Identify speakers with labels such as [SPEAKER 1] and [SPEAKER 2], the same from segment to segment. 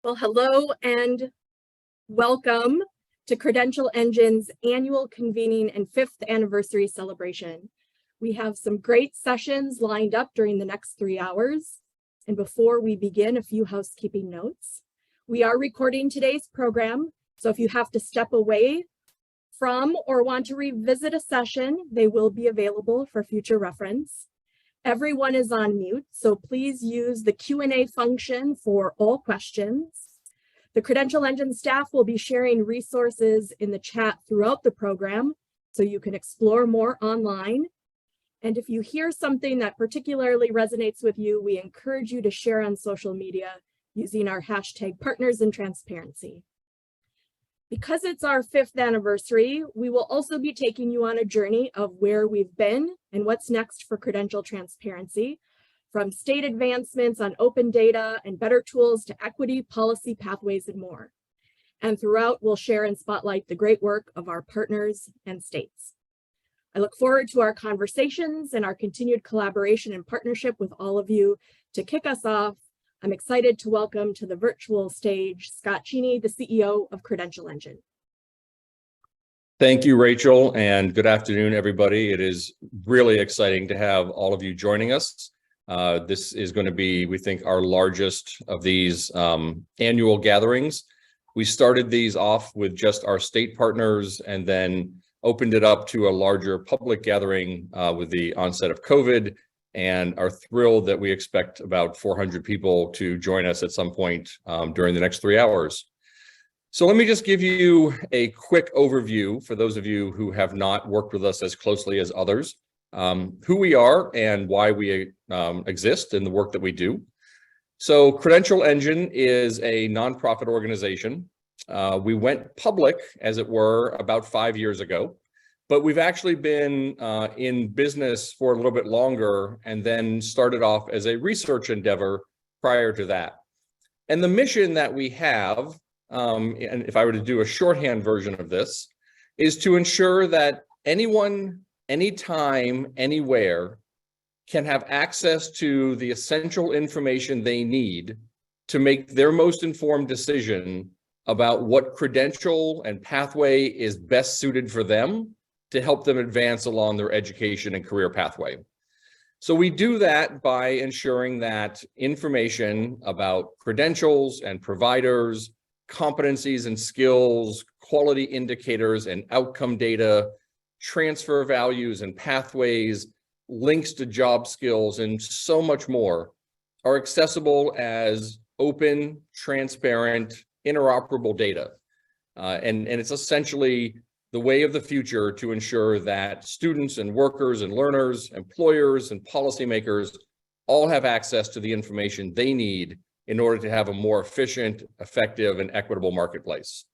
[SPEAKER 1] Well, hello and welcome to Credential Engine's annual convening and 5th anniversary celebration. We have some great sessions lined up during the next 3 hours. And before we begin, a few housekeeping notes. We are recording today's program, so if you have to step away from or want to revisit a session, they will be available for future reference. Everyone is on mute, so please use the Q&A function for all questions. The Credential Engine staff will be sharing resources in the chat throughout the program, so you can explore more online. And if you hear something that particularly resonates with you, we encourage you to share on social media using our hashtag #PartnersInTransparency. Because it's our 5th anniversary, we will also be taking you on a journey of where we've been and what's next for credential transparency, from state advancements on open data and better tools to equity, policy, pathways, and more. And throughout, we'll share and spotlight the great work of our partners and states. I look forward to our conversations and our continued collaboration and partnership with all of you. To kick us off, I'm excited to welcome to the virtual stage Scott Cheney, the CEO of Credential Engine.
[SPEAKER 2] Thank you, Rachel, and good afternoon, everybody. It is really exciting to have all of you joining us. This is going to be, we think, our largest of these annual gatherings. We started these off with just our state partners and then opened it up to a larger public gathering with the onset of COVID, and are thrilled that we expect about 400 people to join us at some point during the next 3 hours. So let me just give you a quick overview for those of you who have not worked with us as closely as others, who we are and why we exist and the work that we do. So Credential Engine is a nonprofit organization. We went public, as it were, about 5 years ago. But we've actually been in business for a little bit longer and then started off as a research endeavor prior to that. And the mission that we have, and if I were to do a shorthand version of this, is to ensure that anyone, anytime, anywhere can have access to the essential information they need to make their most informed decision about what credential and pathway is best suited for them to help them advance along their education and career pathway. So we do that by ensuring that information about credentials and providers, competencies and skills, quality indicators and outcome data, transfer values and pathways, links to job skills, and so much more are accessible as open, transparent, interoperable data. And it's essentially the way of the future to ensure that students and workers and learners, employers and policymakers all have access to the information they need in order to have a more efficient, effective, and equitable marketplace.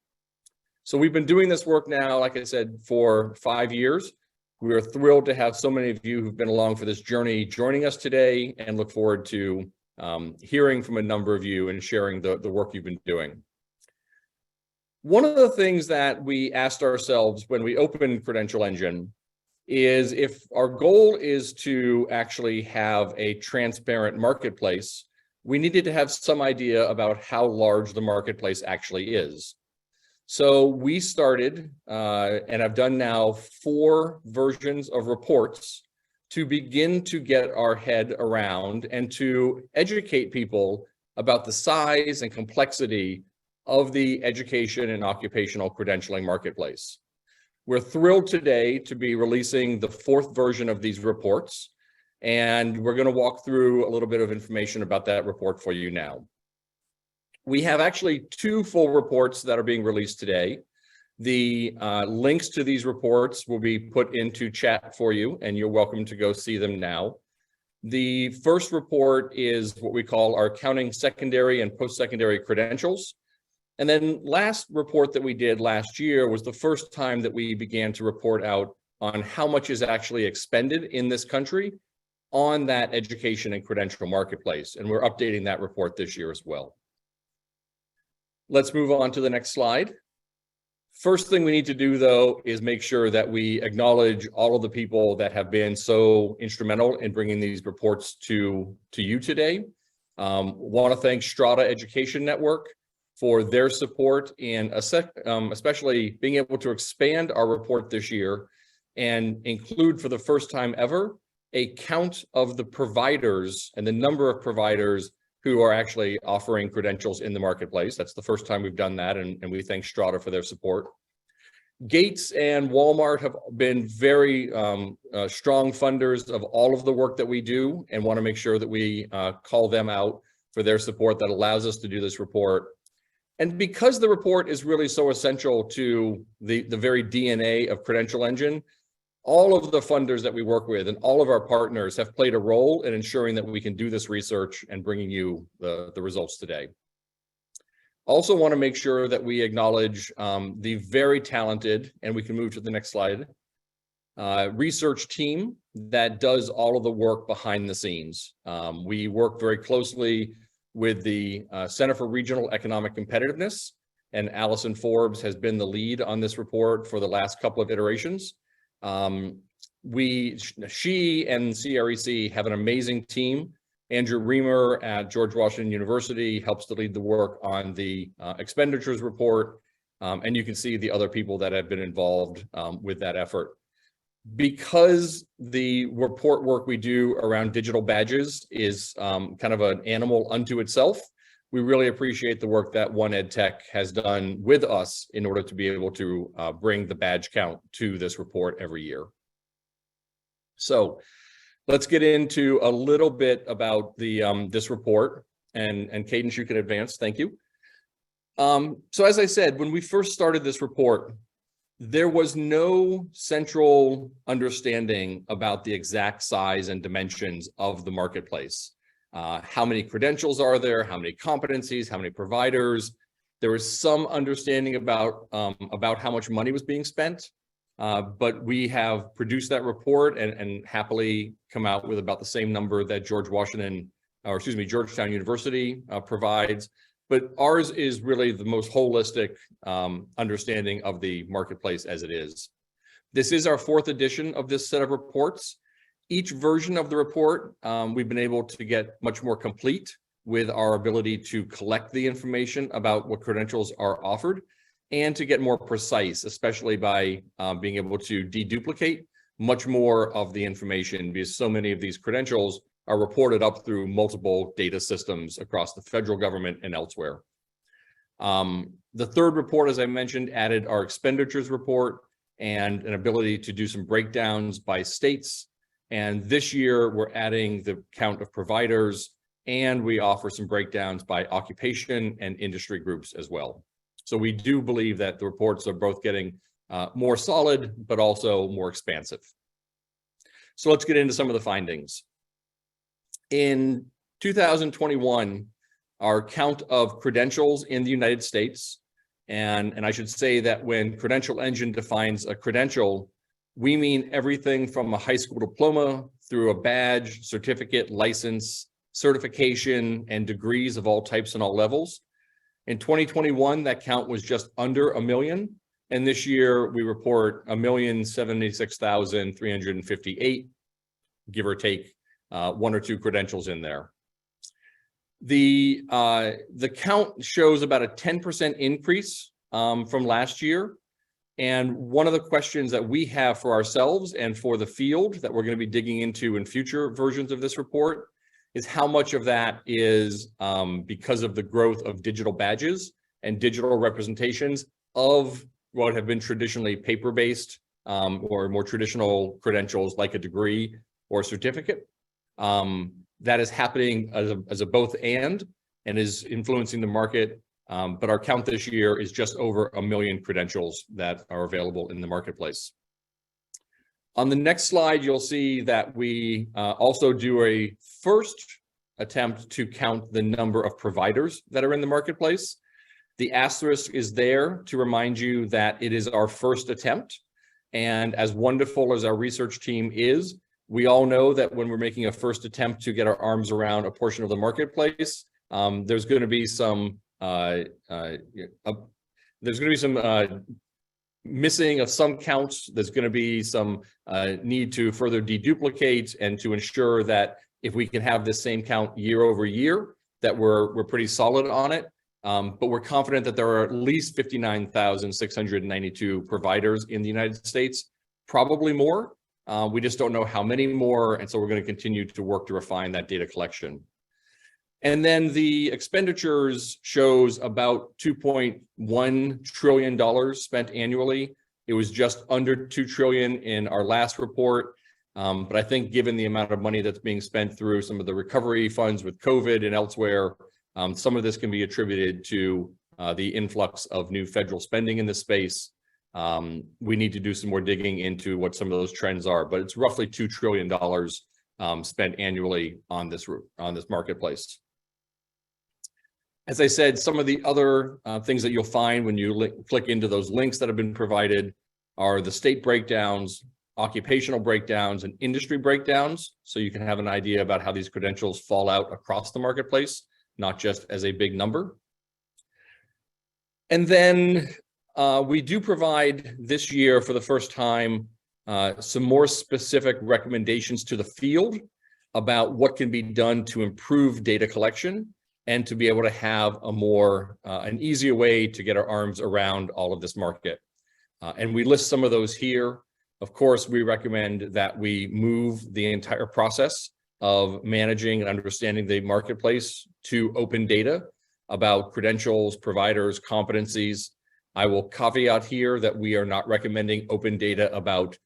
[SPEAKER 2] So we've been doing this work now, like I said, for 5 years. We are thrilled to have so many of you who've been along for this journey joining us today, and look forward to hearing from a number of you and sharing the work you've been doing. One of the things that we asked ourselves when we opened Credential Engine is, if our goal is to actually have a transparent marketplace, we needed to have some idea about how large the marketplace actually is. So we started, and I've done now 4 versions of reports to begin to get our head around and to educate people about the size and complexity of the education and occupational credentialing marketplace. We're thrilled today to be releasing the 4th version of these reports, and we're going to walk through a little bit of information about that report for you now. We have actually 2 full reports that are being released today. The links to these reports will be put into chat for you, and you're welcome to go see them now. The first report is what we call our Counting Secondary and Post-Secondary Credentials. And then last report that we did last year was the first time that we began to report out on how much is actually expended in this country on that education and credential marketplace. And we're updating that report this year as well. Let's move on to the next slide. First thing we need to do, though, is make sure that we acknowledge all of the people that have been so instrumental in bringing these reports to you today. Want to thank Strada Education Network, for their support and especially being able to expand our report this year and include for the first time ever a count of the providers and the number of providers who are actually offering credentials in the marketplace. That's the first time we've done that, and we thank Strada for their support. Gates and Walmart have been very strong funders of all of the work that we do, and want to make sure that we call them out for their support that allows us to do this report. And because the report is really so essential to the very DNA of Credential Engine, all of the funders that we work with and all of our partners have played a role in ensuring that we can do this research and bringing you the results today. Also want to make sure that we acknowledge the very talented, and we can move to the next slide, research team that does all of the work behind the scenes. We work very closely with the Center for Regional Economic Competitiveness, and Allison Forbes has been the lead on this report for the last couple of iterations. She and CREC have an amazing team. Andrew Reamer at George Washington University helps to lead the work on the expenditures report, and you can see the other people that have been involved with that effort. Because the report work we do around digital badges is kind of an animal unto itself, we really appreciate the work that One Ed Tech has done with us in order to be able to bring the badge count to this report every year. So let's get into a little bit about the this report, and Cadence, you can advance, thank you. So as I said, when we first started this report, there was no central understanding about the exact size and dimensions of the marketplace. How many credentials are there? How many competencies? How many providers? There was some understanding about how much money was being spent, but we have produced that report and happily come out with about the same number that Georgetown University provides. But ours is really the most holistic understanding of the marketplace as it is. This is our 4th edition of this set of reports. Each version of the report, we've been able to get much more complete with our ability to collect the information about what credentials are offered and to get more precise, especially by being able to deduplicate much more of the information, because so many of these credentials are reported up through multiple data systems across the federal government and elsewhere. The 3rd report, as I mentioned, added our expenditures report and an ability to do some breakdowns by states. And this year, we're adding the count of providers, and we offer some breakdowns by occupation and industry groups as well. So we do believe that the reports are both getting more solid, but also more expansive. So let's get into some of the findings. In 2021, our count of credentials in the United States, and I should say that when Credential Engine defines a credential, we mean everything from a high school diploma through a badge, certificate, license, certification, and degrees of all types and all levels. In 2021, that count was just under 1 million. And this year we report 1,076,358, give or take 1 or 2 credentials in there. The count shows about a 10% increase from last year. And one of the questions that we have for ourselves and for the field that we're going to be digging into in future versions of this report is how much of that is because of the growth of digital badges and digital representations of what have been traditionally paper-based or more traditional credentials like a degree or a certificate. That is happening as a both and is influencing the market. But our count this year is just over 1 million credentials that are available in the marketplace. On the next slide, you'll see that we also do a first attempt to count the number of providers that are in the marketplace. The asterisk is there to remind you that it is our first attempt. And as wonderful as our research team is, we all know that when we're making a first attempt to get our arms around a portion of the marketplace, there's going to be some missing of some counts. There's going to be some need to further deduplicate and to ensure that if we can have the same count year over year, that we're pretty solid on it. but we're confident that there are at least 59,692 providers in the United States, probably more. We just don't know how many more, and so we're going to continue to work to refine that data collection. And then the expenditures shows about $2.1 trillion spent annually. It was just under $2 trillion in our last report. But I think given the amount of money that's being spent through some of the recovery funds with COVID and elsewhere, some of this can be attributed to the influx of new federal spending in this space. We need to do some more digging into what some of those trends are, but it's roughly $2 trillion spent annually on this marketplace. As I said, some of the other things that you'll find when you click into those links that have been provided are the state breakdowns, occupational breakdowns, and industry breakdowns, so you can have an idea about how these credentials fall out across the marketplace, not just as a big number. And then we do provide this year for the first time some more specific recommendations to the field about what can be done to improve data collection and to be able to have a more, an easier way to get our arms around all of this market. And we list some of those here. Of course, we recommend that we move the entire process of managing and understanding the marketplace to open data about credentials, providers, competencies. I will caveat here that we are not recommending open data about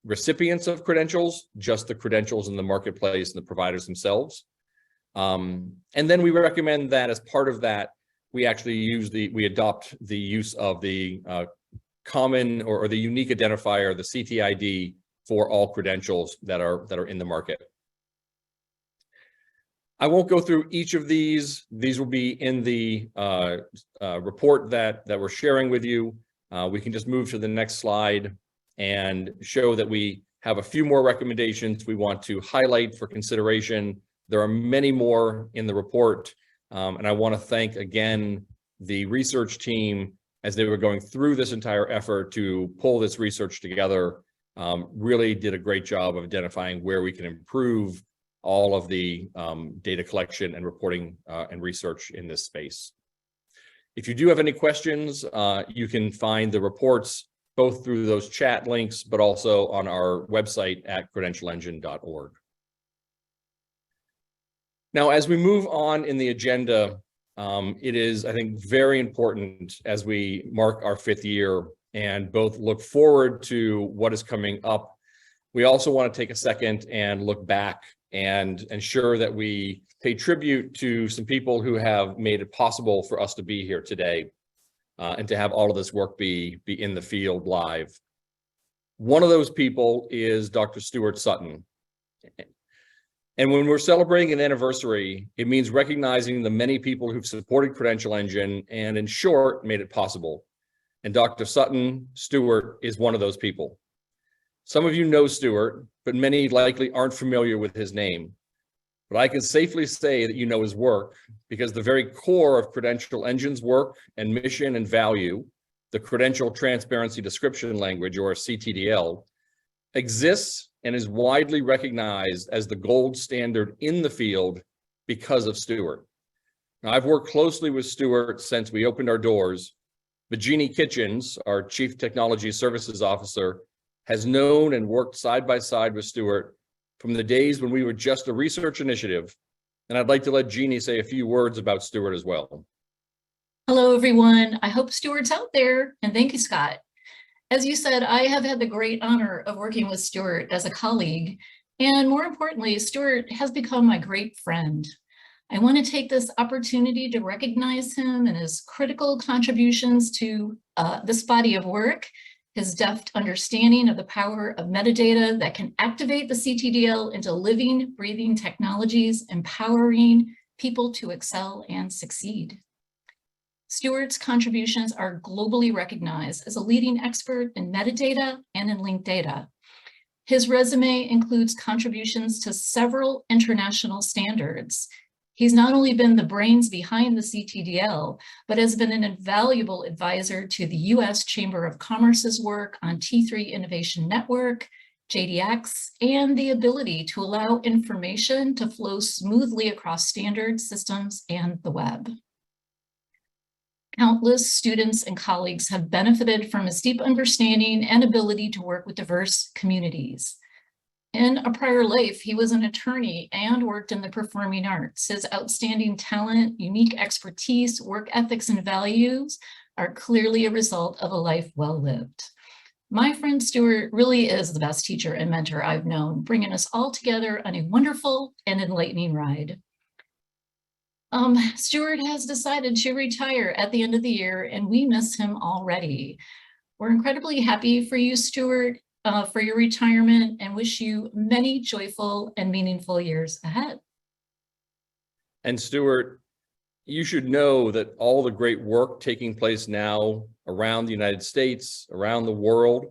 [SPEAKER 2] recipients of credentials, just the credentials in the marketplace and the providers themselves. And then we recommend that as part of that, we actually we adopt the use of the common or the unique identifier, the CTID, for all credentials that are in the market. I won't go through each of these. These will be in the report that we're sharing with you. We can just move to the next slide and show that we have a few more recommendations we want to highlight for consideration. There are many more in the report, and I want to thank again the research team as they were going through this entire effort to pull this research together. Really did a great job of identifying where we can improve all of the data collection and reporting and research in this space. If you do have any questions, you can find the reports both through those chat links, but also on our website at credentialengine.org. Now, as we move on in the agenda, it is, I think, very important as we mark our 5th year and both look forward to what is coming up. We also want to take a second and look back and ensure that we pay tribute to some people who have made it possible for us to be here today and to have all of this work be in the field live. One of those people is Dr. Stuart Sutton. And when we're celebrating an anniversary, it means recognizing the many people who've supported Credential Engine and, in short, made it possible. And Dr. Stuart is one of those people. Some of you know Stuart, but many likely aren't familiar with his name. But I can safely say that you know his work because the very core of Credential Engine's work and mission and value, the Credential Transparency Description Language, or CTDL, exists and is widely recognized as the gold standard in the field because of Stuart. Now, I've worked closely with Stuart since we opened our doors, but Jeanne Kitchens, our Chief Technology Services Officer, has known and worked side by side with Stuart from the days when we were just a research initiative. And I'd like to let Jeanne say a few words about Stuart as well.
[SPEAKER 3] Hello, everyone. I hope Stuart's out there, and thank you, Scott. As you said, I have had the great honor of working with Stuart as a colleague, and more importantly, Stuart has become my great friend. I want to take this opportunity to recognize him and his critical contributions to this body of work, his deft understanding of the power of metadata that can activate the CTDL into living, breathing technologies, empowering people to excel and succeed. Stuart's contributions are globally recognized as a leading expert in metadata and in linked data. His resume includes contributions to several international standards. He's not only been the brains behind the CTDL, but has been an invaluable advisor to the US Chamber of Commerce's work on T3 Innovation Network, JDX, and the ability to allow information to flow smoothly across standards, systems, and the web. Countless students and colleagues have benefited from his deep understanding and ability to work with diverse communities. In a prior life, he was an attorney and worked in the performing arts. His outstanding talent, unique expertise, work ethics, and values are clearly a result of a life well lived. My friend Stuart really is the best teacher and mentor I've known, bringing us all together on a wonderful and enlightening ride. Stuart has decided to retire at the end of the year, and we miss him already. We're incredibly happy for you, Stuart, for your retirement, and wish you many joyful and meaningful years ahead.
[SPEAKER 2] And Stuart, you should know that all the great work taking place now around the United States, around the world,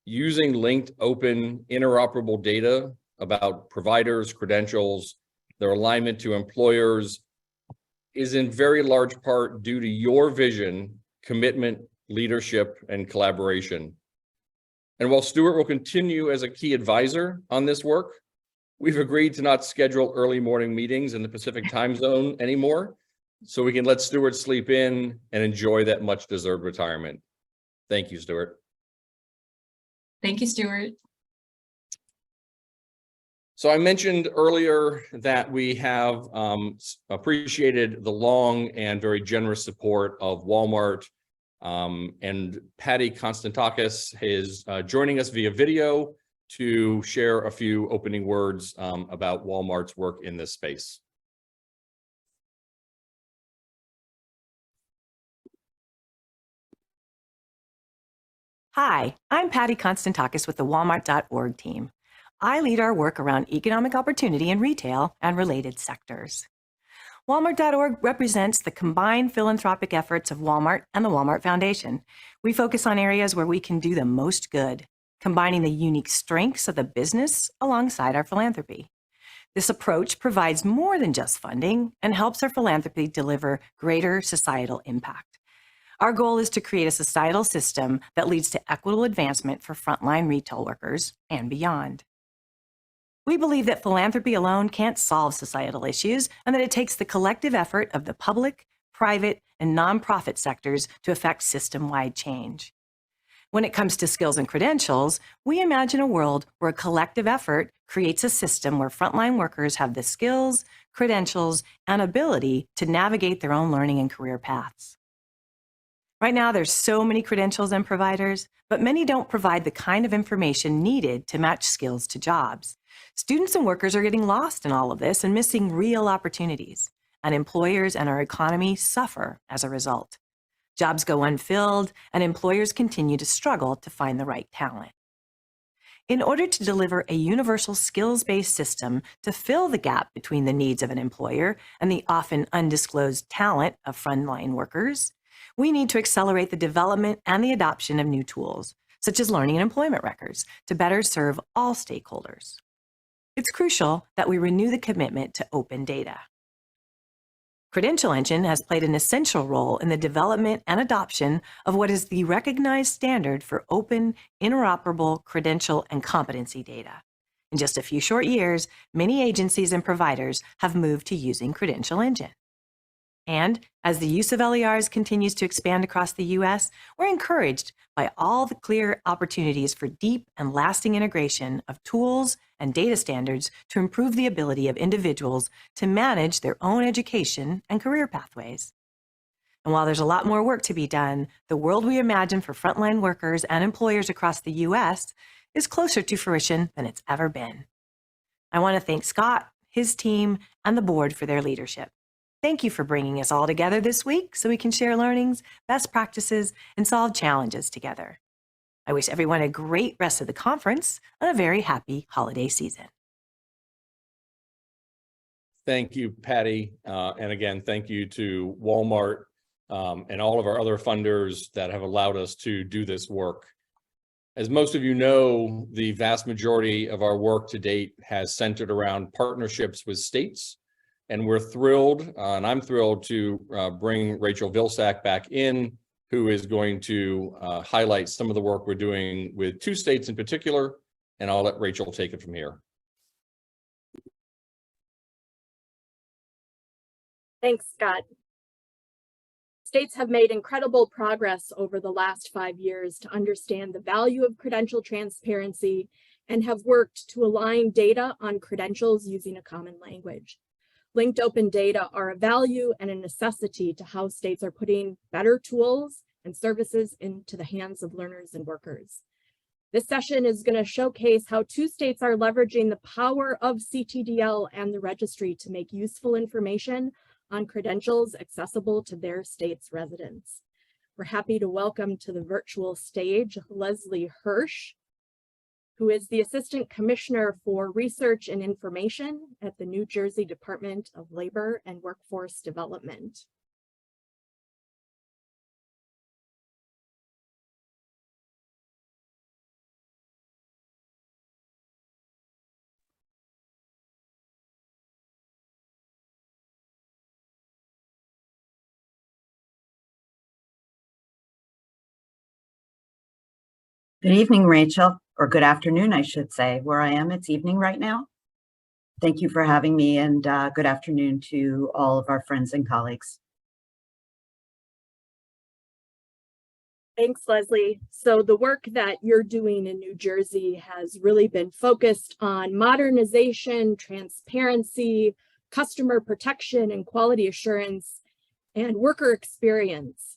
[SPEAKER 2] using linked, open, interoperable data about providers, credentials, their alignment to employers, is in very large part due to your vision, commitment, leadership, and collaboration. And while Stuart will continue as a key advisor on this work, we've agreed to not schedule early morning meetings in the Pacific time zone anymore, so we can let Stuart sleep in and enjoy that much deserved retirement. Thank you, Stuart.
[SPEAKER 3] Thank you, Stuart.
[SPEAKER 2] So I mentioned earlier that we have appreciated the long and very generous support of Walmart, and Patti Constantakis is joining us via video to share a few opening words about Walmart's work in this space.
[SPEAKER 4] Hi, I'm Patti Constantakis with the Walmart.org team. I lead our work around economic opportunity in retail and related sectors. Walmart.org represents the combined philanthropic efforts of Walmart and the Walmart Foundation. We focus on areas where we can do the most good, combining the unique strengths of the business alongside our philanthropy. This approach provides more than just funding and helps our philanthropy deliver greater societal impact. Our goal is to create a societal system that leads to equitable advancement for frontline retail workers and beyond. We believe that philanthropy alone can't solve societal issues and that it takes the collective effort of the public, private, and nonprofit sectors to affect system-wide change. When it comes to skills and credentials, we imagine a world where a collective effort creates a system where frontline workers have the skills, credentials, and ability to navigate their own learning and career paths. Right now, there's so many credentials and providers, but many don't provide the kind of information needed to match skills to jobs. Students and workers are getting lost in all of this and missing real opportunities, and employers and our economy suffer as a result. Jobs go unfilled, and employers continue to struggle to find the right talent. In order to deliver a universal skills-based system to fill the gap between the needs of an employer and the often undisclosed talent of frontline workers, we need to accelerate the development and the adoption of new tools, such as learning and employment records, to better serve all stakeholders. It's crucial that we renew the commitment to open data. Credential Engine has played an essential role in the development and adoption of what is the recognized standard for open, interoperable credential and competency data. In just a few short years, many agencies and providers have moved to using Credential Engine. And as the use of LERs continues to expand across the U.S., we're encouraged by all the clear opportunities for deep and lasting integration of tools and data standards to improve the ability of individuals to manage their own education and career pathways. And while there's a lot more work to be done, the world we imagine for frontline workers and employers across the U.S. is closer to fruition than it's ever been. I want to thank Scott, his team, and the board for their leadership. Thank you for bringing us all together this week so we can share learnings, best practices, and solve challenges together. I wish everyone a great rest of the conference and a very happy holiday season.
[SPEAKER 2] Thank you, Patti. And again, thank you to Walmart and all of our other funders that have allowed us to do this work. As most of you know, the vast majority of our work to date has centered around partnerships with states. And we're thrilled, and I'm thrilled to bring Rachel Vilsack back in, who is going to highlight some of the work we're doing with 2 states in particular, and I'll let Rachel take it from here.
[SPEAKER 1] Thanks, Scott. States have made incredible progress over the last 5 years to understand the value of credential transparency and have worked to align data on credentials using a common language. Linked open data are a value and a necessity to how states are putting better tools and services into the hands of learners and workers. This session is going to showcase how 2 states are leveraging the power of CTDL and the registry to make useful information on credentials accessible to their state's residents. We're happy to welcome to the virtual stage Lesley Hirsch, who is the Assistant Commissioner for Research and Information at the New Jersey Department of Labor and Workforce Development.
[SPEAKER 5] Good evening, Rachel, or good afternoon, I should say. Where I am, it's evening right now. Thank you for having me, and good afternoon to all of our friends and colleagues.
[SPEAKER 1] Thanks, Lesley. So the work that you're doing in New Jersey has really been focused on modernization, transparency, customer protection, and quality assurance, and worker experience,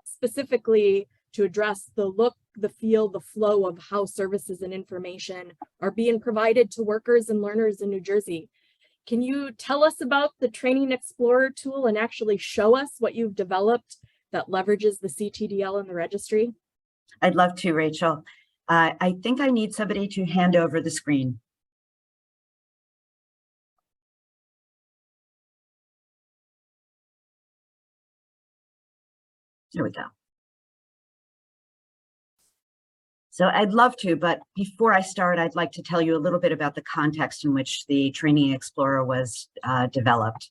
[SPEAKER 1] specifically to address the look, the feel, the flow of how services and information are being provided to workers and learners in New Jersey. Can you tell us about the Training Explorer tool and actually show us what you've developed that leverages the CTDL and the registry?
[SPEAKER 5] I'd love to, Rachel. I think I need somebody to hand over the screen. There we go. So I'd love to, but before I start, I'd like to tell you a little bit about the context in which the Training Explorer was developed.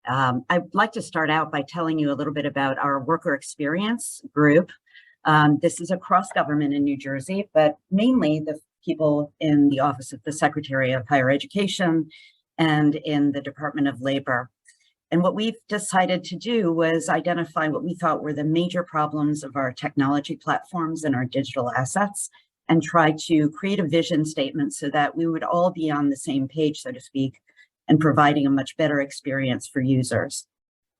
[SPEAKER 5] I'd like to start out by telling you a little bit about our worker experience group. This is across government in New Jersey, but mainly the people in the Office of the Secretary of Higher Education and in the Department of Labor. And what we've decided to do was identify what we thought were the major problems of our technology platforms and our digital assets, and try to create a vision statement so that we would all be on the same page, so to speak, and providing a much better experience for users.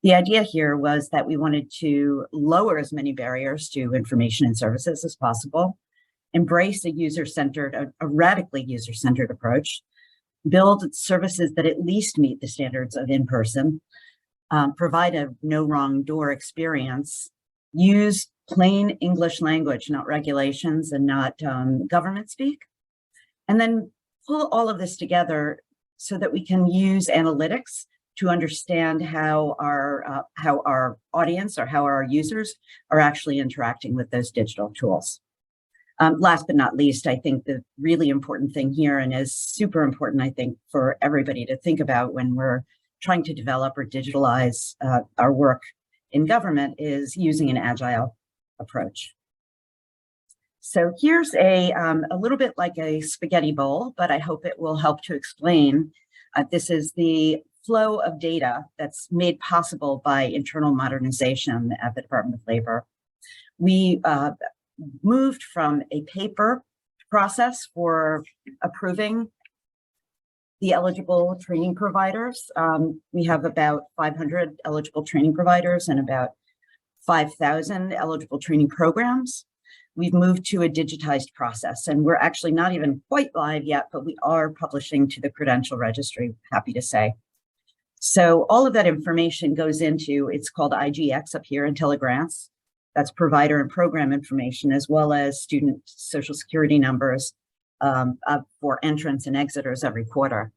[SPEAKER 5] The idea here was that we wanted to lower as many barriers to information and services as possible, embrace a user-centered, a radically user-centered approach, build services that at least meet the standards of in-person, provide a no wrong door experience, use plain English language, not regulations and not government speak, and then pull all of this together so that we can use analytics to understand how our audience or how our users are actually interacting with those digital tools. Last but not least, I think the really important thing here, and is super important, I think, for everybody to think about when we're trying to develop or digitalize our work in government, is using an agile approach. So here's a little bit like a spaghetti bowl, but I hope it will help to explain. This is the flow of data that's made possible by internal modernization at the Department of Labor. We moved from a paper process for approving the eligible training providers. We have about 500 eligible training providers and about 5,000 eligible training programs. We've moved to a digitized process, and we're actually not even quite live yet, but we are publishing to the Credential Registry, happy to say. So all of that information goes into, it's called IGX up here, IntelliGrants. That's provider and program information, as well as student social security numbers for entrants and exiters every quarter.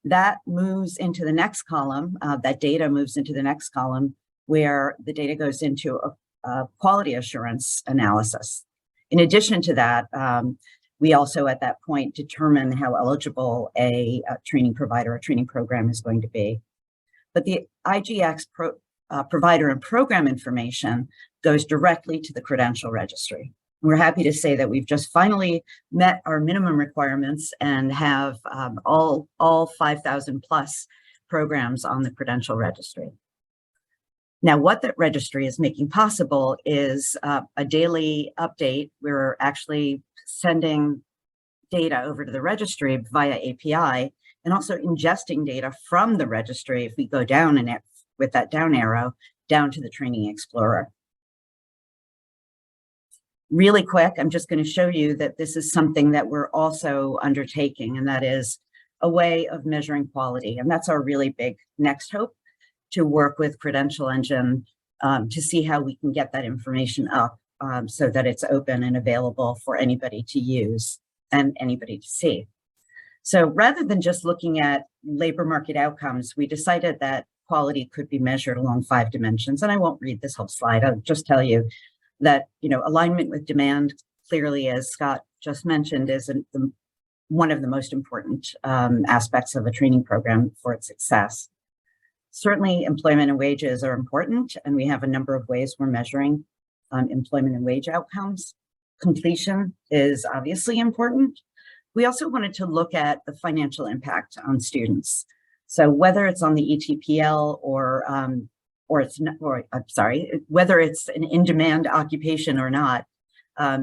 [SPEAKER 5] That moves into the next column, that data moves into the next column, where the data goes into a quality assurance analysis. In addition to that, we also at that point determine how eligible a training provider or training program is going to be. But the IGX provider and program information goes directly to the Credential Registry. We're happy to say that we've just finally met our minimum requirements and have all 5,000 plus programs on the Credential Registry. Now, what that registry is making possible is a daily update. We're actually sending data over to the registry via API and also ingesting data from the registry if we go down and with that down arrow down to the Training Explorer. Really quick, I'm just going to show you that this is something that we're also undertaking, and that is a way of measuring quality. And that's our really big next hope, to work with Credential Engine to see how we can get that information up so that it's open and available for anybody to use and anybody to see. So rather than just looking at labor market outcomes, we decided that quality could be measured along 5 dimensions. And I won't read this whole slide. I'll just tell you that, alignment with demand, clearly, as Scott just mentioned, is one of the most important aspects of a training program for its success. Certainly, employment and wages are important, and we have a number of ways we're measuring employment and wage outcomes. Completion is obviously important. We also wanted to look at the financial impact on students. So whether it's on the ETPL whether it's an in-demand occupation or not,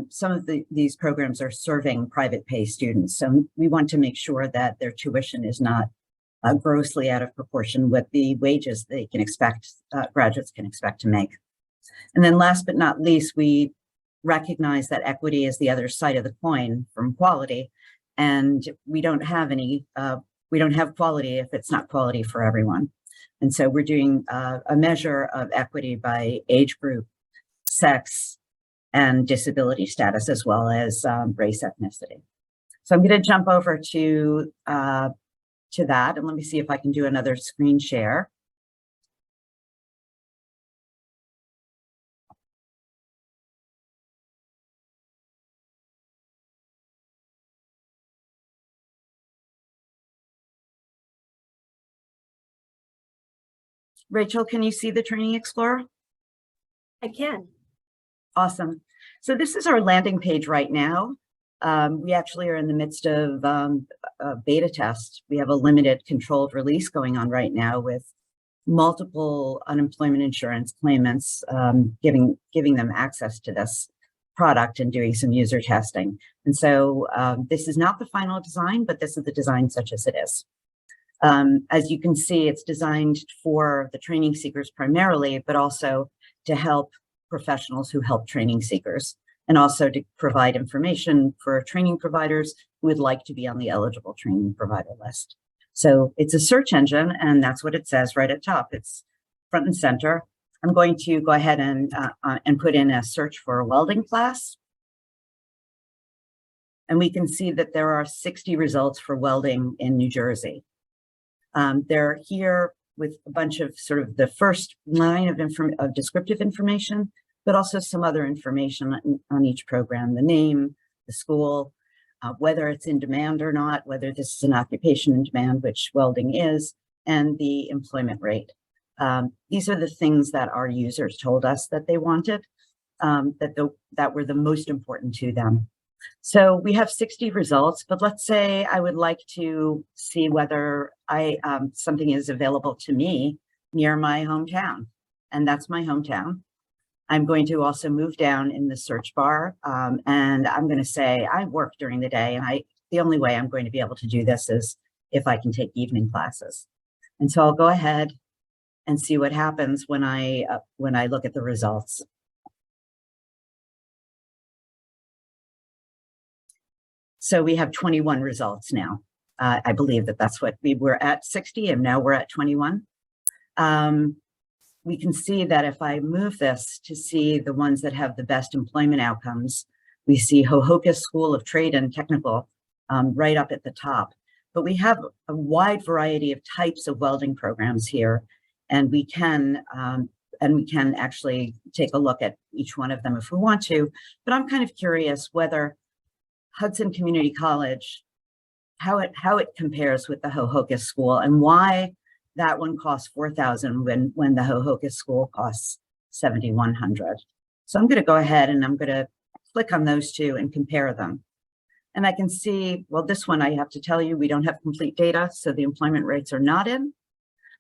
[SPEAKER 5] some of these programs are serving private pay students. So we want to make sure that their tuition is not grossly out of proportion with the wages they can expect, graduates can expect to make. And then last but not least, we recognize that equity is the other side of the coin from quality. And we don't have quality if it's not quality for everyone. And so we're doing a measure of equity by age group, sex, and disability status, as well as race, ethnicity. So I'm going to jump over to that, and let me see if I can do another screen share. Rachel, can you see the Training Explorer?
[SPEAKER 1] I can.
[SPEAKER 5] Awesome. So this is our landing page right now. We actually are in the midst of a beta test. We have a limited controlled release going on right now with multiple unemployment insurance claimants, giving them access to this product and doing some user testing. And so this is not the final design, but this is the design such as it is. As you can see, it's designed for the training seekers primarily, but also to help professionals who help training seekers, and also to provide information for training providers who would like to be on the eligible training provider list. So it's a search engine, and that's what it says right at top. It's front and center. I'm going to go ahead and put in a search for a welding class. And we can see that there are 60 results for welding in New Jersey. They're here with a bunch of sort of the first line of descriptive information, but also some other information on each program, the name, the school, whether it's in demand or not, whether this is an occupation in demand, which welding is, and the employment rate. These are the things that our users told us that they wanted, that were the most important to them. So we have 60 results, but let's say I would like to see whether something is available to me near my hometown, and that's my hometown. I'm going to also move down in the search bar, and I'm going to say I work during the day, and the only way I'm going to be able to do this is if I can take evening classes. And so I'll go ahead and see what happens when I look at the results. So we have 21 results now. I believe that's what we were at 60, and now we're at 21. We can see that if I move this to see the ones that have the best employment outcomes, we see Hohokus School of Trade and Technical right up at the top. But we have a wide variety of types of welding programs here, and we can actually take a look at each one of them if we want to. But I'm kind of curious whether Hudson Community College, how it compares with the Hohokus School, and why that one costs $4,000 when the Hohokus School costs $7,100. So I'm going to go ahead and I'm going to click on those two and compare them. And I can see, well, this one I have to tell you, we don't have complete data, so the employment rates are not in,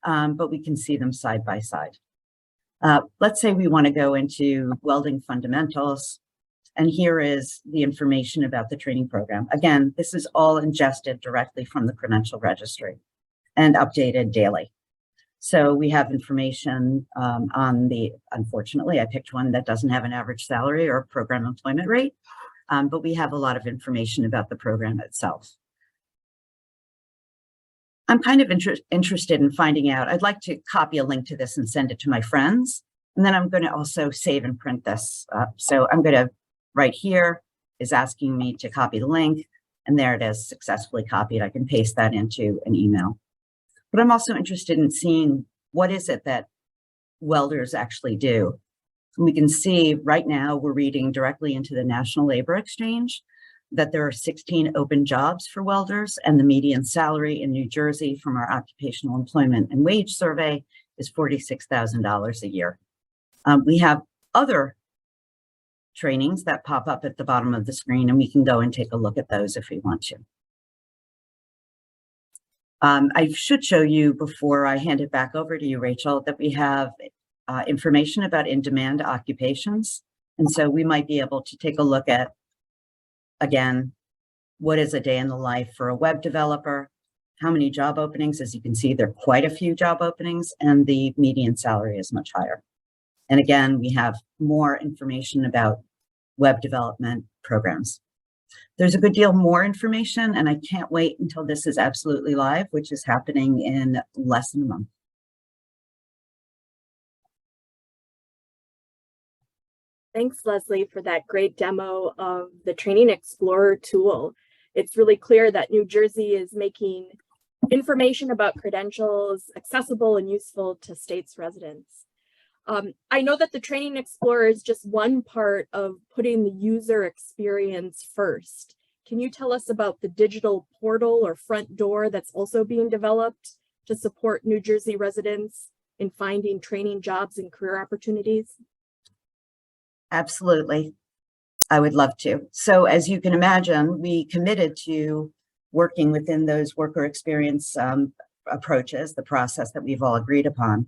[SPEAKER 5] but we can see them side by side. Let's say we want to go into welding fundamentals, and here is the information about the training program. Again, this is all ingested directly from the credential registry and updated daily. So we have information unfortunately, I picked one that doesn't have an average salary or program employment rate, but we have a lot of information about the program itself. I'm kind of interested in finding out. I'd like to copy a link to this and send it to my friends. And then I'm going to also save and print this. So I'm going to, right here is asking me to copy the link. And there it is, successfully copied. I can paste that into an email. But I'm also interested in seeing what is it that welders actually do. And we can see right now we're reading directly into the National Labor Exchange that there are 16 open jobs for welders, and the median salary in New Jersey from our Occupational Employment and Wage Survey is $46,000 a year. We have other trainings that pop up at the bottom of the screen, and we can go and take a look at those if we want to. I should show you before I hand it back over to you, Rachel, that we have information about in-demand occupations. And so we might be able to take a look at, again, what is a day in the life for a web developer? How many job openings? As you can see, there are quite a few job openings, and the median salary is much higher. And again, we have more information about web development programs. There's a good deal more information, and I can't wait until this is absolutely live, which is happening in less than a month.
[SPEAKER 1] Thanks, Lesley, for that great demo of the Training Explorer tool. It's really clear that New Jersey is making information about credentials accessible and useful to states' residents. I know that the Training Explorer is just one part of putting the user experience first. Can you tell us about the digital portal or front door that's also being developed to support New Jersey residents in finding training jobs and career opportunities?
[SPEAKER 5] Absolutely. I would love to. So as you can imagine, we committed to working within those worker experience approaches, the process that we've all agreed upon.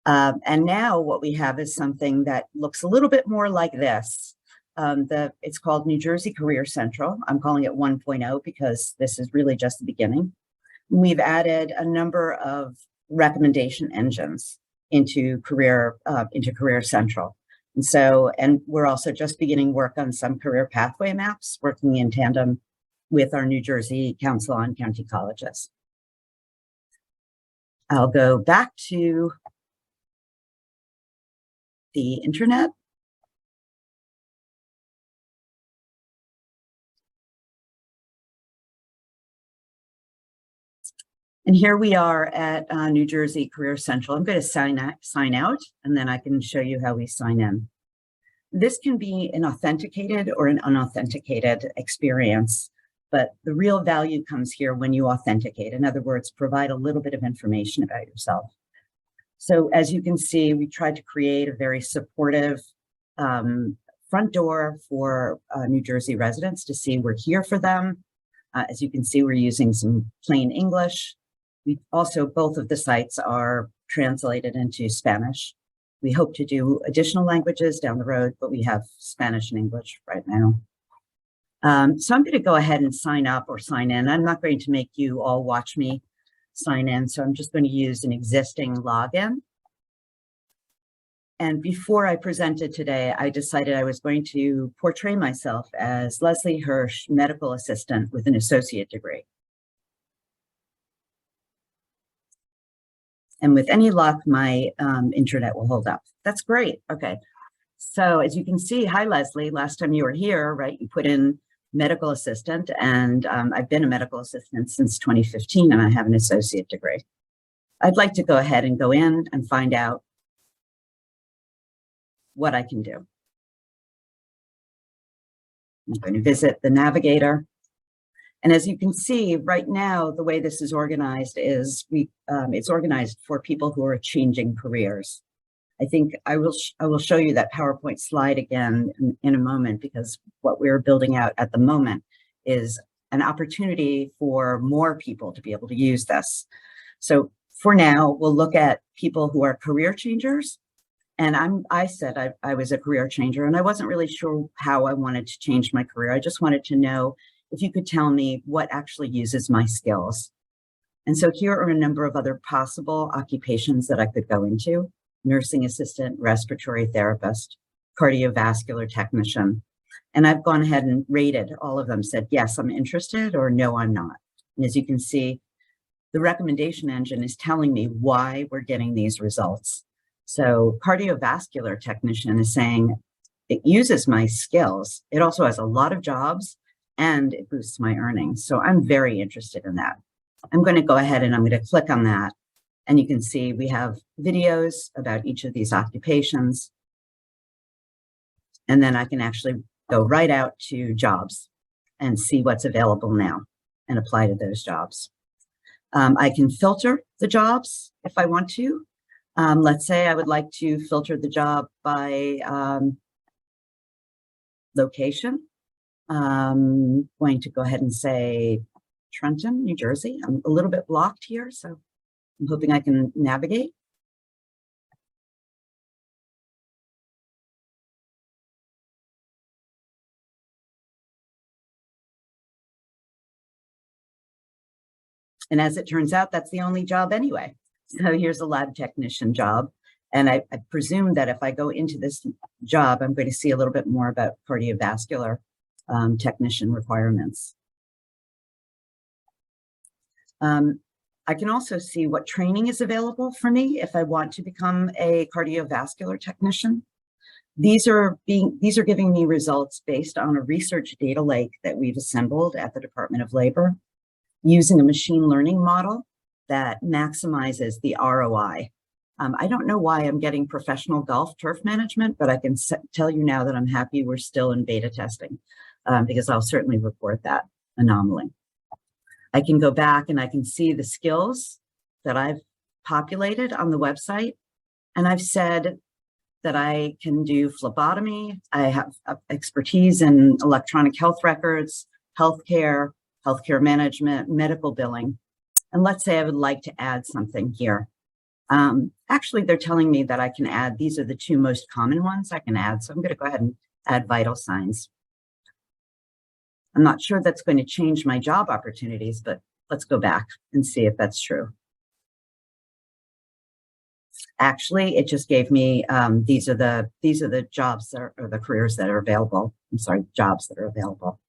[SPEAKER 5] And now what we have is something that looks a little bit more like this. It's called New Jersey Career Central. I'm calling it 1.0 because this is really just the beginning. We've added a number of recommendation engines into Career Central. And so, and we're also just beginning work on some career pathway maps, working in tandem with our New Jersey Council on County Colleges. I'll go back to the internet. And here we are at New Jersey Career Central. I'm going to sign out, and then I can show you how we sign in. This can be an authenticated or an unauthenticated experience, but the real value comes here when you authenticate. In other words, provide a little bit of information about yourself. So as you can see, we tried to create a very supportive front door for New Jersey residents to see we're here for them. As you can see, we're using some plain English. We also, both of the sites are translated into Spanish. We hope to do additional languages down the road, but we have Spanish and English right now. So I'm going to go ahead and sign up or sign in. I'm not going to make you all watch me sign in, so I'm just going to use an existing login. And before I presented today, I decided I was going to portray myself as Lesley Hirsch, medical assistant with an associate degree. And with any luck, my internet will hold up. That's great. Okay. So as you can see, hi, Lesley. Last time you were here, right, you put in medical assistant, and I've been a medical assistant since 2015, and I have an associate degree. I'd like to go ahead and go in and find out what I can do. I'm going to visit the navigator. And as you can see right now, the way this is organized is it's organized for people who are changing careers. I think I will show you that PowerPoint slide again in a moment, because what we're building out at the moment is an opportunity for more people to be able to use this. So for now, we'll look at people who are career changers, And I said I was a career changer, and I wasn't really sure how I wanted to change my career. I just wanted to know if you could tell me what actually uses my skills. And so here are a number of other possible occupations that I could go into: nursing assistant, respiratory therapist, cardiovascular technician. And I've gone ahead and rated all of them, said, yes, I'm interested, or no, I'm not. And as you can see, the recommendation engine is telling me why we're getting these results. So cardiovascular technician is saying it uses my skills. It also has a lot of jobs and it boosts my earnings. So I'm very interested in that. I'm going to go ahead and I'm going to click on that. And you can see we have videos about each of these occupations. And then I can actually go right out to jobs and see what's available now and apply to those jobs. I can filter the jobs if I want to. Let's say I would like to filter the job by location. I'm going to go ahead and say Trenton, New Jersey. I'm a little bit blocked here, so I'm hoping I can navigate. And as it turns out, that's the only job anyway. So here's a lab technician job. And I presume that if I go into this job, I'm going to see a little bit more about cardiovascular technician requirements. I can also see what training is available for me if I want to become a cardiovascular technician. These are giving me results based on a research data lake that we've assembled at the Department of Labor using a machine learning model that maximizes the ROI. I don't know why I'm getting professional golf turf management, but I can tell you now that I'm happy we're still in beta testing because I'll certainly report that anomaly. I can go back and I can see the skills that I've populated on the website. And I've said that I can do phlebotomy. I have expertise in electronic health records, healthcare management, medical billing. And let's say I would like to add something here. Actually, they're telling me that I can add, these are the two most common ones I can add. So I'm going to go ahead and add vital signs. I'm not sure that's going to change my job opportunities, but let's go back and see if that's true. Actually, it just gave me, these are the jobs that are, or the careers that are available. I'm sorry, jobs that are available.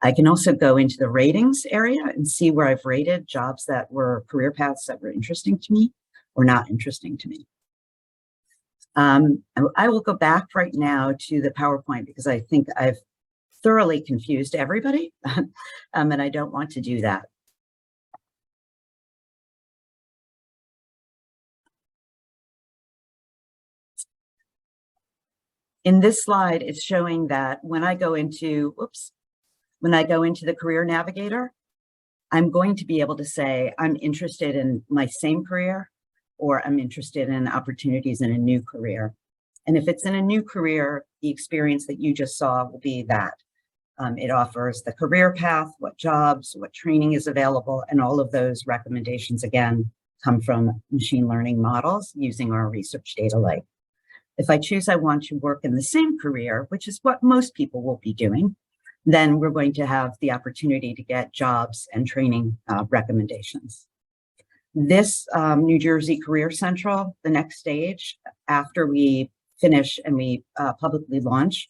[SPEAKER 5] I can also go into the ratings area and see where I've rated jobs that were career paths that were interesting to me or not interesting to me. I will go back right now to the PowerPoint because I think I've thoroughly confused everybody, and I don't want to do that. In this slide, it's showing that when I go into, when I go into the Career Navigator, I'm going to be able to say, I'm interested in my same career, or I'm interested in opportunities in a new career. And if it's in a new career, the experience that you just saw will be that. It offers the career path, what jobs, what training is available, and all of those recommendations, again, come from machine learning models using our research data lake. If I choose I want to work in the same career, which is what most people will be doing, then we're going to have the opportunity to get jobs and training recommendations. This New Jersey Career Central, the next stage after we finish and we publicly launch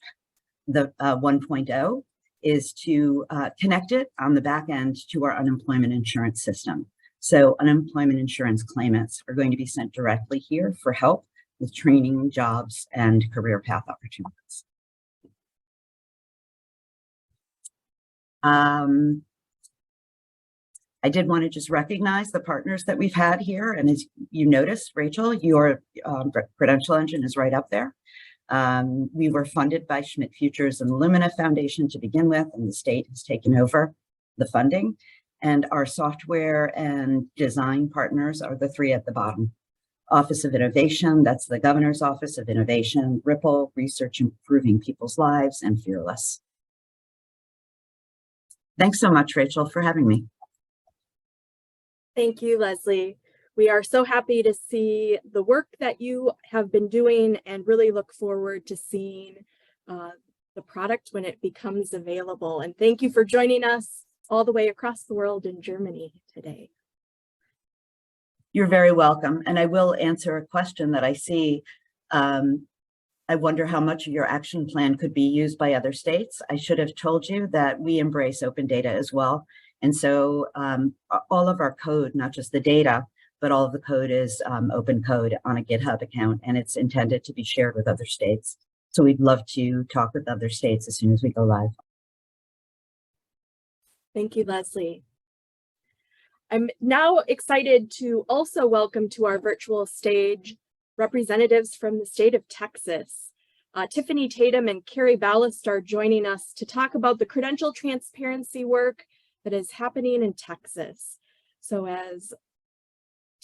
[SPEAKER 5] the 1.0 is to connect it on the back end to our unemployment insurance system. So unemployment insurance claimants are going to be sent directly here for help with training, jobs, and career path opportunities. I did want to just recognize the partners that we've had here. And as you notice, Rachel, your Credential Engine is right up there. We were funded by Schmidt Futures and Lumina Foundation to begin with, and the state has taken over the funding. And our software and design partners are the three at the bottom. Office of Innovation, that's the Governor's Office of Innovation, Ripple, Research Improving People's Lives, and Fearless. Thanks so much, Rachel, for having me.
[SPEAKER 1] Thank you, Lesley. We are so happy to see the work that you have been doing and really look forward to seeing the product when it becomes available. And thank you for joining us all the way across the world in Germany today.
[SPEAKER 5] You're very welcome. And I will answer a question that I see. I wonder how much of your action plan could be used by other states. I should have told you that we embrace open data as well. And so all of our code, not just the data, but all of the code is open code on a GitHub account, and it's intended to be shared with other states. So we'd love to talk with other states as soon as we go live.
[SPEAKER 1] Thank you, Lesley. I'm now excited to also welcome to our virtual stage representatives from the state of Texas. Tiffani, Tatum, and Kerry Ballast are joining us to talk about the credential transparency work that is happening in Texas. So as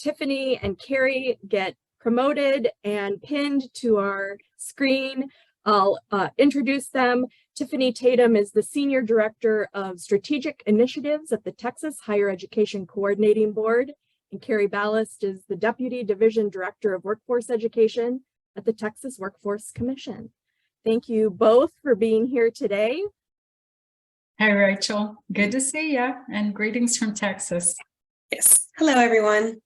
[SPEAKER 1] Tiffani and Kerry get promoted and pinned to our screen, I'll introduce them. Tiffani Tatum is the Senior Director of Strategic Initiatives at the Texas Higher Education Coordinating Board, and Kerry Ballast is the Deputy Division Director of Workforce Education at the Texas Workforce Commission. Thank you both for being here today.
[SPEAKER 6] Hi, Rachel. Good to see you, and greetings from Texas.
[SPEAKER 7] Yes. Hello, everyone.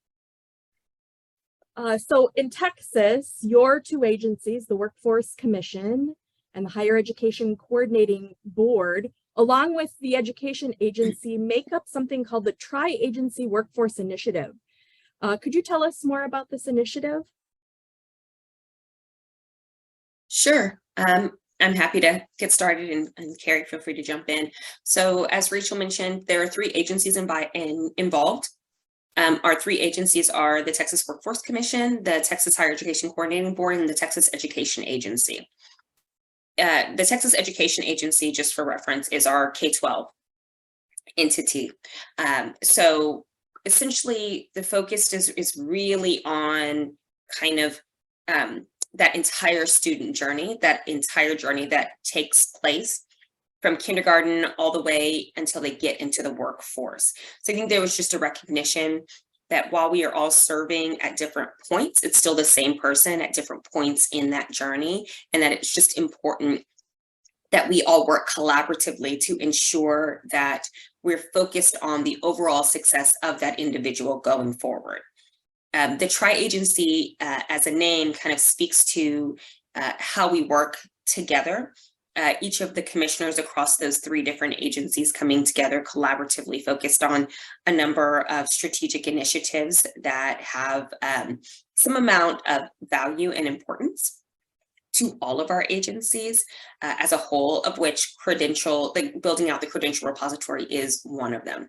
[SPEAKER 1] So in Texas, your two agencies, the Workforce Commission and the Higher Education Coordinating Board, along with the Education Agency, make up something called the Tri-Agency Workforce Initiative. Could you tell us more about this initiative?
[SPEAKER 7] Sure. I'm happy to get started, and Kerry, feel free to jump in. So as Rachel mentioned, there are three agencies involved. Our three agencies are the Texas Workforce Commission, the Texas Higher Education Coordinating Board, and the Texas Education Agency. The Texas Education Agency, just for reference, is our K-12 entity. So essentially, the focus is really on kind of that entire student journey, that takes place from kindergarten all the way until they get into the workforce. So I think there was just a recognition that while we are all serving at different points, it's still the same person at different points in that journey, and that it's just important that we all work collaboratively to ensure that we're focused on the overall success of that individual going forward. The Tri-Agency, as a name, kind of speaks to how we work together. Each of the commissioners across those three different agencies coming together collaboratively, focused on a number of strategic initiatives that have some amount of value and importance to all of our agencies as a whole, of which building out the credential repository is one of them.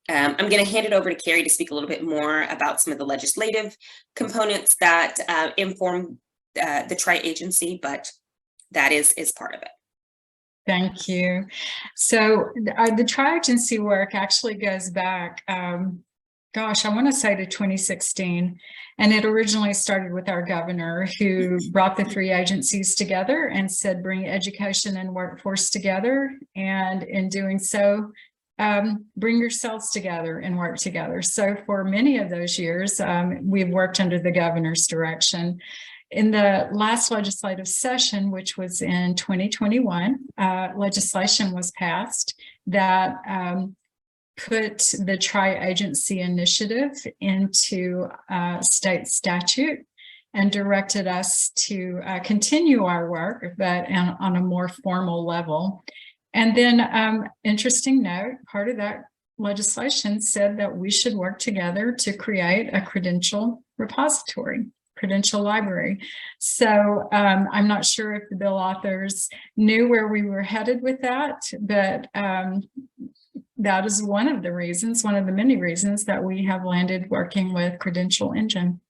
[SPEAKER 7] I'm going to hand it over to Kerry to speak a little bit more about some of the legislative components that inform the Tri-Agency, but that is part of it.
[SPEAKER 6] Thank you. So the Tri-Agency work actually goes back, I want to say to 2016. And it originally started with our governor, who brought the three agencies together and said, bring education and workforce together. And in doing so, bring yourselves together and work together. So for many of those years, we've worked under the governor's direction. In the last legislative session, which was in 2021, legislation was passed that put the Tri-Agency initiative into state statute and directed us to continue our work, but on a more formal level. And then, interesting note, part of that legislation said that we should work together to create a credential repository, credential library. So I'm not sure if the bill authors knew where we were headed with that, but that is one of the many reasons that we have landed working with Credential Engine.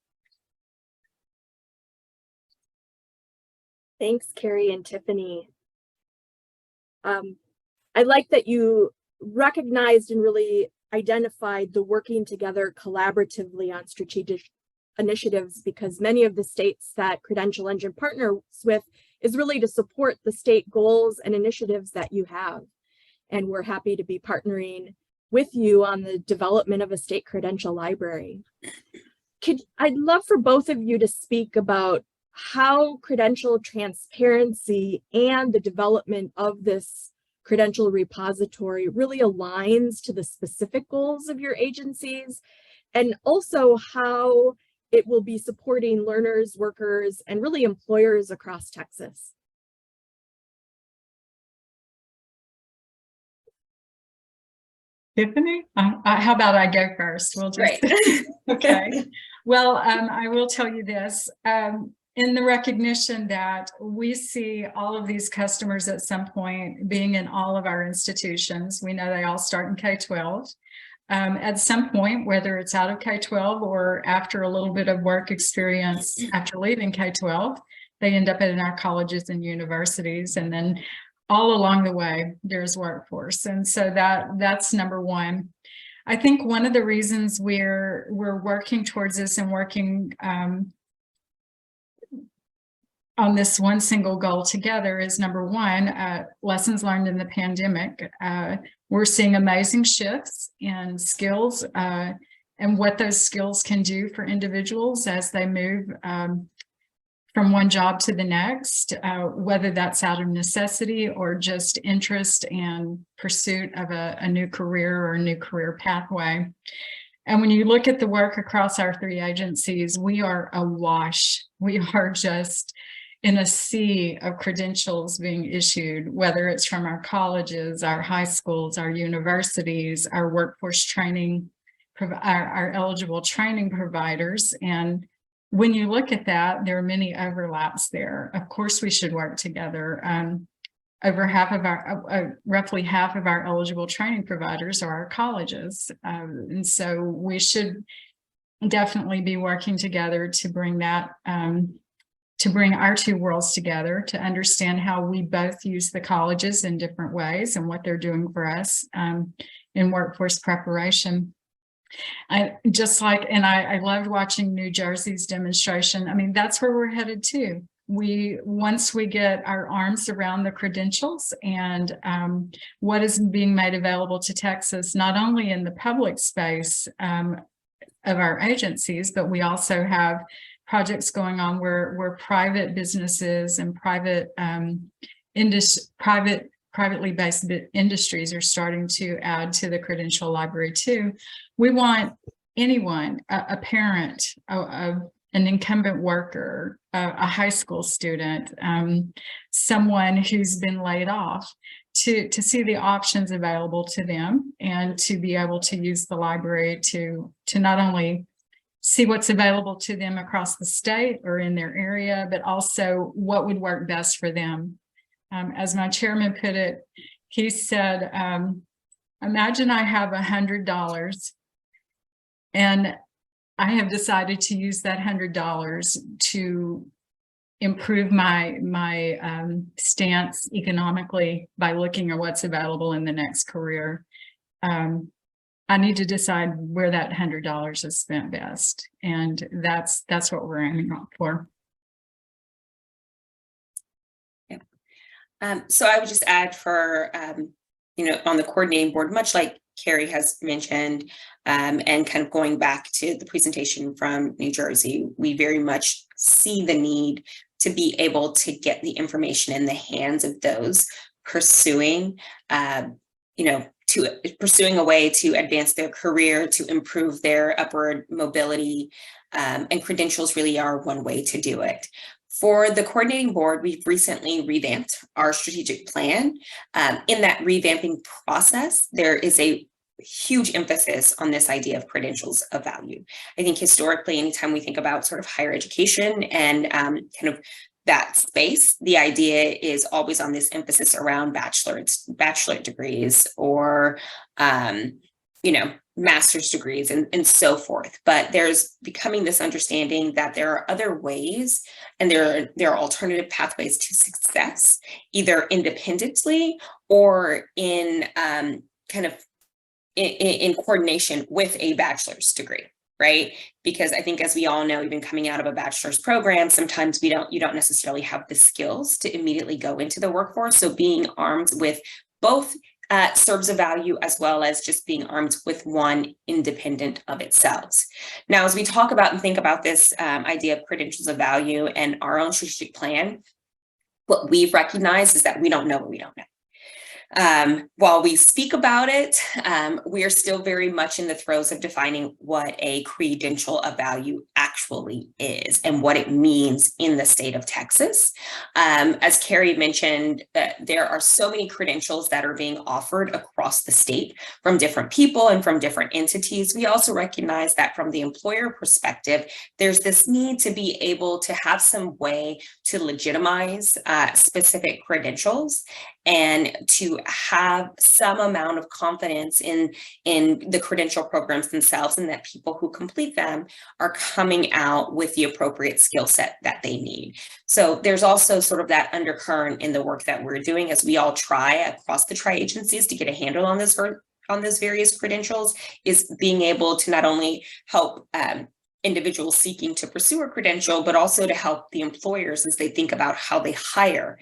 [SPEAKER 1] Thanks, Kerry and Tiffani. I like that you recognized and really identified the working together collaboratively on strategic initiatives, because many of the states that Credential Engine partners with is really to support the state goals and initiatives that you have. And we're happy to be partnering with you on the development of a state credential library. I'd love for both of you to speak about how credential transparency and the development of this credential repository really aligns to the specific goals of your agencies, and also how it will be supporting learners, workers, and really employers across Texas.
[SPEAKER 6] Tiffani, how about I go first? We'll just,
[SPEAKER 7] Right.
[SPEAKER 6] Okay. Well, I will tell you this, in the recognition that we see all of these customers at some point being in all of our institutions. We know they all start in K-12. At some point, whether it's out of K-12 or after a little bit of work experience after leaving K-12, they end up in our colleges and universities, and then all along the way there's workforce. And so that's number one. I think one of the reasons we're working towards this and working on this one single goal together is, number one, lessons learned in the pandemic. We're seeing amazing shifts in skills and what those skills can do for individuals as they move from one job to the next, whether that's out of necessity or just interest and pursuit of a new career or a new career pathway. And when you look at the work across our three agencies, we are awash. We are just in a sea of credentials being issued, whether it's from our colleges, our high schools, our universities, our workforce training, our eligible training providers. And when you look at that, there are many overlaps there. Of course, we should work together. Over half of our, roughly half of our eligible training providers are our colleges. And so we should definitely be working together to bring that, to bring our two worlds together, to understand how we both use the colleges in different ways and what they're doing for us in workforce preparation. I loved watching New Jersey's demonstration. I mean, that's where we're headed to. Once we get our arms around the credentials and what is being made available to Texas, not only in the public space of our agencies, but we also have projects going on where private businesses and privately based industries are starting to add to the credential library too. We want anyone, a parent, an incumbent worker, a high school student, someone who's been laid off, to see the options available to them and to be able to use the library to not only see what's available to them across the state or in their area, but also what would work best for them. As my chairman put it, he said, imagine I have $100 and I have decided to use that $100 to improve my stance economically by looking at what's available in the next career. I need to decide where that $100 is spent best. And that's what we're aiming for.
[SPEAKER 7] So I would just add for, on the coordinating board, much like Kerry has mentioned, and kind of going back to the presentation from New Jersey, we very much see the need to be able to get the information in the hands of those pursuing, pursuing a way to advance their career, to improve their upward mobility, and credentials really are one way to do it. For the coordinating board, we've recently revamped our strategic plan. In that revamping process, there is a huge emphasis on this idea of credentials of value. I think historically, anytime we think about sort of higher education and kind of that space, the idea is always on this emphasis around bachelorate degrees or, master's degrees and so forth. But there's becoming this understanding that there are other ways and there are alternative pathways to success, either independently or in in coordination with a bachelor's degree, right? Because I think, as we all know, even coming out of a bachelor's program, sometimes you don't necessarily have the skills to immediately go into the workforce. So being armed with both serves a value, as well as just being armed with one independent of itself. Now, as we talk about and think about this idea of credentials of value and our own strategic plan, what we've recognized is that we don't know what we don't know. While we speak about it, we are still very much in the throes of defining what a credential of value actually is and what it means in the state of Texas. As Kerry mentioned, there are so many credentials that are being offered across the state from different people and from different entities. We also recognize that from the employer perspective, there's this need to be able to have some way to legitimize specific credentials and to have some amount of confidence in the credential programs themselves, and that people who complete them are coming out with the appropriate skill set that they need. So there's also sort of that undercurrent in the work that we're doing as we all try across the tri-agencies to get a handle on this on those various credentials, is being able to not only help individuals seeking to pursue a credential, but also to help the employers as they think about how they hire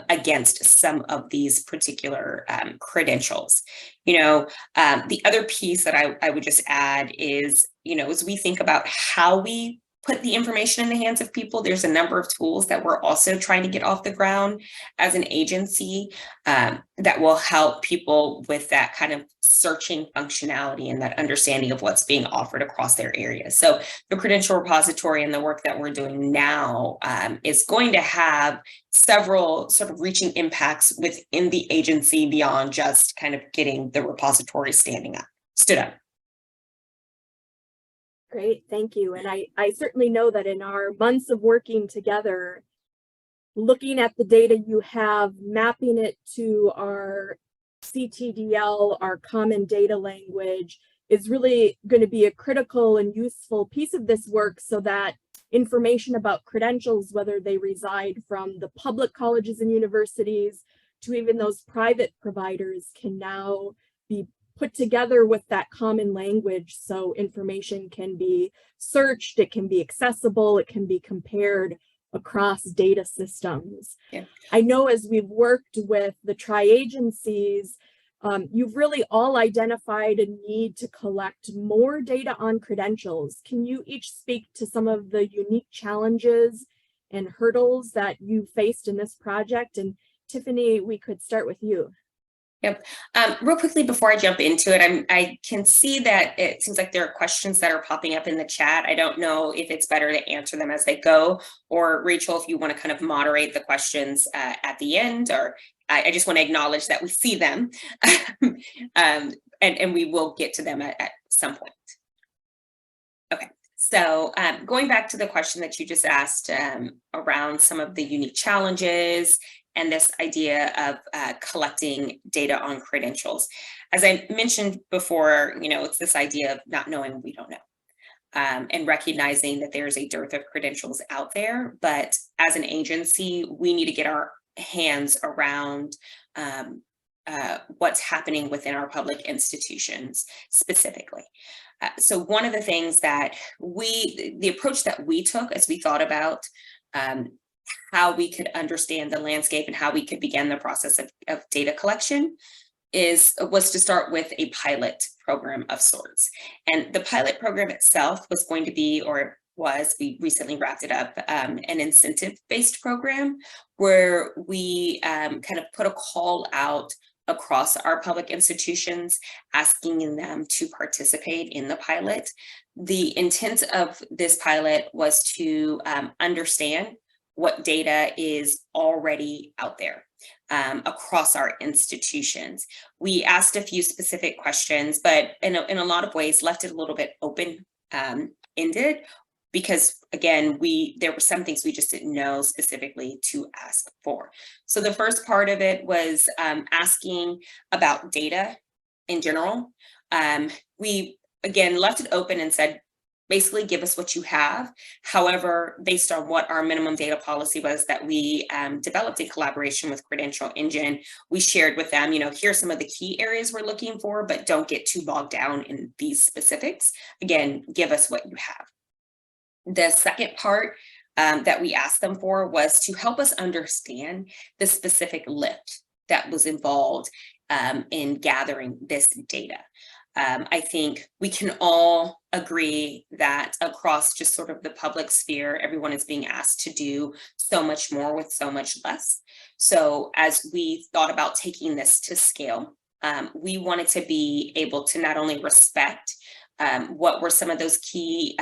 [SPEAKER 7] against some of these particular credentials. The other piece that I would just add is, as we think about how we put the information in the hands of people, there's a number of tools that we're also trying to get off the ground as an agency that will help people with that kind of searching functionality and that understanding of what's being offered across their areas. So the credential repository and the work that we're doing now is going to have several sort of reaching impacts within the agency beyond just kind of getting the repository stood up.
[SPEAKER 1] Great, thank you. And I certainly know that in our months of working together, looking at the data you have, mapping it to our CTDL, our common data language, is really going to be a critical and useful piece of this work, so that information about credentials, whether they reside from the public colleges and universities to even those private providers, can now be put together with that common language, so information can be searched, it can be accessible, it can be compared across data systems. Yeah. I know as we've worked with the tri-agencies, you've really all identified a need to collect more data on credentials. Can you each speak to some of the unique challenges and hurdles that you faced in this project? And Tiffani, we could start with you.
[SPEAKER 7] Yep. Real quickly before I jump into it, I can see that it seems like there are questions that are popping up in the chat. I don't know if it's better to answer them as they go, or Rachel, if you want to kind of moderate the questions at the end, or I just want to acknowledge that we see them and we will get to them at some point. Okay. So going back to the question that you just asked around some of the unique challenges and this idea of collecting data on credentials. As I mentioned before, it's this idea of not knowing what we don't know, and recognizing that there's a dearth of credentials out there. But as an agency, we need to get our hands around what's happening within our public institutions specifically. So one of the things that the approach that we took as we thought about how we could understand the landscape and how we could begin the process of data collection was to start with a pilot program of sorts. And the pilot program itself was going to be, we recently wrapped it up, an incentive-based program where we kind of put a call out across our public institutions, asking them to participate in the pilot. The intent of this pilot was to understand what data is already out there across our institutions. We asked a few specific questions, but in a lot of ways left it a little bit open-ended, because again, there were some things we just didn't know specifically to ask for. So the first part of it was asking about data in general. We again left it open and said, basically give us what you have. However, based on what our minimum data policy was that we developed in collaboration with Credential Engine, we shared with them, here's some of the key areas we're looking for, but don't get too bogged down in these specifics. Again, give us what you have. The second part that we asked them for was to help us understand the specific lift that was involved in gathering this data. I think we can all agree that across just sort of the public sphere, everyone is being asked to do so much more with so much less. So as we thought about taking this to scale, we wanted to be able to not only respect what were some of those key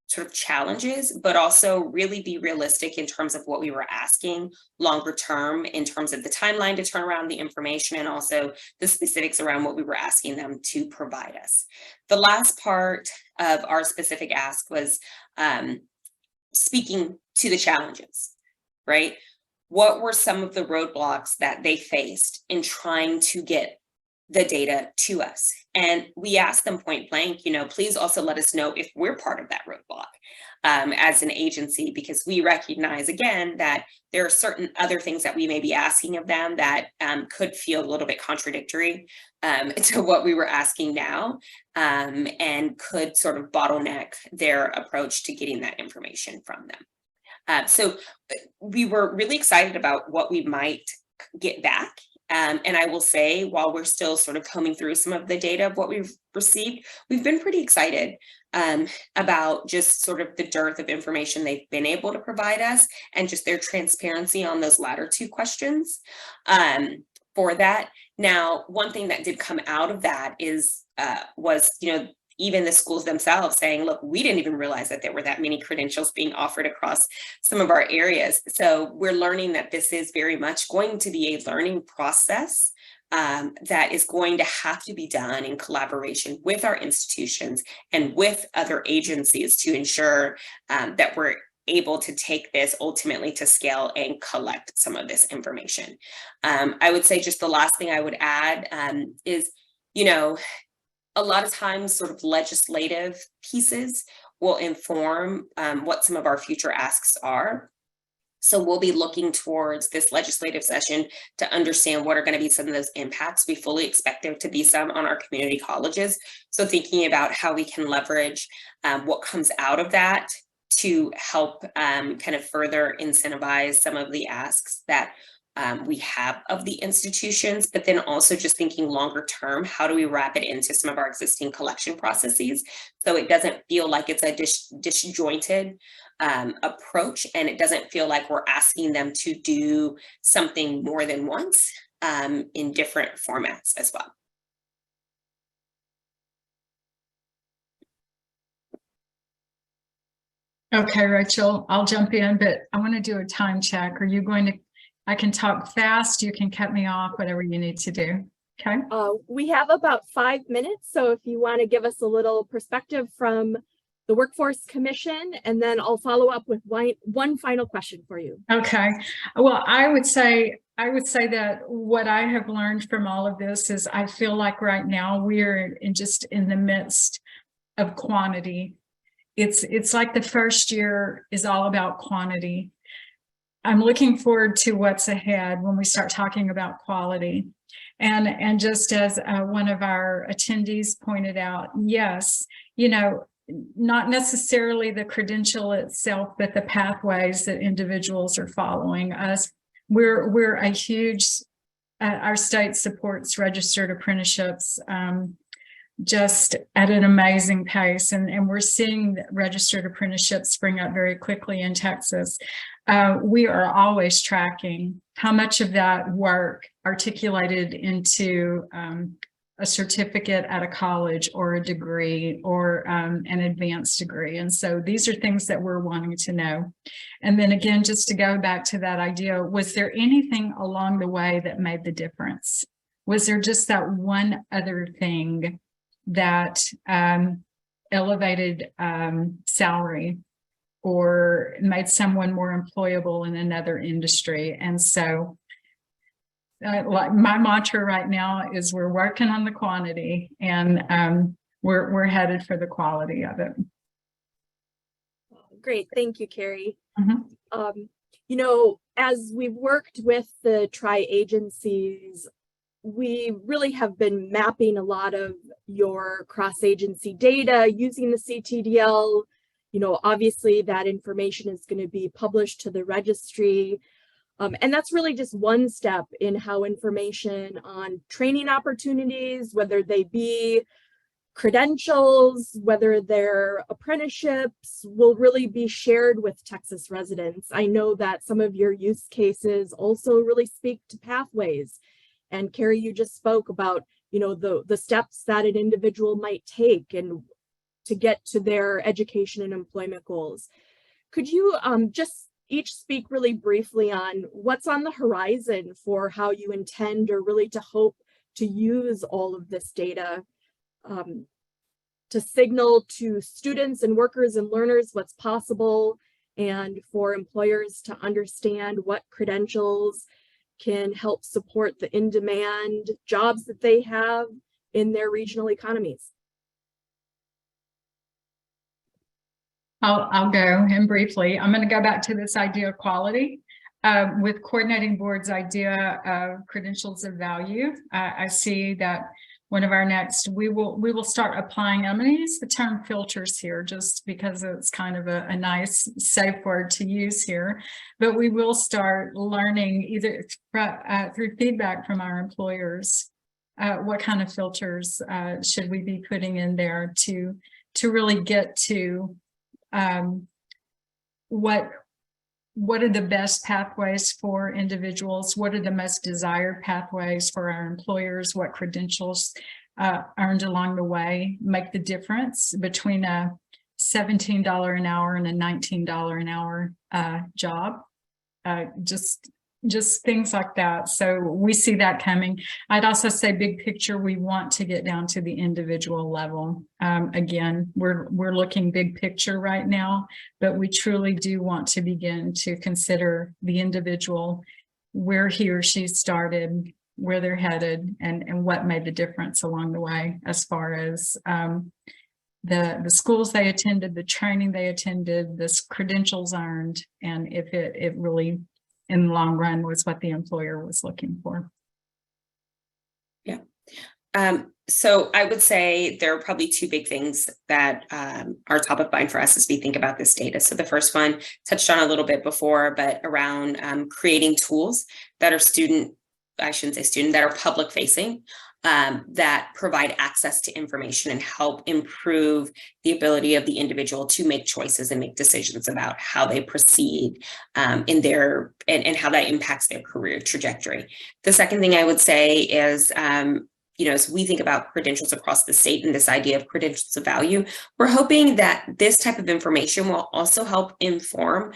[SPEAKER 7] sort of challenges, but also really be realistic in terms of what we were asking longer term in terms of the timeline to turn around the information and also the specifics around what we were asking them to provide us. The last part of our specific ask was speaking to the challenges, right? What were some of the roadblocks that they faced in trying to get the data to us? And we asked them point blank, please also let us know if we're part of that roadblock as an agency, because we recognize, again, that there are certain other things that we may be asking of them that could feel a little bit contradictory to what we were asking now and could sort of bottleneck their approach to getting that information from them. So we were really excited about what we might get back. And I will say, while we're still sort of combing through some of the data of what we've received, we've been pretty excited about just sort of the dearth of information they've been able to provide us and just their transparency on those latter two questions for that. Now, one thing that did come out of that was even the schools themselves saying, look, we didn't even realize that there were that many credentials being offered across some of our areas. So we're learning that this is very much going to be a learning process that is going to have to be done in collaboration with our institutions and with other agencies to ensure that we're able to take this ultimately to scale and collect some of this information. I would say just the last thing I would add is, a lot of times sort of legislative pieces will inform what some of our future asks are. So we'll be looking towards this legislative session to understand what are going to be some of those impacts. We fully expect there to be some on our community colleges. So thinking about how we can leverage what comes out of that to help kind of further incentivize some of the asks that we have of the institutions, but then also just thinking longer term, how do we wrap it into some of our existing collection processes so it doesn't feel like it's a disjointed approach, and it doesn't feel like we're asking them to do something more than once in different formats as well.
[SPEAKER 6] Okay, Rachel, I'll jump in, but I want to do a time check. Are you going to, I can talk fast, you can cut me off, whatever you need to do. Okay.
[SPEAKER 1] We have about 5 minutes. So if you want to give us a little perspective from the Workforce Commission, and then I'll follow up with one final question for you.
[SPEAKER 6] Okay. Well, I would say that what I have learned from all of this is I feel like right now we're in the midst of quantity. It's like the first year is all about quantity. I'm looking forward to what's ahead when we start talking about quality. And just as one of our attendees pointed out, yes, not necessarily the credential itself, but the pathways that individuals are following us. We're a huge, our state supports registered apprenticeships just at an amazing pace. And we're seeing registered apprenticeships spring up very quickly in Texas. We are always tracking how much of that work articulated into a certificate at a college or a degree or an advanced degree. And so these are things that we're wanting to know. And then again, just to go back to that idea, was there anything along the way that made the difference? Was there just that one other thing that elevated salary or made someone more employable in another industry? And so like my mantra right now is we're working on the quantity, and we're headed for the quality of it.
[SPEAKER 1] Great, thank you, Kerry.
[SPEAKER 6] Mm-hmm.
[SPEAKER 1] As we've worked with the tri-agencies, we really have been mapping a lot of your cross-agency data using the CTDL. Obviously that information is going to be published to the registry. And that's really just one step in how information on training opportunities, whether they be credentials, whether they're apprenticeships, will really be shared with Texas residents. I know that some of your use cases also really speak to pathways. And Kerry, you just spoke about, you know, the steps that an individual might take and to get to their education and employment goals. Could you just each speak really briefly on what's on the horizon for how you intend or really to hope to use all of this data to signal to students and workers and learners what's possible, and for employers to understand what credentials can help support the in-demand jobs that they have in their regional economies?
[SPEAKER 6] I'll go in briefly. I'm going to go back to this idea of quality. With coordinating board's idea of credentials of value, I see that one of our next, we will start applying, I'm going to use the term filters here just because it's kind of a nice safe word to use here, but we will start learning either through feedback from our employers, what kind of filters should we be putting in there to really get to what are the best pathways for individuals? What are the most desired pathways for our employers? What credentials earned along the way make the difference between a $17 an hour and a $19 an hour job? Just things like that. So we see that coming. I'd also say big picture, we want to get down to the individual level. Again, we're looking big picture right now, but we truly do want to begin to consider the individual, where he or she started, where they're headed, and what made the difference along the way, as far as the schools they attended, the training they attended, the credentials earned, and if it really in the long run was what the employer was looking for.
[SPEAKER 7] Yeah. So I would say there are probably two big things that are top of mind for us as we think about this data. So the first one touched on a little bit before, but around creating tools that are that are public facing, that provide access to information and help improve the ability of the individual to make choices and make decisions about how they proceed in their and how that impacts their career trajectory. The second thing I would say is, as we think about credentials across the state and this idea of credentials of value, we're hoping that this type of information will also help inform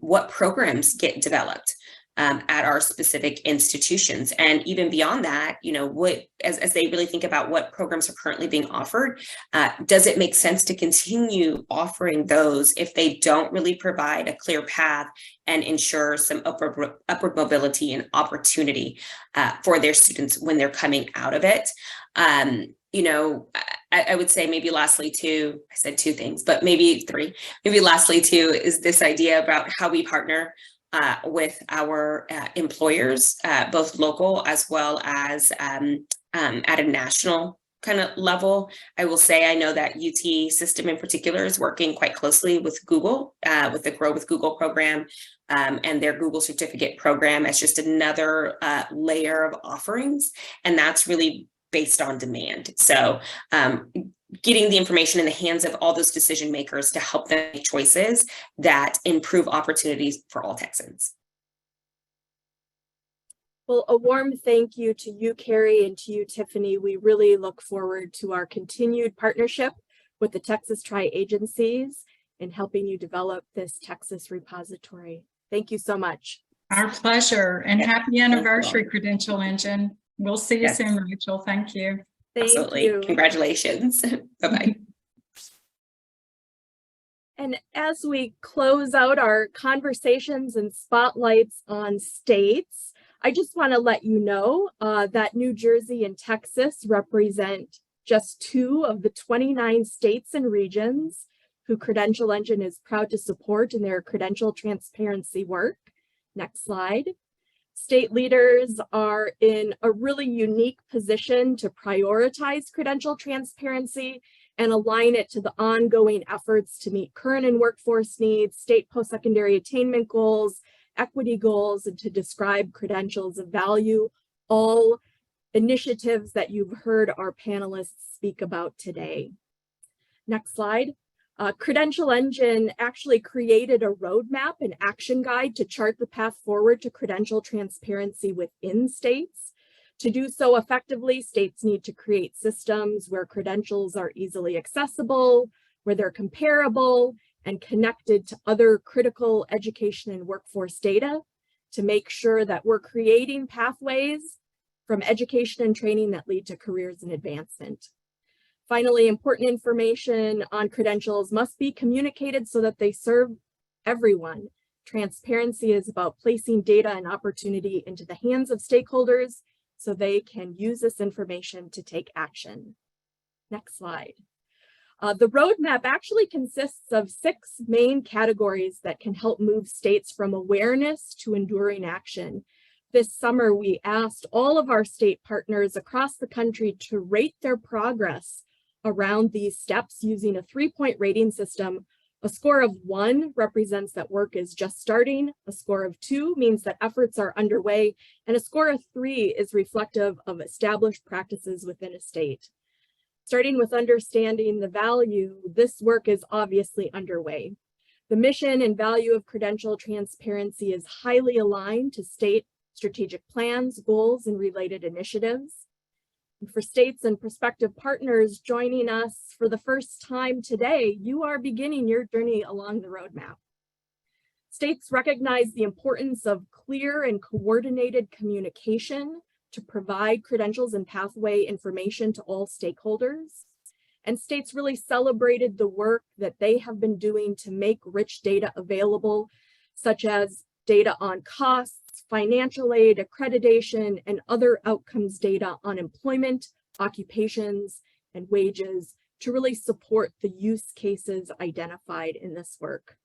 [SPEAKER 7] what programs get developed at our specific institutions. And even beyond that, as they really think about what programs are currently being offered, does it make sense to continue offering those if they don't really provide a clear path and ensure some upward mobility and opportunity for their students when they're coming out of it? I would say maybe lastly too, I said two things, but maybe three. Maybe lastly too is this idea about how we partner with our employers, both local as well as at a national kind of level. I will say I know that UT system in particular is working quite closely with Google, with the Grow with Google program and their Google certificate program as just another layer of offerings. And that's really based on demand. So getting the information in the hands of all those decision makers to help them make choices that improve opportunities for all Texans.
[SPEAKER 1] Well, a warm thank you to you, Kerry, and to you, Tiffani. We really look forward to our continued partnership with the Texas Tri-Agencies in helping you develop this Texas repository. Thank you so much.
[SPEAKER 6] Our pleasure, and happy anniversary, Credential Engine. We'll see you soon, Rachel. Thank you.
[SPEAKER 7] Absolutely.
[SPEAKER 1] Thank you.
[SPEAKER 7] Congratulations. Bye-bye.
[SPEAKER 1] And as we close out our conversations and spotlights on states, I just want to let you know that New Jersey and Texas represent just 2 of the 29 states and regions who Credential Engine is proud to support in their credential transparency work. Next slide. State leaders are in a really unique position to prioritize credential transparency and align it to the ongoing efforts to meet current and workforce needs, state post-secondary attainment goals, equity goals, and to describe credentials of value, all initiatives that you've heard our panelists speak about today. Next slide. Credential Engine actually created a roadmap and action guide to chart the path forward to credential transparency within states. To do so effectively, states need to create systems where credentials are easily accessible, where they're comparable and connected to other critical education and workforce data to make sure that we're creating pathways from education and training that lead to careers and advancement. Finally, important information on credentials must be communicated so that they serve everyone. Transparency is about placing data and opportunity into the hands of stakeholders so they can use this information to take action. Next slide. The roadmap actually consists of 6 main categories that can help move states from awareness to enduring action. This summer, we asked all of our state partners across the country to rate their progress around these steps using a 3-point rating system. A score of 1 represents that work is just starting, a score of 2 means that efforts are underway, and a score of 3 is reflective of established practices within a state. Starting with understanding the value, this work is obviously underway. The mission and value of credential transparency is highly aligned to state strategic plans, goals, and related initiatives. For states and prospective partners joining us for the first time today, you are beginning your journey along the roadmap. States recognize the importance of clear and coordinated communication to provide credentials and pathway information to all stakeholders. And states really celebrated the work that they have been doing to make rich data available, such as data on costs, financial aid, accreditation, and other outcomes data on employment, occupations, and wages to really support the use cases identified in this work.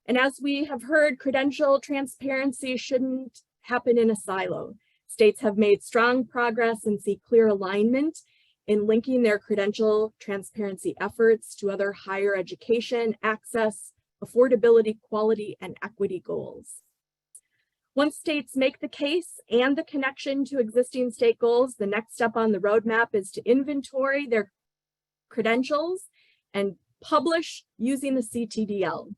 [SPEAKER 1] And as we have heard, credential transparency shouldn't happen in a silo. States have made strong progress and see clear alignment in linking their credential transparency efforts to other higher education, access, affordability, quality, and equity goals. Once states make the case and the connection to existing state goals, the next step on the roadmap is to inventory their credentials and publish using the CTDL.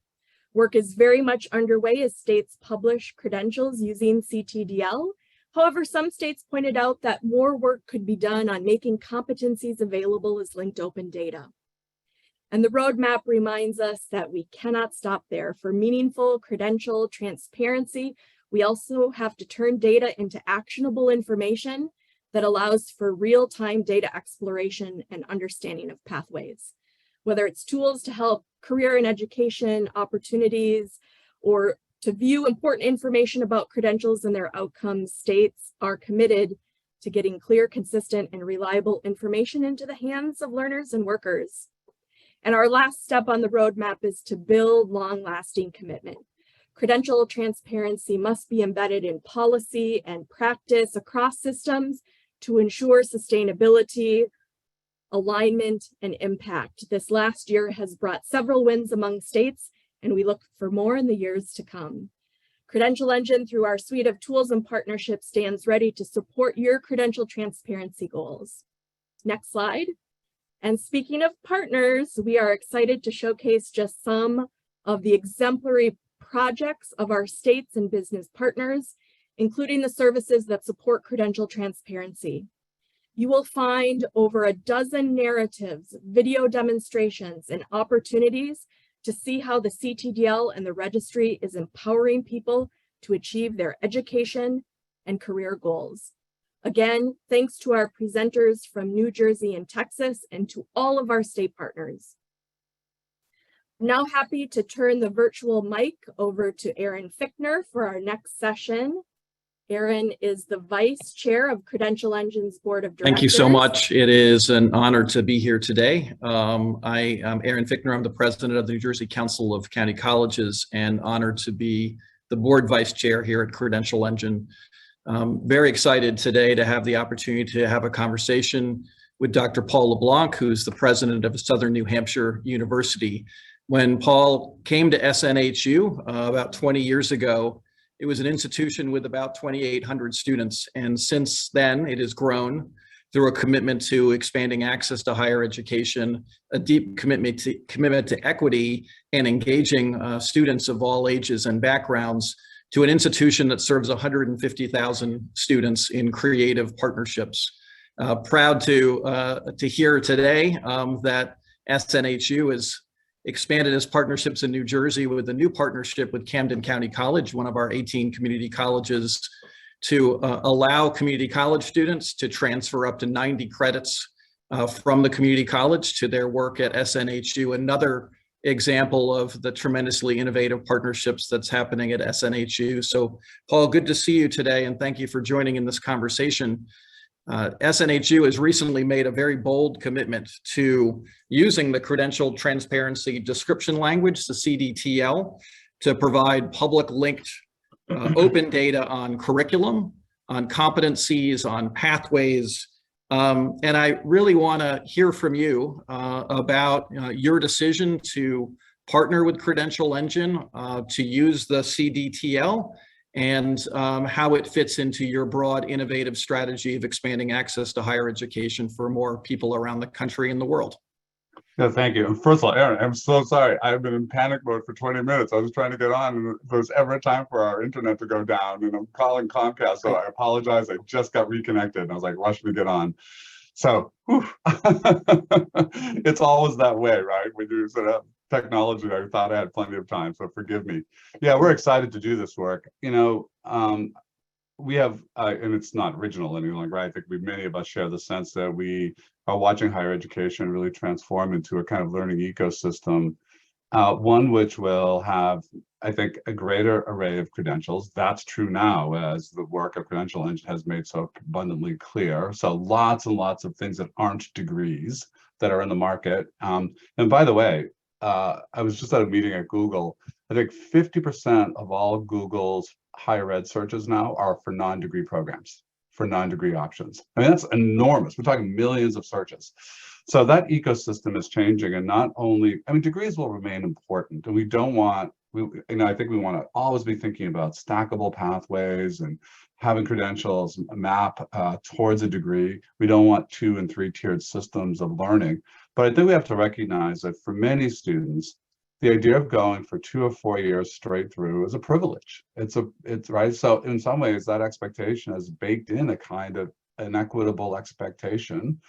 [SPEAKER 1] Work is very much underway as states publish credentials using CTDL. However, some states pointed out that more work could be done on making competencies available as linked open data. And the roadmap reminds us that we cannot stop there. For meaningful credential transparency, we also have to turn data into actionable information that allows for real-time data exploration and understanding of pathways. Whether it's tools to help career and education opportunities or to view important information about credentials and their outcomes, states are committed to getting clear, consistent, and reliable information into the hands of learners and workers. And our last step on the roadmap is to build long-lasting commitment. Credential transparency must be embedded in policy and practice across systems to ensure sustainability, alignment, and impact. This last year has brought several wins among states, and we look for more in the years to come. Credential Engine, through our suite of tools and partnerships, stands ready to support your credential transparency goals. Next slide. And speaking of partners, we are excited to showcase just some of the exemplary projects of our states and business partners, including the services that support credential transparency. You will find over a dozen narratives, video demonstrations, and opportunities to see how the CTDL and the registry is empowering people to achieve their education and career goals. Again, thanks to our presenters from New Jersey and Texas, and to all of our state partners. I'm now happy to turn the virtual mic over to Erin Fichtner for our next session. Erin is the Vice Chair of Credential Engine's Board of Directors.
[SPEAKER 8] Thank you so much. It is an honor to be here today. I am Erin Fichtner. I'm the President of the New Jersey Council of County Colleges, and honored to be the Board Vice Chair here at Credential Engine. Very excited today to have the opportunity to have a conversation with Dr. Paul LeBlanc, who's the President of Southern New Hampshire University. When Paul came to SNHU about 20 years ago, it was an institution with about 2,800 students. And since then, it has grown through a commitment to expanding access to higher education, a deep commitment to equity, and engaging students of all ages and backgrounds, to an institution that serves 150,000 students in creative partnerships. Proud to hear today that SNHU has expanded its partnerships in New Jersey with a new partnership with Camden County College, one of our 18 community colleges, to allow community college students to transfer up to 90 credits from the community college to their work at SNHU. Another example of the tremendously innovative partnerships that's happening at SNHU. So Paul, good to see you today, and thank you for joining in this conversation. SNHU has recently made a very bold commitment to using the Credential Transparency Description Language, the CDTL, to provide public linked open data on curriculum, on competencies, on pathways. And I really want to hear from you about your decision to partner with Credential Engine to use the CDTL, and how it fits into your broad innovative strategy of expanding access to higher education for more people around the country and the world.
[SPEAKER 9] Yeah, thank you. First of all, Aaron, I'm so sorry. I've been in panic mode for 20 minutes. I was trying to get on, and if there was ever a time for our internet to go down, and I'm calling Comcast, so I apologize. I just got reconnected, and I was like, rush me to get on. So, it's always that way, right? When you sort of technology, I thought I had plenty of time, so forgive me. Yeah, we're excited to do this work. You know, we have, and it's not original anything like, right? I think many of us share the sense that we are watching higher education really transform into a kind of learning ecosystem, one which will have, I think, a greater array of credentials. That's true now, as the work of Credential Engine has made so abundantly clear. So lots and lots of things that aren't degrees that are in the market. And by the way, I was just at a meeting at Google. I think 50% of all Google's higher ed searches now are for non-degree programs, for non-degree options. I mean, that's enormous. We're talking millions of searches. So that ecosystem is changing, and not only, I mean, degrees will remain important, and we don't want, I think we want to always be thinking about stackable pathways and having credentials map towards a degree. We don't want 2- and 3-tiered systems of learning. But I think we have to recognize that for many students, the idea of going for 2 or 4 years straight through is a privilege. It's right. So in some ways, that expectation has baked in a kind of an equitable expectation.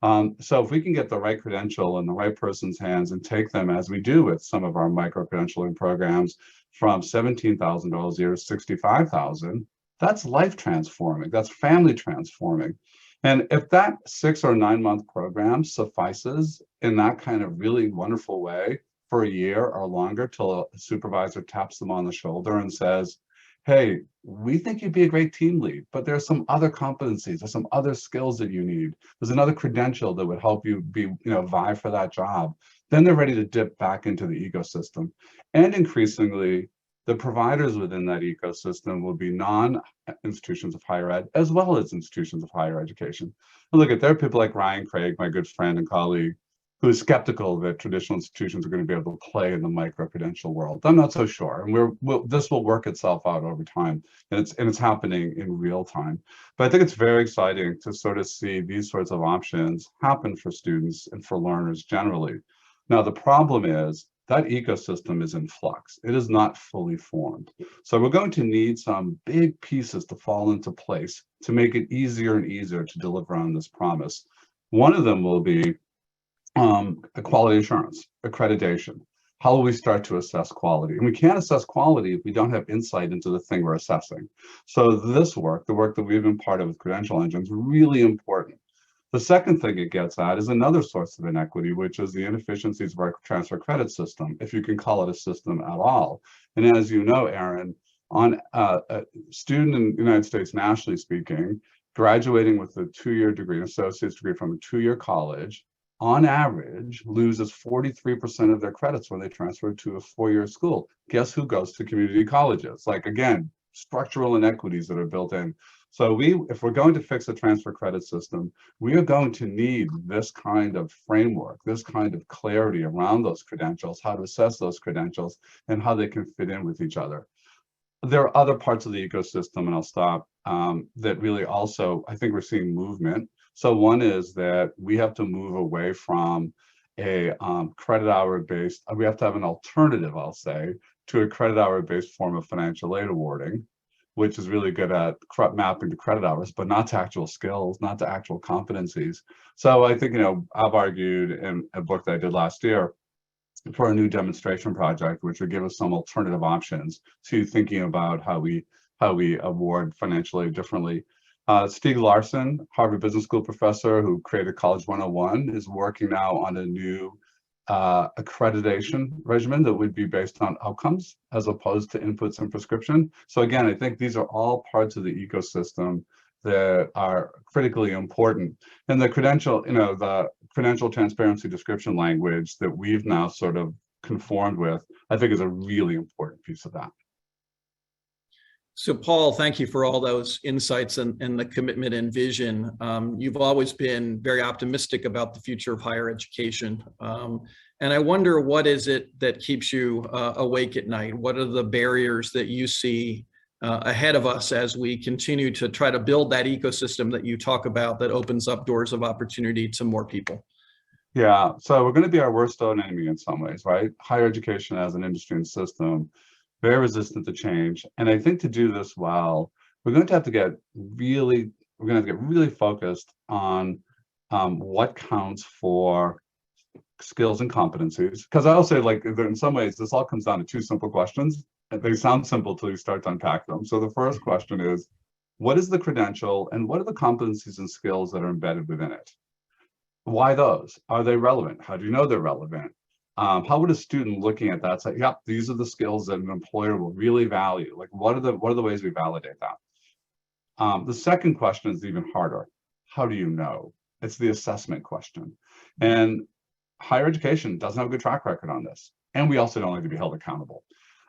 [SPEAKER 9] So if we can get the right credential in the right person's hands and take them, as we do with some of our micro-credentialing programs, from $17,000 a year to $65,000, that's life transforming, that's family transforming. And if that 6 or 9 month program suffices in that kind of really wonderful way for a year or longer, till a supervisor taps them on the shoulder and says, hey, we think you'd be a great team lead, but there's some other competencies, there's some other skills that you need. There's another credential that would help you be, vie for that job. Then they're ready to dip back into the ecosystem. And increasingly, the providers within that ecosystem will be non-institutions of higher ed, as well as institutions of higher education. And look, there are people like Ryan Craig, my good friend and colleague, who is skeptical that traditional institutions are going to be able to play in the micro-credential world. I'm not so sure, and this will work itself out over time, and it's happening in real time. But I think it's very exciting to sort of see these sorts of options happen for students and for learners generally. Now, the problem is that ecosystem is in flux. It is not fully formed. So we're going to need some big pieces to fall into place to make it easier and easier to deliver on this promise. One of them will be quality assurance, accreditation. How will we start to assess quality? And we can't assess quality if we don't have insight into the thing we're assessing. So this work, the work that we've been part of with Credential Engine, is really important. The second thing it gets at is another source of inequity, which is the inefficiencies of our transfer credit system, if you can call it a system at all. And as you know, Aaron, on a student in the United States, nationally speaking, graduating with a 2-year degree, an associate's degree from a 2-year college, on average, loses 43% of their credits when they transfer to a 4-year school. Guess who goes to community colleges? Like, again, structural inequities that are built in. So if we're going to fix the transfer credit system, we are going to need this kind of framework, this kind of clarity around those credentials, how to assess those credentials, and how they can fit in with each other. there are other parts of the ecosystem, and I'll stop, that really also, I think we're seeing movement. So one is that we have to move away from a credit hour based, we have to have an alternative, I'll say, to a credit hour based form of financial aid awarding, which is really good at mapping to credit hours, but not to actual skills, not to actual competencies. So I think, I've argued in a book that I did last year for a new demonstration project, which would give us some alternative options to thinking about how we award financial aid differently. Stieg Larsson, Harvard Business School professor who created College 101, is working now on a new accreditation regimen that would be based on outcomes as opposed to inputs and prescription. So again, I think these are all parts of the ecosystem that are critically important. And the credential, the credential transparency description language that we've now sort of conformed with, I think is a really important piece of that.
[SPEAKER 8] So Paul, thank you for all those insights and the commitment and vision. You've always been very optimistic about the future of higher education. And I wonder, what is it that keeps you awake at night? What are the barriers that you see ahead of us as we continue to try to build that ecosystem that you talk about that opens up doors of opportunity to more people?
[SPEAKER 9] Yeah, so we're going to be our worst own enemy in some ways, right? Higher education as an industry and system, very resistant to change. And I think to do this well, we're going to have to get really focused on what counts for skills and competencies. Because I'll say, like, in some ways, this all comes down to two simple questions. And they sound simple till you start to unpack them. So the first question is, what is the credential and what are the competencies and skills that are embedded within it? Why those? Are they relevant? How do you know they're relevant? How would a student looking at that say, yep, these are the skills that an employer will really value? Like, what are the ways we validate that? The second question is even harder. How do you know? It's the assessment question. And higher education doesn't have a good track record on this. And we also don't like to be held accountable.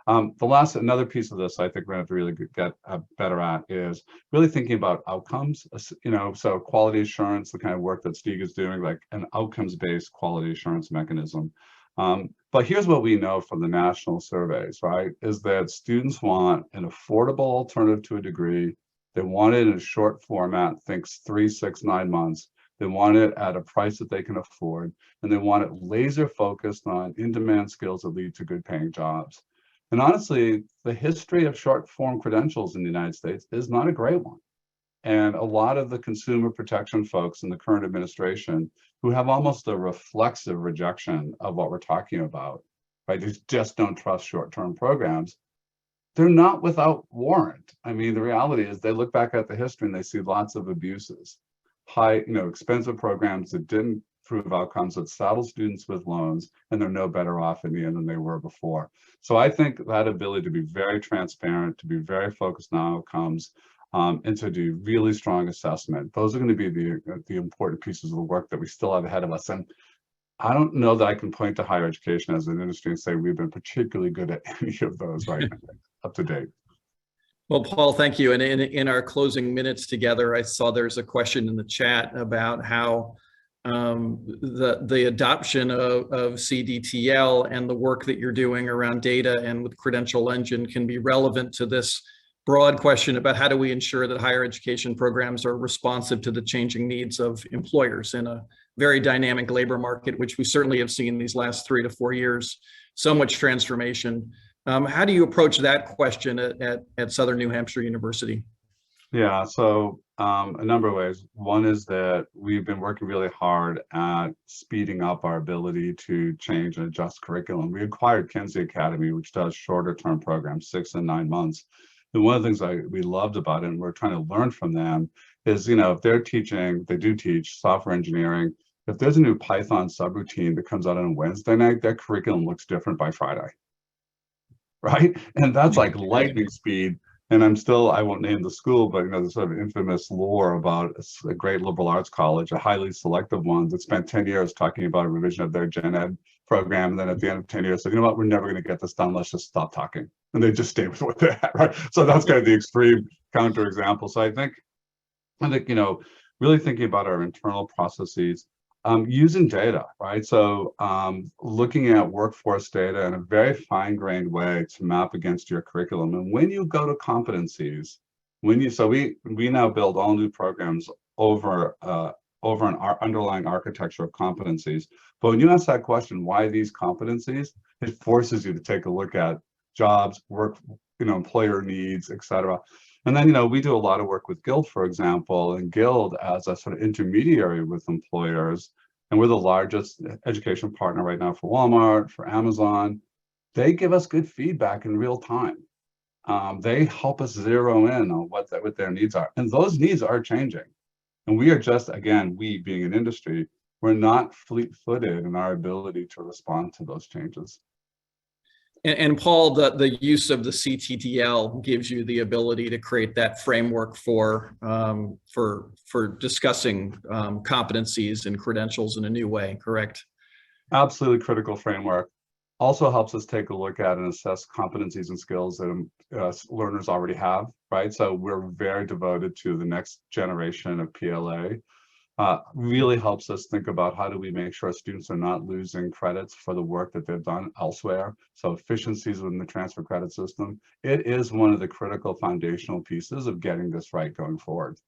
[SPEAKER 9] Another piece of this I think we're going to have to really get better at is really thinking about outcomes, so quality assurance, the kind of work that Stieg is doing, like an outcomes-based quality assurance mechanism. But here's what we know from the national surveys, right, is that students want an affordable alternative to a degree. They want it in a short format, think 3, 6, 9 months. They want it at a price that they can afford, and they want it laser focused on in-demand skills that lead to good paying jobs. And honestly, the history of short form credentials in the United States is not a great one. And a lot of the consumer protection folks in the current administration who have almost a reflexive rejection of what we're talking about, right? They just don't trust short-term programs. They're not without warrant. I mean, the reality is they look back at the history and they see lots of abuses, expensive programs that didn't prove outcomes, that saddle students with loans, and they're no better off in the end than they were before. So I think that ability to be very transparent, to be very focused on outcomes, and to do really strong assessment, those are going to be the important pieces of the work that we still have ahead of us. And I don't know that I can point to higher education as an industry and say we've been particularly good at any of those right now, up to date.
[SPEAKER 8] Well, Paul, thank you. And in our closing minutes together, I saw there's a question in the chat about how the adoption of CDTL and the work that you're doing around data and with Credential Engine can be relevant to this broad question about how do we ensure that higher education programs are responsive to the changing needs of employers in a very dynamic labor market, which we certainly have seen these last 3 to 4 years, so much transformation. How do you approach that question at Southern New Hampshire University?
[SPEAKER 9] Yeah, so a number of ways. One is that we've been working really hard at speeding up our ability to change and adjust curriculum. We acquired Kinsey Academy, which does shorter term programs, 6 and 9 months. And one of the things we loved about it, and we're trying to learn from them, is, if they're teaching, they do teach software engineering. If there's a new Python subroutine that comes out on Wednesday night, their curriculum looks different by Friday, right? And that's like lightning speed. And I won't name the school, but the sort of infamous lore about a great liberal arts college, a highly selective one that spent 10 years talking about a revision of their gen ed program. And then at the end of 10 years said, you know what, we're never going to get this done. Let's just stop talking. And they just stay with what they're at, right? So that's kind of the extreme counterexample. So I think, really thinking about our internal processes, using data, right? So looking at workforce data in a very fine-grained way to map against your curriculum. And when you go to competencies, so we now build all new programs over an underlying architecture of competencies. But when you ask that question, why these competencies, it forces you to take a look at jobs, work, employer needs, et cetera. And then, we do a lot of work with Guild, for example, and Guild as a sort of intermediary with employers. And we're the largest education partner right now for Walmart, for Amazon. They give us good feedback in real time. They help us zero in on what their needs are. And those needs are changing. And we are just, again, we being an industry, we're not fleet-footed in our ability to respond to those changes.
[SPEAKER 8] And Paul, the use of the CTTL gives you the ability to create that framework for discussing competencies and credentials in a new way, correct?
[SPEAKER 9] Absolutely critical framework. Also helps us take a look at and assess competencies and skills that learners already have, right? So we're very devoted to the next generation of PLA. Really helps us think about how do we make sure students are not losing credits for the work that they've done elsewhere. So efficiencies within the transfer credit system. It is one of the critical foundational pieces of getting this right going forward.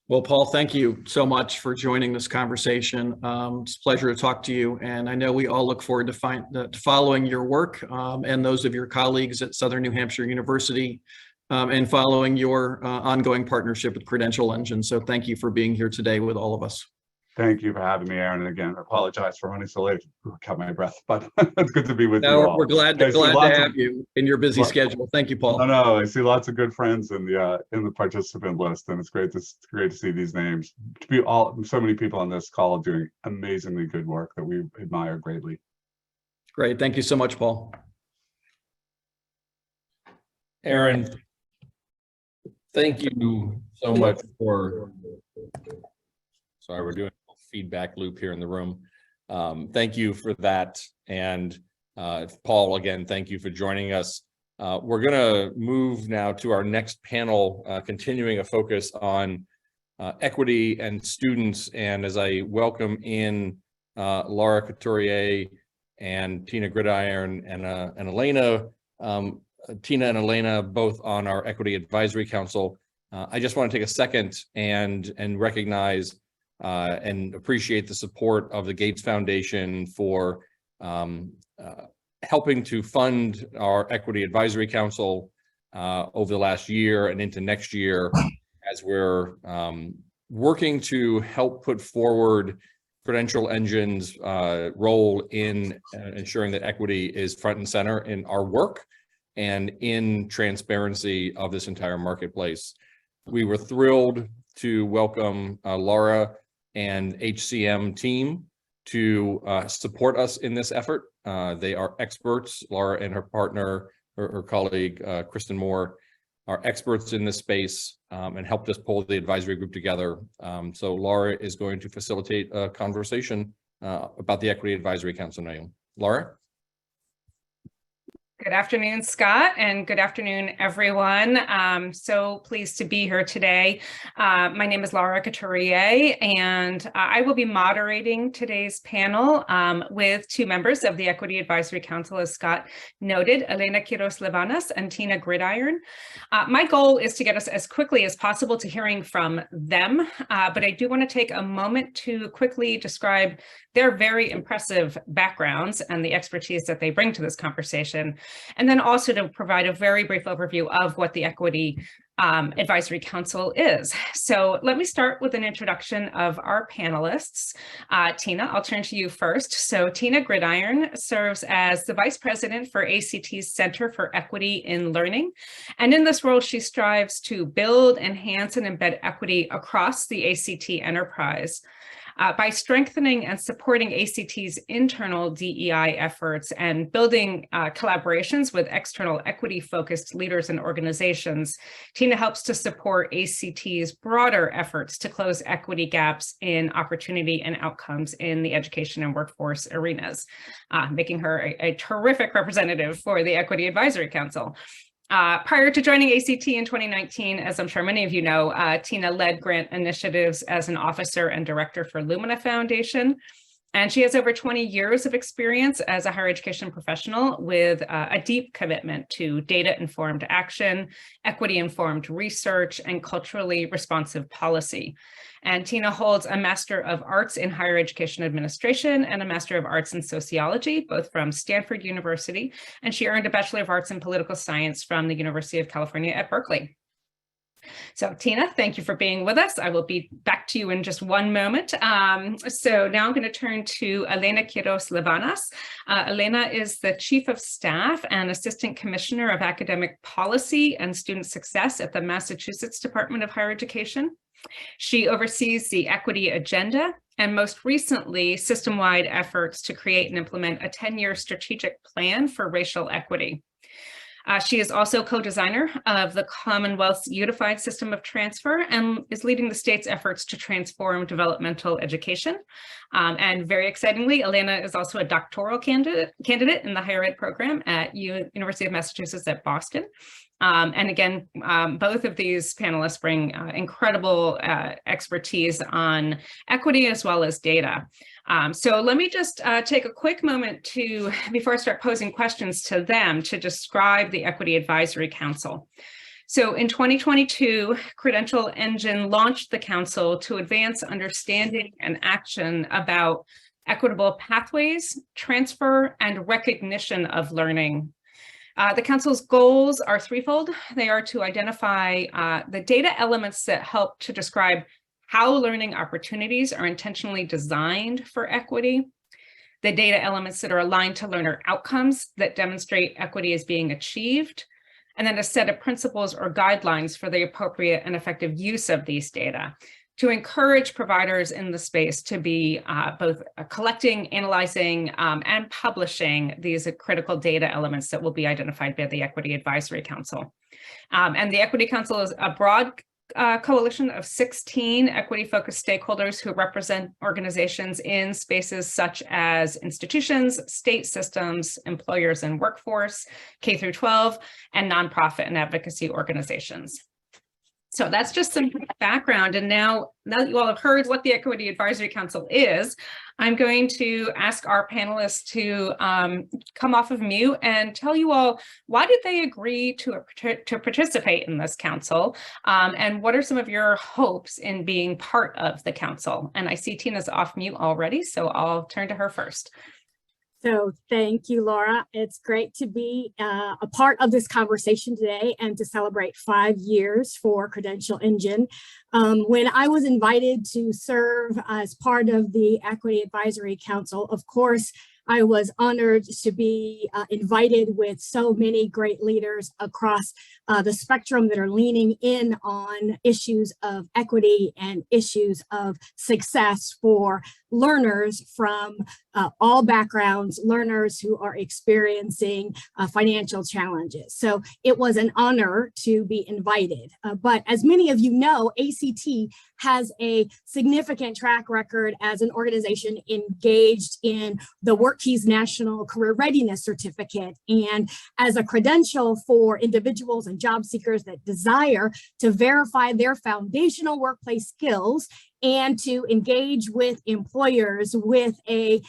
[SPEAKER 8] Well, Paul, thank you so much for joining this conversation. It's a pleasure to talk to you. And I know we all look forward to following your work and those of your colleagues at Southern New Hampshire University and following your ongoing partnership with Credential Engine. So thank you for being here today with all of us.
[SPEAKER 9] Thank you for having me, Aaron. And again, I apologize for running so late. I caught my breath, but it's good to be with you all.
[SPEAKER 8] We're glad to have you in your busy schedule. Thank you, Paul.
[SPEAKER 9] No, I see lots of good friends in the participant list, and it's great to see these names. To be so many people on this call doing amazingly good work that we admire greatly.
[SPEAKER 8] Great. Thank you so much, Paul.
[SPEAKER 2] Aaron, thank you so much for, sorry, we're doing a feedback loop here in the room. Thank you for that. And Paul, again, thank you for joining us. We're going to move now to our next panel, continuing a focus on equity and students. And as I welcome in Lara Couturier and Tina Gridiron and Elena, Tina and Elena, both on our Equity Advisory Council, I just want to take a second and recognize and appreciate the support of the Gates Foundation for helping to fund our Equity Advisory Council over the last year and into next year as we're working to help put forward Credential Engine's role in ensuring that equity is front and center in our work and in transparency of this entire marketplace. We were thrilled to welcome Lara and HCM team to support us in this effort. They are experts. Lara and her partner, her colleague, Kristen Moore, are experts in this space and helped us pull the advisory group together. So Lara is going to facilitate a conversation about the Equity Advisory Council now. Lara?
[SPEAKER 10] Good afternoon, Scott, and good afternoon, everyone. So pleased to be here today. My name is Lara Couturier, and I will be moderating today's panel with two members of the Equity Advisory Council, as Scott noted, Elena Quiroz-Livanis and Tina Gridiron. My goal is to get us as quickly as possible to hearing from them, but I do want to take a moment to quickly describe their very impressive backgrounds and the expertise that they bring to this conversation, and then also to provide a very brief overview of what the Equity Advisory Council is. So let me start with an introduction of our panelists. Tina, I'll turn to you first. So Tina Gridiron serves as the Vice President for ACT's Center for Equity in Learning. And in this role, she strives to build, enhance, and embed equity across the ACT enterprise. By strengthening and supporting ACT's internal DEI efforts and building collaborations with external equity-focused leaders and organizations, Tina helps to support ACT's broader efforts to close equity gaps in opportunity and outcomes in the education and workforce arenas, making her a terrific representative for the Equity Advisory Council. Prior to joining ACT in 2019, as I'm sure many of you know, Tina led grant initiatives as an officer and director for Lumina Foundation. And she has over 20 years of experience as a higher education professional with a deep commitment to data-informed action, equity-informed research, and culturally responsive policy. And Tina holds a Master of Arts in Higher Education Administration and a Master of Arts in Sociology, both from Stanford University. And she earned a Bachelor of Arts in Political Science from the University of California at Berkeley. So Tina, thank you for being with us. I will be back to you in just one moment. So now I'm going to turn to Elena Quiroz-Livanis. Elena is the Chief of Staff and Assistant Commissioner of Academic Policy and Student Success at the Massachusetts Department of Higher Education. She oversees the equity agenda and most recently system-wide efforts to create and implement a 10-year strategic plan for racial equity. She is also co-designer of the Commonwealth's Unified System of Transfer and is leading the state's efforts to transform developmental education. And very excitingly, Elena is also a doctoral candidate in the higher ed program at University of Massachusetts at Boston. And again, both of these panelists bring incredible expertise on equity as well as data. So let me just take a quick moment before I start posing questions to them, to describe the Equity Advisory Council. So in 2022, Credential Engine launched the council to advance understanding and action about equitable pathways, transfer, and recognition of learning. The council's goals are threefold. They are to identify the data elements that help to describe how learning opportunities are intentionally designed for equity, the data elements that are aligned to learner outcomes that demonstrate equity is being achieved, and then a set of principles or guidelines for the appropriate and effective use of these data to encourage providers in the space to be both collecting, analyzing, and publishing these critical data elements that will be identified by the Equity Advisory Council. And the Equity Council is a broad coalition of 16 equity-focused stakeholders who represent organizations in spaces such as institutions, state systems, employers and workforce, K through 12, and nonprofit and advocacy organizations. So that's just some background. And now that you all have heard what the Equity Advisory Council is, I'm going to ask our panelists to come off of mute and tell you all, why did they agree to participate in this council? And what are some of your hopes in being part of the council? And I see Tina's off mute already, so I'll turn to her first.
[SPEAKER 1] So thank you, Laura. It's great to be a part of this conversation today and to celebrate 5 years for Credential Engine. When I was invited to serve as part of the Equity Advisory Council, of course, I was honored to be invited with so many great leaders across the spectrum that are leaning in on issues of equity and issues of success for learners from all backgrounds, learners who are experiencing financial challenges. So it was an honor to be invited. But as many of you know, ACT has a significant track record as an organization engaged in the WorkKeys National Career Readiness Certificate and as a credential for individuals and job seekers that desire to verify their foundational workplace skills and to engage with employers with a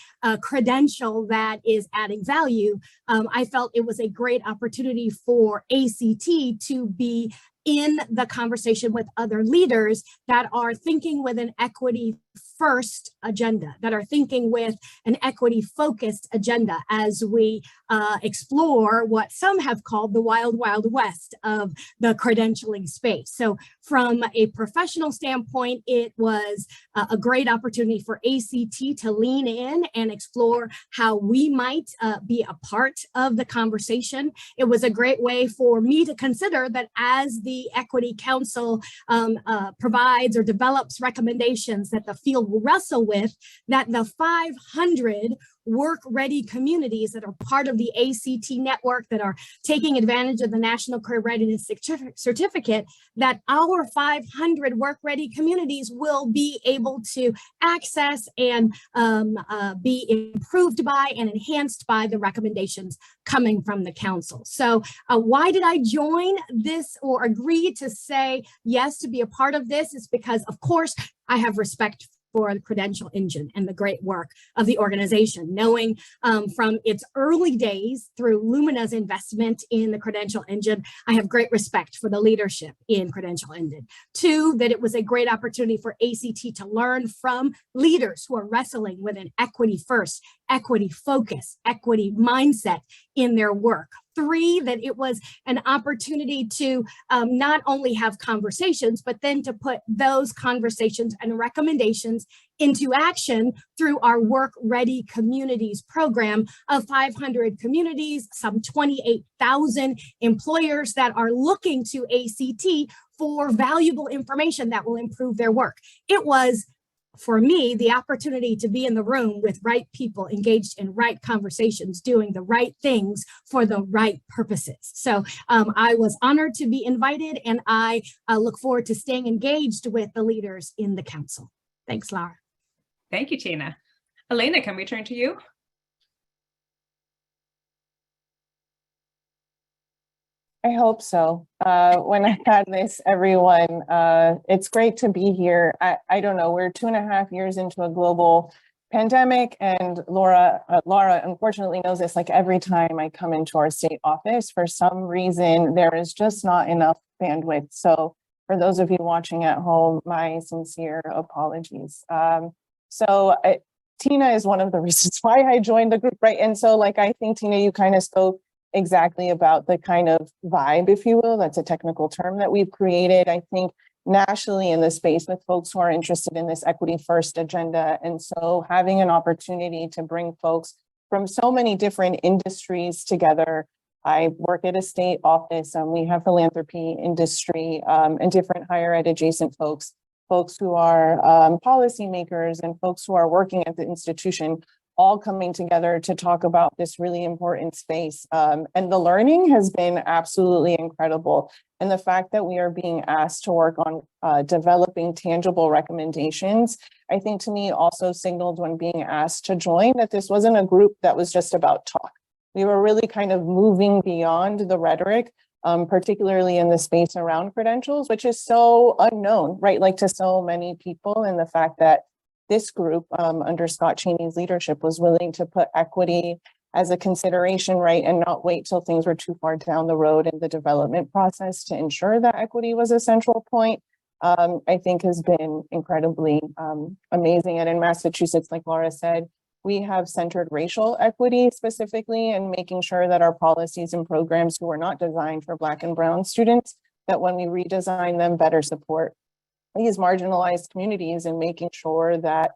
[SPEAKER 1] credential that is adding value. I felt it was a great opportunity for ACT to be in the conversation with other leaders that are thinking with an equity first agenda, that are thinking with an equity focused agenda as we explore what some have called the wild, wild west of the credentialing space. So from a professional standpoint, it was a great opportunity for ACT to lean in and explore how we might be a part of the conversation. It was a great way for me to consider that as the the Equity Council provides or develops recommendations that the field will wrestle with, that the 500 work-ready communities that are part of the ACT network that are taking advantage of the National Career Readiness Certificate, that our 500 work-ready communities will be able to access and be improved by and enhanced by the recommendations coming from the council. So why did I join this or agree to say yes to be a part of this? Is because, of course, I have respect for the Credential Engine and the great work of the organization, knowing from its early days through Lumina's investment in the Credential Engine, I have great respect for the leadership in Credential Engine. Two, that it was a great opportunity for ACT to learn from leaders who are wrestling with an equity first, equity focus, equity mindset in their work. Three, that it was an opportunity to not only have conversations, but then to put those conversations and recommendations into action through our Work Ready Communities program of 500 communities, some 28,000 employers that are looking to ACT for valuable information that will improve their work. It was, for me, the opportunity to be in the room with right people engaged in right conversations, doing the right things for the right purposes. So I was honored to be invited, and I look forward to staying engaged with the leaders in the council. Thanks, Lara.
[SPEAKER 10] Thank you, Tina. Elena, can we turn to you?
[SPEAKER 11] I hope so. When I had this, everyone, it's great to be here. I don't know, we're 2.5 years into a global pandemic, and Lara unfortunately knows this. Like, every time I come into our state office, for some reason, there is just not enough bandwidth. So for those of you watching at home, my sincere apologies. Tina is one of the reasons why I joined the group, right? And so, like, I think, Tina, you kind of spoke exactly about the kind of vibe, if you will. That's a technical term that we've created, I think, nationally in the space with folks who are interested in this equity first agenda. And so having an opportunity to bring folks from so many different industries together. I work at a state office, and we have philanthropy, industry, and different higher ed adjacent folks who are policymakers, and folks who are working at the institution, all coming together to talk about this really important space. And the learning has been absolutely incredible. And the fact that we are being asked to work on developing tangible recommendations, I think, to me, also signaled when being asked to join that this wasn't a group that was just about talk. We were really kind of moving beyond the rhetoric, particularly in the space around credentials, which is so unknown, right? Like, to so many people, and the fact that this group under Scott Cheney's leadership was willing to put equity as a consideration, right? And not wait till things were too far down the road in the development process to ensure that equity was a central point, I think has been incredibly amazing. And in Massachusetts, like Lara said, we have centered racial equity specifically, and making sure that our policies and programs who are not designed for Black and Brown students, that when we redesign them, better support these marginalized communities, and making sure that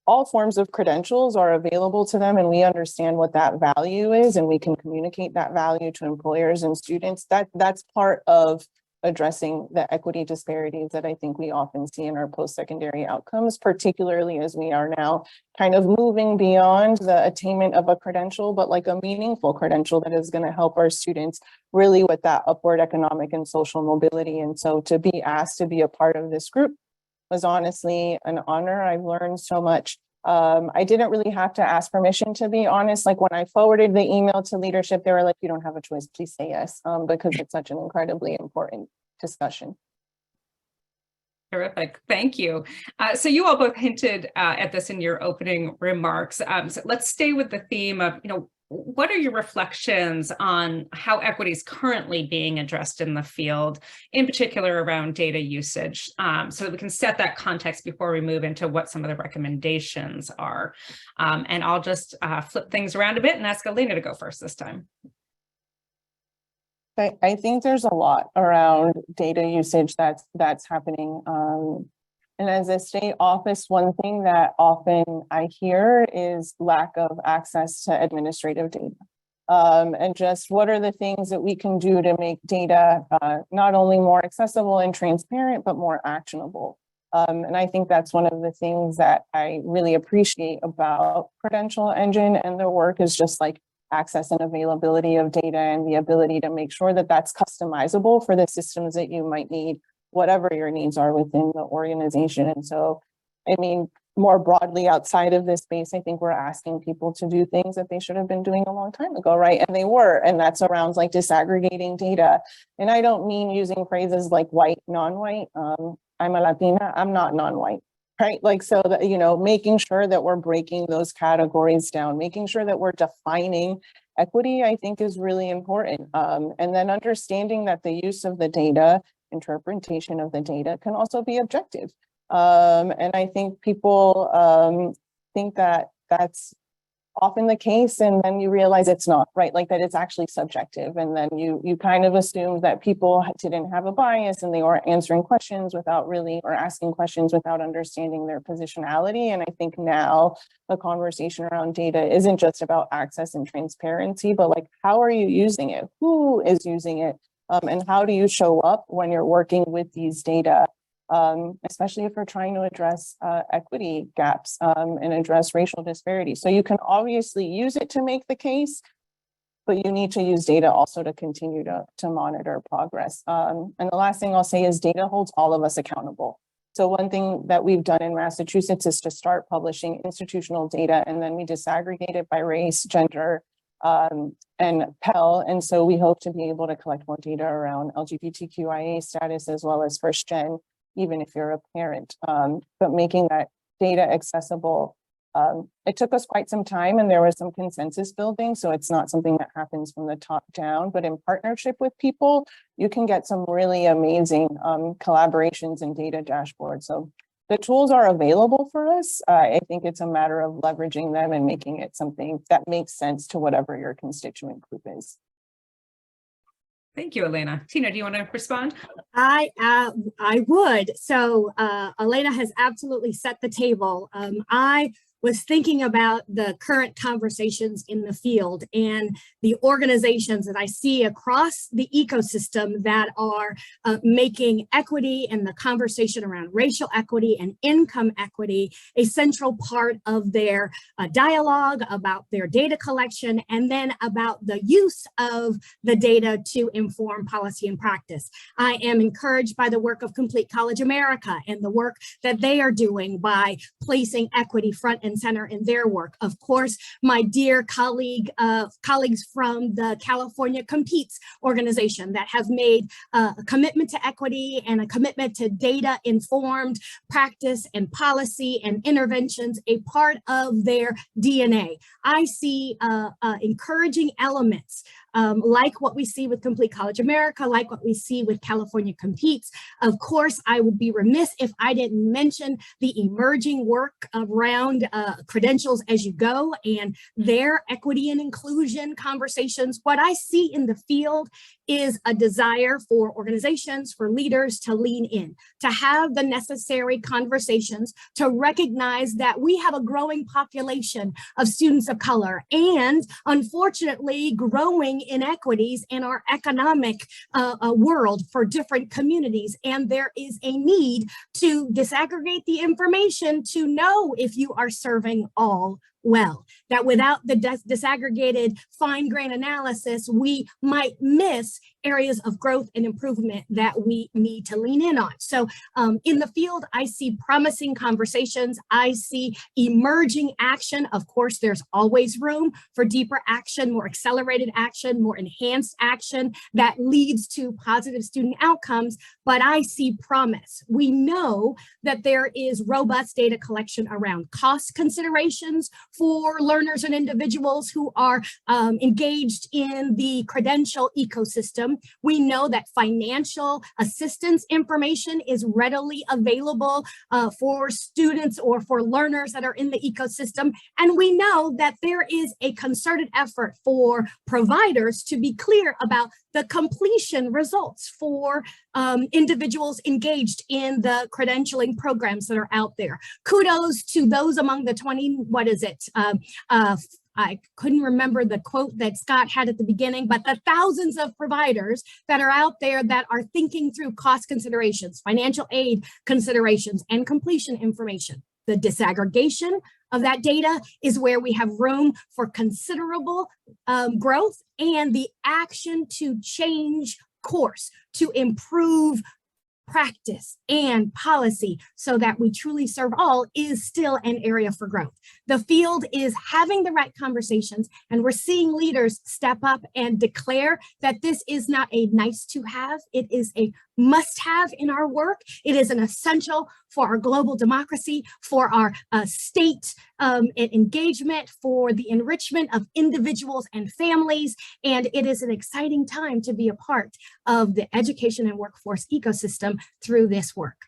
[SPEAKER 11] all forms of credentials are available to them, and we understand what that value is, and we can communicate that value to employers and students. That's part of addressing the equity disparities that I think we often see in our post-secondary outcomes, particularly as we are now kind of moving beyond the attainment of a credential, but like a meaningful credential that is going to help our students really with that upward economic and social mobility. And so to be asked to be a part of this group was honestly an honor. I've learned so much. I didn't really have to ask permission, to be honest. Like, when I forwarded the email to leadership, they were like, "You don't have a choice, please say yes," because it's such an incredibly important discussion.
[SPEAKER 10] Terrific. Thank you. So you all both hinted at this in your opening remarks. So let's stay with the theme of, what are your reflections on how equity is currently being addressed in the field, in particular around data usage, so that we can set that context before we move into what some of the recommendations are. And I'll just flip things around a bit and ask Elena to go first this time.
[SPEAKER 11] I think there's a lot around data usage that's happening. And as a state office, one thing that often I hear is lack of access to administrative data. and just what are the things that we can do to make data not only more accessible and transparent, but more actionable. And I think that's one of the things that I really appreciate about Credential Engine and their work is just like access and availability of data and the ability to make sure that that's customizable for the systems that you might need, whatever your needs are within the organization. And so, I mean, more broadly outside of this space, I think we're asking people to do things that they should have been doing a long time ago, right? And they were, and that's around like disaggregating data. And I don't mean using phrases like white, non-white. I'm a Latina, I'm not non-white, right? Like, so that, you know, making sure that we're breaking those categories down, making sure that we're defining equity, I think is really important. And then understanding that the use of the data, interpretation of the data can also be objective. And I think people think that that's often the case, and then you realize it's not, right? Like that it's actually subjective. And then you kind of assume that people didn't have a bias and they weren't answering questions without really, or asking questions without understanding their positionality. And I think now the conversation around data isn't just about access and transparency, but like, how are you using it? Who is using it? And how do you show up when you're working with these data? Especially if we're trying to address equity gaps and address racial disparities. So you can obviously use it to make the case, but you need to use data also to continue to monitor progress. And the last thing I'll say is data holds all of us accountable. So one thing that we've done in Massachusetts is to start publishing institutional data, and then we disaggregate it by race, gender, and Pell. And so we hope to be able to collect more data around LGBTQIA status as well as first gen, even if you're a parent, but making that data accessible. It took us quite some time and there was some consensus building. So it's not something that happens from the top down, but in partnership with people, you can get some really amazing collaborations and data dashboards. So the tools are available for us. I think it's a matter of leveraging them and making it something that makes sense to whatever your constituent group is.
[SPEAKER 10] Thank you, Elena. Tina, do you want to respond?
[SPEAKER 1] I would. So Elena has absolutely set the table. I was thinking about the current conversations in the field and the organizations that I see across the ecosystem that are making equity and the conversation around racial equity and income equity a central part of their dialogue about their data collection and then about the use of the data to inform policy and practice. I am encouraged by the work of Complete College America and the work that they are doing by placing equity front and center in their work. Of course, my dear colleagues from the California Competes organization that have made a commitment to equity and a commitment to data-informed practice and policy and interventions a part of their DNA. I see encouraging elements like what we see with Complete College America, like what we see with California Competes. Of course, I would be remiss if I didn't mention the emerging work around credentials as you go and their equity and inclusion conversations. What I see in the field is a desire for organizations, for leaders to lean in, to have the necessary conversations, to recognize that we have a growing population of students of color and unfortunately growing inequities in our economic world for different communities. And there is a need to disaggregate the information to know if you are serving all well, that without the disaggregated fine grain analysis, we might miss areas of growth and improvement that we need to lean in on. So in the field, I see promising conversations. I see emerging action. Of course, there's always room for deeper action, more accelerated action, more enhanced action that leads to positive student outcomes, but I see promise. We know that there is robust data collection around cost considerations for learners and individuals who are engaged in the credential ecosystem. We know that financial assistance information is readily available for students or for learners that are in the ecosystem. And we know that there is a concerted effort for providers to be clear about the completion results for individuals engaged in the credentialing programs that are out there. Kudos to those among the I couldn't remember the quote that Scott had at the beginning, but the thousands of providers that are out there that are thinking through cost considerations, financial aid considerations, and completion information. The disaggregation of that data is where we have room for considerable growth, and the action to change course, to improve practice and policy so that we truly serve all is still an area for growth. The field is having the right conversations, and we're seeing leaders step up and declare that this is not a nice to have, it is a must have in our work. It is an essential for our global democracy, for our state engagement, for the enrichment of individuals and families. And it is an exciting time to be a part of the education and workforce ecosystem through this work.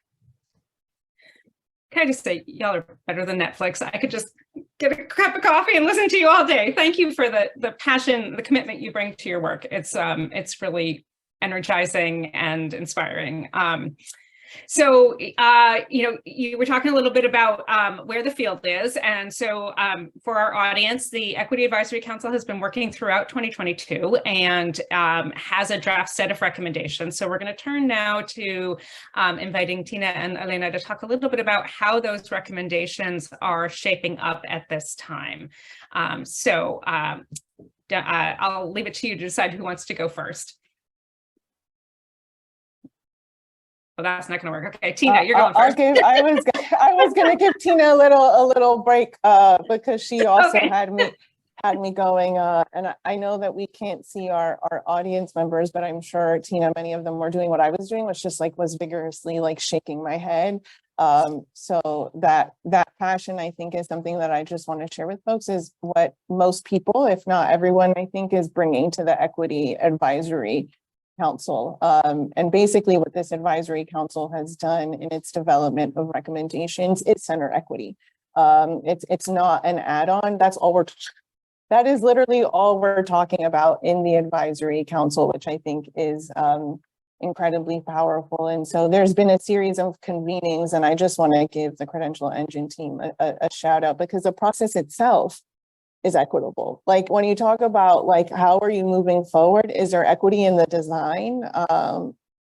[SPEAKER 10] Can I just say, y'all are better than Netflix. I could just get a cup of coffee and listen to you all day. Thank you for the passion, the commitment you bring to your work. It's really energizing and inspiring. So, you were talking a little bit about where the field is. And so for our audience, the Equity Advisory Council has been working throughout 2022 and has a draft set of recommendations. So we're going to turn now to inviting Tina and Elena to talk a little bit about how those recommendations are shaping up at this time. I'll leave it to you to decide who wants to go first. Well, that's not going to work. Okay, Tina, you're going first.
[SPEAKER 11] I was going to give Tina a little break because she also had me going. And I know that we can't see our audience members, but I'm sure Tina, many of them were doing what I was doing, which just was vigorously shaking my head. So that passion, I think, is something that I just want to share with folks, is what most people, if not everyone, I think, is bringing to the Equity Advisory Council. And basically what this advisory council has done in its development of recommendations is center equity. It's not an add-on. That is literally all we're talking about in the advisory council, which I think is incredibly powerful. And so there's been a series of convenings, and I just want to give the Credential Engine team a shout out, because the process itself is equitable. When you talk about how are you moving forward, is there equity in the design?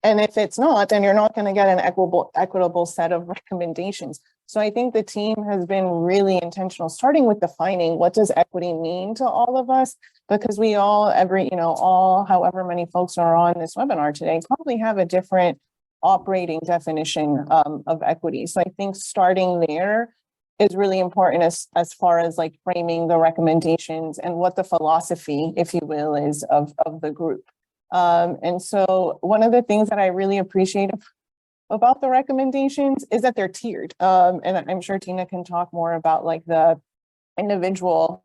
[SPEAKER 11] And if it's not, then you're not going to get an equitable set of recommendations. So I think the team has been really intentional, starting with defining what does equity mean to all of us, because we all, however many folks are on this webinar today, probably have a different operating definition of equity. So I think starting there is really important as far as framing the recommendations and what the philosophy, if you will, is of the group. And so one of the things that I really appreciate about the recommendations is that they're tiered. And I'm sure Tina can talk more about the individual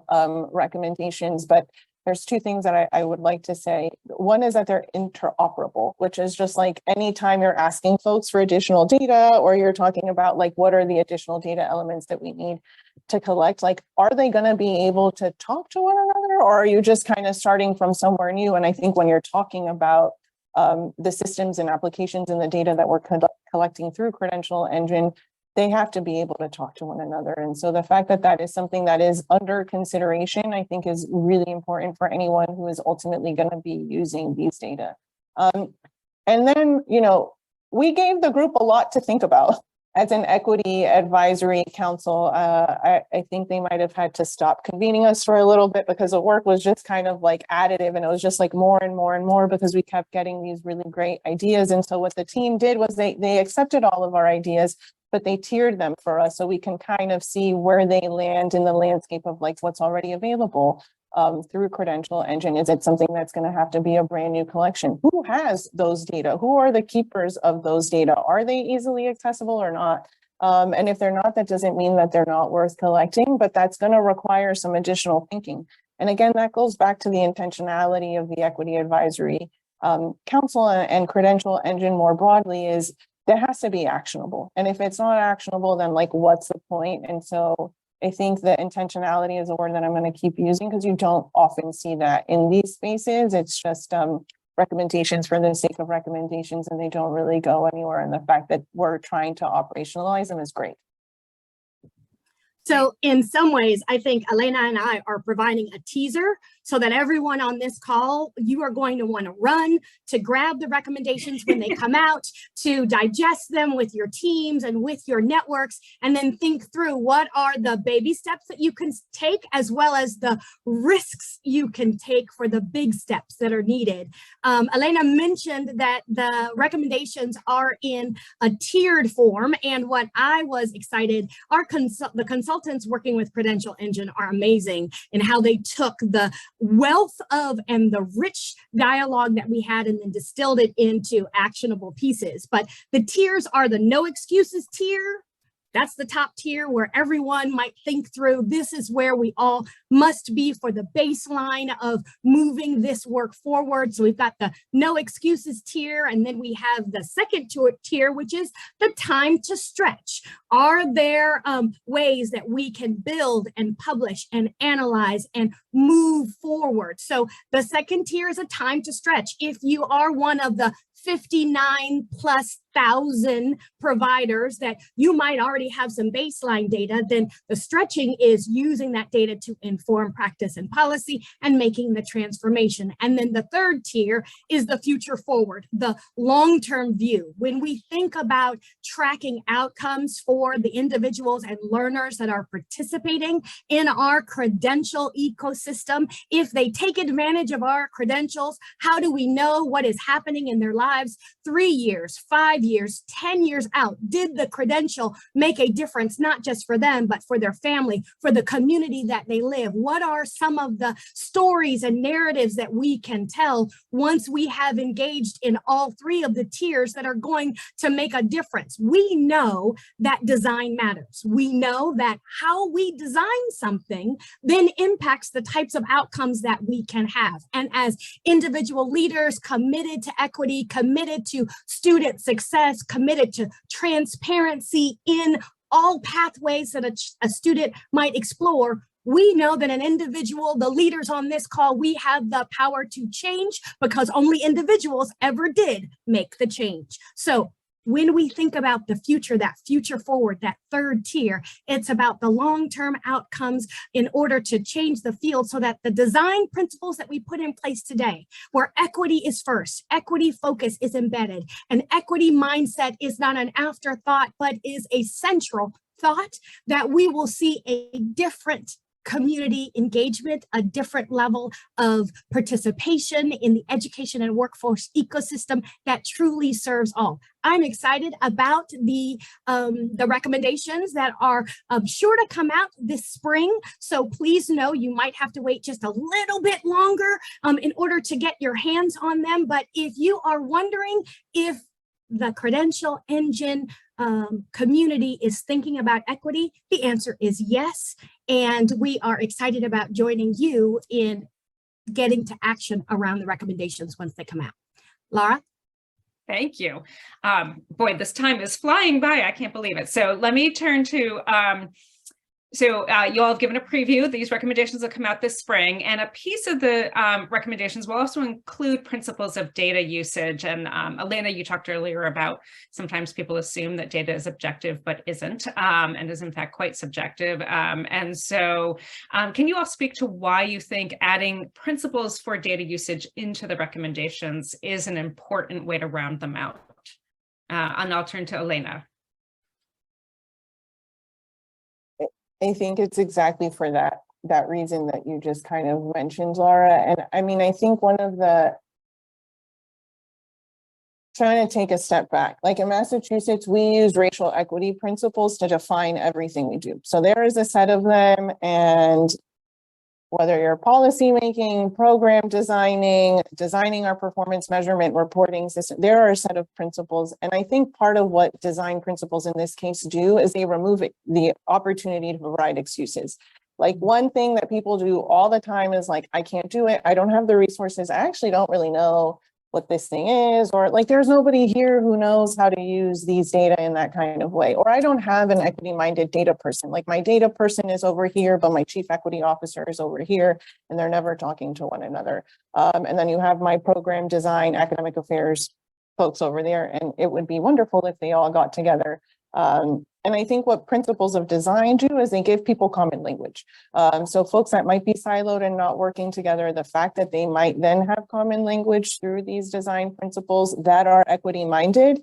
[SPEAKER 11] recommendations, but there's two things that I would like to say. One is that they're interoperable, which is just anytime you're asking folks for additional data, or you're talking about what are the additional data elements that we need to collect, are they going to be able to talk to one another, or are you just kind of starting from somewhere new? And I think when you're talking about the systems and applications and the data that we're collecting through Credential Engine, they have to be able to talk to one another. And so the fact that that is something that is under consideration, I think, is really important for anyone who is ultimately going to be using these data. And then, we gave the group a lot to think about as an Equity Advisory Council. I think they might have had to stop convening us for a little bit because the work was just kind of additive, and it was just more and more and more because we kept getting these really great ideas. And so what the team did was they accepted all of our ideas, but they tiered them for us so we can kind of see where they land in the landscape of what's already available through Credential Engine. Is it something that's going to have to be a brand new collection? Who has those data? Who are the keepers of those data? Are they easily accessible or not? And if they're not, that doesn't mean that they're not worth collecting, but that's going to require some additional thinking. And again, that goes back to the intentionality of the Equity Advisory Council and Credential Engine more broadly, is that has to be actionable. And if it's not actionable, then what's the point? And so I think that intentionality is a word that I'm going to keep using, because you don't often see that in these spaces. It's just recommendations for the sake of recommendations, and they don't really go anywhere. And the fact that we're trying to operationalize them is great.
[SPEAKER 1] So in some ways, I think Elena and I are providing a teaser so that everyone on this call, you are going to want to run to grab the recommendations when they come out, to digest them with your teams and with your networks, and then think through what are the baby steps that you can take, as well as the risks you can take for the big steps that are needed. Elena mentioned that the recommendations are in a tiered form, and what I was excited, the consultants working with Credential Engine are amazing in how they took the wealth of and the rich dialogue that we had and then distilled it into actionable pieces. But the tiers are the no excuses tier. That's the top tier where everyone might think through, this is where we all must be for the baseline of moving this work forward. So we've got the no excuses tier, and then we have the second tier, which is the time to stretch. Are there ways that we can build and publish and analyze and move forward? So the second tier is a time to stretch. If you are one of the 59,000+ providers that you might already have some baseline data, then the stretching is using that data to inform practice and policy and making the transformation. And then the third tier is the future forward, the long-term view. When we think about tracking outcomes for the individuals and learners that are participating in our credential ecosystem, if they take advantage of our credentials, how do we know what is happening in their lives 3 years, 5 years, 10 years out? Did the credential make a difference, not just for them, but for their family, for the community that they live? What are some of the stories and narratives that we can tell once we have engaged in all three of the tiers that are going to make a difference? We know that design matters. We know that how we design something then impacts the types of outcomes that we can have. And as individual leaders committed to equity, committed to student success, committed to transparency in all pathways that a student might explore, we know that an individual, the leaders on this call, we have the power to change because only individuals ever did make the change. So when we think about the future, that future forward, that third tier, it's about the long-term outcomes in order to change the field so that the design principles that we put in place today, where equity is first, equity focus is embedded, and equity mindset is not an afterthought, but is a central thought, that we will see a different community engagement, a different level of participation in the education and workforce ecosystem that truly serves all. I'm excited about the recommendations that are sure to come out this spring. So please know you might have to wait just a little bit longer in order to get your hands on them. But if you are wondering if the Credential Engine community is thinking about equity, the answer is yes. And we are excited about joining you in getting to action around the recommendations once they come out. Lara?
[SPEAKER 10] Thank you. Boy, this time is flying by. I can't believe it. So let me turn to, you all have given a preview. These recommendations will come out this spring, and a piece of the recommendations will also include principles of data usage. And Elena, you talked earlier about sometimes people assume that data is objective, but isn't, and is in fact quite subjective. And so can you all speak to why you think adding principles for data usage into the recommendations is an important way to round them out? And I'll turn to Elena.
[SPEAKER 11] I think it's exactly for that reason that you just kind of mentioned, Lara. And I mean, I think one of the, trying to take a step back, like in Massachusetts, we use racial equity principles to define everything we do. So there is a set of them, and whether you're policy making, program designing our performance measurement reporting system, there are a set of principles. And I think part of what design principles in this case do is they remove the opportunity to provide excuses. Like one thing that people do all the time is like, I can't do it. I don't have the resources. I actually don't really know what this thing is, or like there's nobody here who knows how to use these data in that kind of way. Or I don't have an equity-minded data person. Like my data person is over here, but my chief equity officer is over here, and they're never talking to one another. And then you have my program design, academic affairs folks over there, and it would be wonderful if they all got together And I think what principles of design do is they give people common language. So folks that might be siloed and not working together, the fact that they might then have common language through these design principles that are equity minded,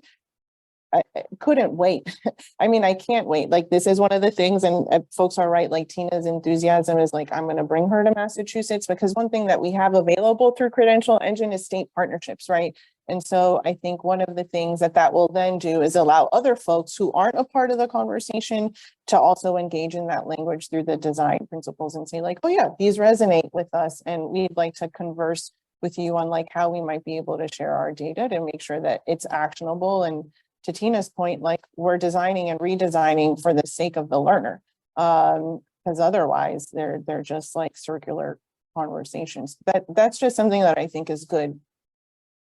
[SPEAKER 11] I couldn't wait. I mean, I can't wait. Like, this is one of the things, and folks are right, like Tina's enthusiasm is like, I'm going to bring her to Massachusetts, because one thing that we have available through Credential Engine is state partnerships, right? And so I think one of the things that will then do is allow other folks who aren't a part of the conversation to also engage in that language through the design principles and say like, oh yeah, these resonate with us, and we'd like to converse with you on like how we might be able to share our data to make sure that it's actionable. And to Tina's point, like, we're designing and redesigning for the sake of the learner, because otherwise they're just like circular conversations. That's just something that I think is good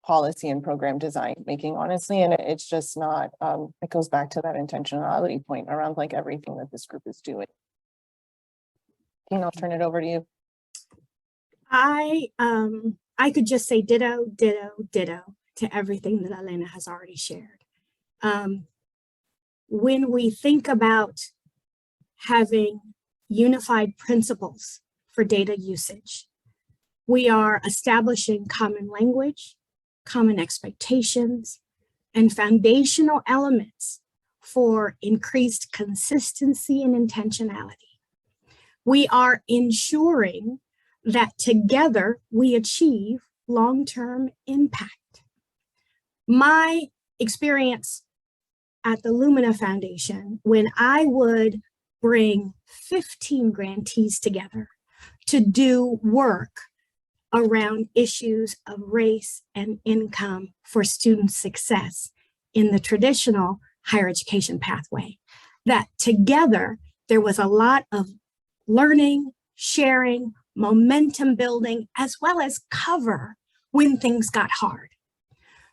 [SPEAKER 11] policy and program design making, honestly. And it's just not, it goes back to that intentionality point around like everything that this group is doing. Tina, I'll turn it over to you.
[SPEAKER 12] I could just say ditto, ditto, ditto to everything that Elena has already shared. When we think about having unified principles for data usage, we are establishing common language, common expectations, and foundational elements for increased consistency and intentionality. We are ensuring that together we achieve long-term impact. My experience at the Lumina Foundation, when I would bring 15 grantees together to do work around issues of race and income for student success in the traditional higher education pathway, that together there was a lot of learning, sharing, momentum building, as well as cover when things got hard.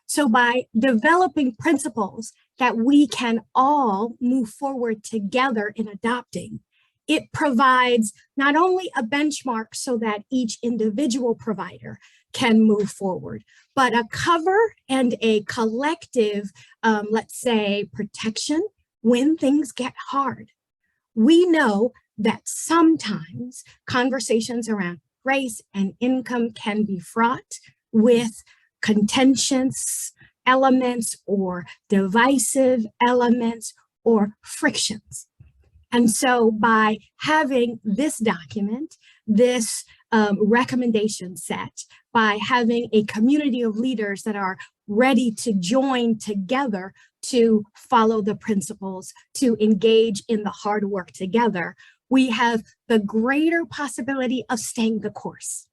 [SPEAKER 12] So by developing principles that we can all move forward together in adopting, it provides not only a benchmark so that each individual provider can move forward, but a cover and a collective, let's say, protection when things get hard. We know that sometimes conversations around race and income can be fraught with contentious elements or divisive elements or frictions. And so by having this document, this recommendation set, by having a community of leaders that are ready to join together to follow the principles, to engage in the hard work together, we have the greater possibility of staying the course.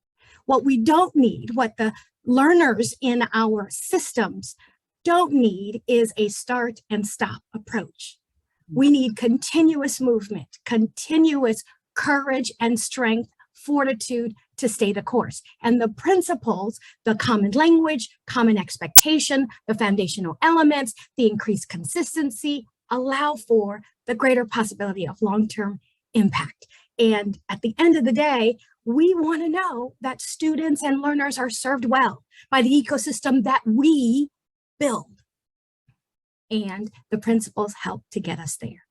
[SPEAKER 12] What we don't need, what the learners in our systems don't need, is a start and stop approach. We need continuous movement, continuous courage and strength, fortitude to stay the course. And the principles, the common language, common expectation, the foundational elements, the increased consistency, allow for the greater possibility of long-term impact. And at the end of the day, we want to know that students and learners are served well by the ecosystem that we build. And the principles help to get us there.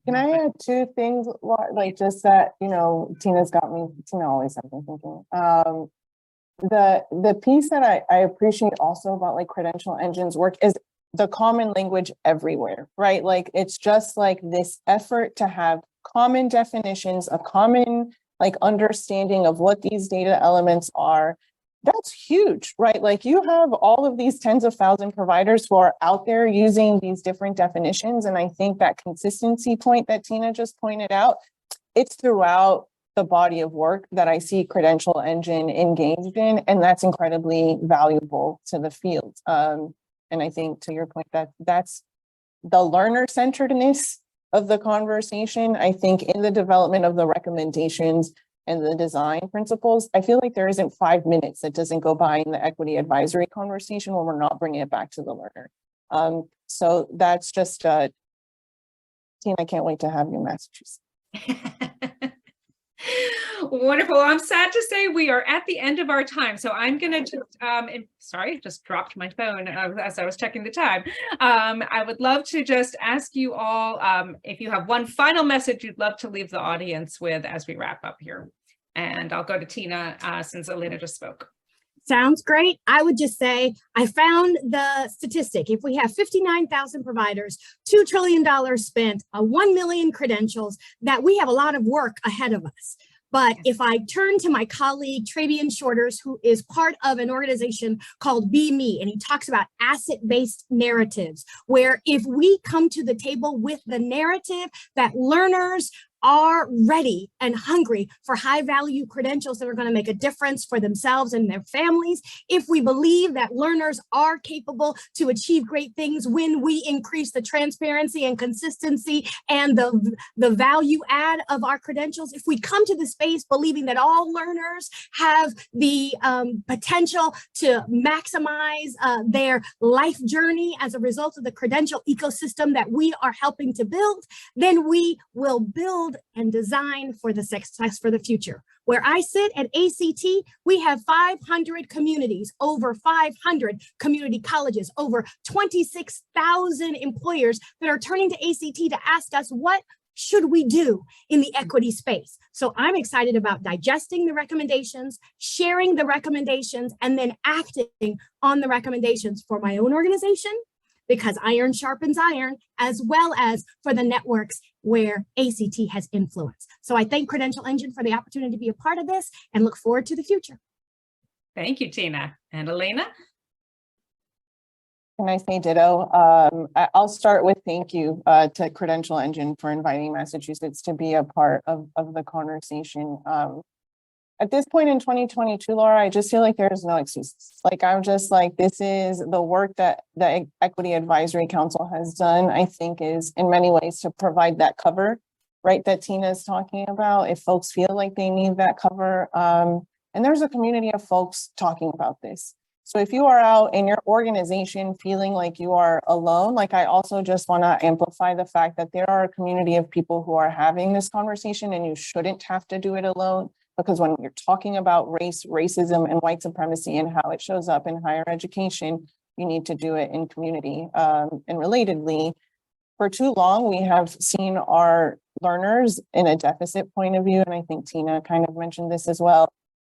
[SPEAKER 11] Can I add two things, like just that, you know, Tina's got me, Tina always has me thinking. The piece that I appreciate also about like Credential Engine's work is the common language everywhere, right? Like, it's just like this effort to have common definitions, a common like understanding of what these data elements are. That's huge, right? Like, you have all of these tens of thousands of providers who are out there using these different definitions. And I think that consistency point that Tina just pointed out, it's throughout the body of work that I see Credential Engine engaged in, and that's incredibly valuable to the field. And I think, to your point, that's the learner-centeredness of the conversation. I think in the development of the recommendations and the design principles, I feel like there isn't 5 minutes that doesn't go by in the equity advisory conversation when we're not bringing it back to the learner. So that's just, Tina, I can't wait to have you in Massachusetts.
[SPEAKER 10] Wonderful. I'm sad to say we are at the end of our time. So I'm going to just, sorry, just dropped my phone as I was checking the time. I would love to just ask you all if you have one final message you'd love to leave the audience with as we wrap up here. And I'll go to Tina since Elena just spoke.
[SPEAKER 12] Sounds great. I would just say, I found the statistic. If we have 59,000 providers, $2 trillion spent, 1 million credentials, that we have a lot of work ahead of us. But if I turn to my colleague, Travian Shorters, who is part of an organization called Be Me, and he talks about asset-based narratives, where if we come to the table with the narrative that learners are ready and hungry for high value credentials that are going to make a difference for themselves and their families, if we believe that learners are capable to achieve great things when we increase the transparency and consistency and the value add of our credentials, if we come to the space believing that all learners have the potential to maximize their life journey as a result of the credential ecosystem that we are helping to build, then we will build and design for the success for the future. Where I sit at ACT, we have 500 communities, over 500 community colleges, over 26,000 employers that are turning to ACT to ask us, what should we do in the equity space? So I'm excited about digesting the recommendations, sharing the recommendations, and then acting on the recommendations for my own organization, because iron sharpens iron, as well as for the networks where ACT has influence. So I thank Credential Engine for the opportunity to be a part of this and look forward to the future.
[SPEAKER 10] Thank you, Tina. And Elena?
[SPEAKER 11] Can I say ditto? I'll start with thank you to Credential Engine for inviting Massachusetts to be a part of the conversation. At this point in 2022, Lara, I just feel like there's no excuses. Like, I'm just like, this is the work that the Equity Advisory Council has done, I think, is in many ways to provide that cover, right, that Tina is talking about, if folks feel like they need that cover. And there's a community of folks talking about this. So if you are out in your organization feeling like you are alone, like, I also just want to amplify the fact that there are a community of people who are having this conversation, and you shouldn't have to do it alone. Because when you're talking about race, racism, and white supremacy and how it shows up in higher education, you need to do it in community. And relatedly, for too long, we have seen our learners in a deficit point of view, and I think Tina kind of mentioned this as well.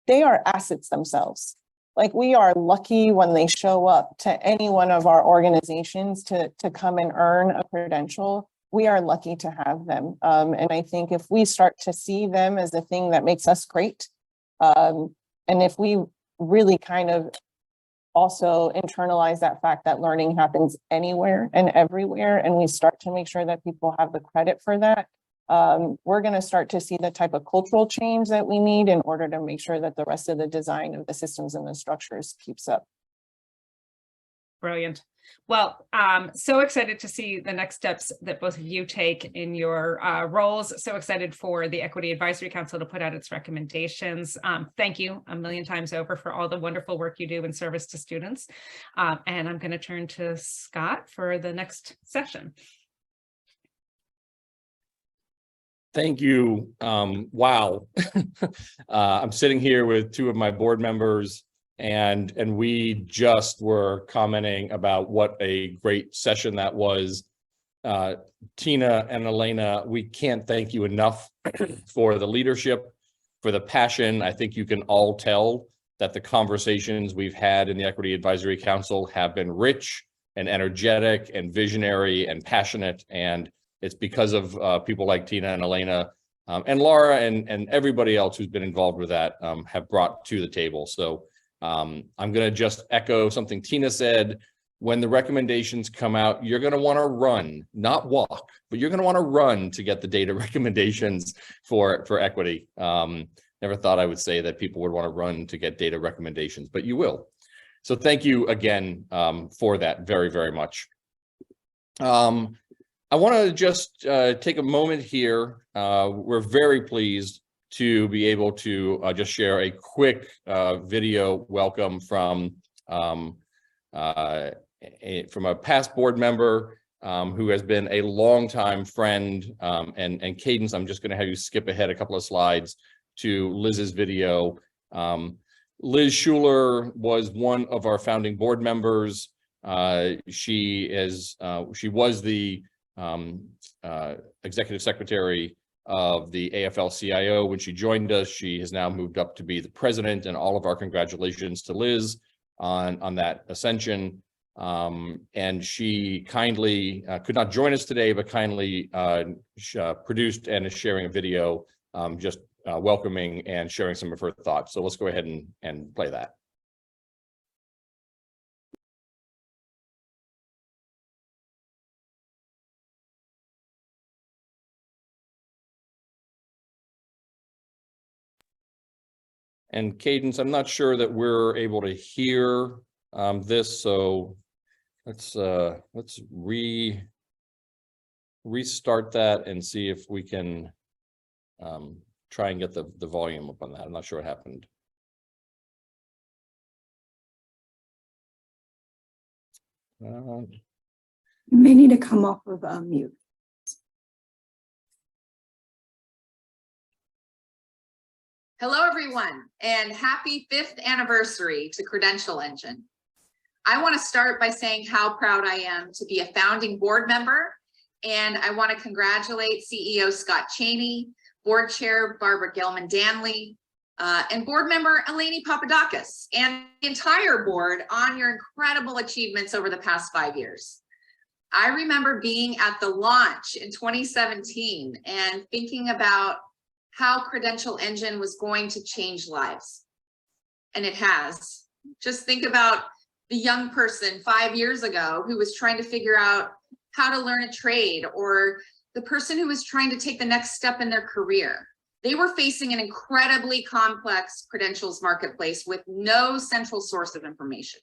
[SPEAKER 11] They are assets themselves. Like, we are lucky when they show up to any one of our organizations to come and earn a credential. We are lucky to have them. And I think if we start to see them as the thing that makes us great, and if we really kind of also internalize that fact that learning happens anywhere and everywhere, and we start to make sure that people have the credit for that, we're going to start to see the type of cultural change that we need in order to make sure that the rest of the design of the systems and the structures keeps up.
[SPEAKER 10] Brilliant. Well, so excited to see the next steps that both of you take in your roles. So excited for the Equity Advisory Council to put out its recommendations. Thank you a million times over for all the wonderful work you do in service to students. And I'm going to turn to Scott for the next session.
[SPEAKER 2] Thank you. Wow. I'm sitting here with two of my board members, and we just were commenting about what a great session that was. Tina and Elena, we can't thank you enough for the leadership, for the passion. I think you can all tell that the conversations we've had in the Equity Advisory Council have been rich and energetic and visionary and passionate, and it's because of people like Tina and Elena and Lara and everybody else who's been involved with that have brought to the table. So I'm going to just echo something Tina said. When the recommendations come out, you're going to want to run, not walk, but you're going to want to run to get the data recommendations for equity. Never thought I would say that people would want to run to get data recommendations, but you will. So thank you again for that very, very much. I want to just take a moment here. We're very pleased to be able to just share a quick video welcome from a past board member who has been a longtime friend, and Cadence, I'm just going to have you skip ahead a couple of slides to Liz's video. Liz Shuler was one of our founding board members. She was the executive secretary of the AFL-CIO when she joined us. She has now moved up to be the president, and all of our congratulations to Liz on that ascension. And she kindly could not join us today, but kindly produced and is sharing a video just welcoming and sharing some of her thoughts. So let's go ahead and play that. And Cadence, I'm not sure that we're able to hear this, so let's restart that and see if we can try and get the volume up on that. I'm not sure what happened.
[SPEAKER 13] You may need to come off of mute.
[SPEAKER 14] Hello, everyone, and happy 5th anniversary to Credential Engine. I want to start by saying how proud I am to be a founding board member, and I want to congratulate CEO Scott Cheney, board chair Barbara Gellman-Danley, and board member Elena Papadakis, and the entire board on your incredible achievements over the past 5 years. I remember being at the launch in 2017 and thinking about how Credential Engine was going to change lives. And it has. Just think about the young person 5 years ago who was trying to figure out how to learn a trade, or the person who was trying to take the next step in their career. They were facing an incredibly complex credentials marketplace with no central source of information.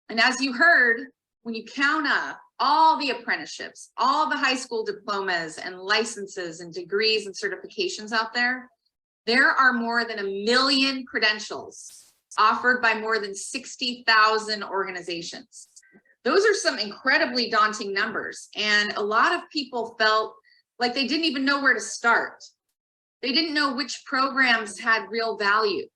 [SPEAKER 14] And as you heard, when you count up all the apprenticeships, all the high school diplomas and licenses and degrees and certifications out there, there are more than 1 million credentials offered by more than 60,000 organizations. Those are some incredibly daunting numbers. And a lot of people felt like they didn't even know where to start. They didn't know which programs had real value.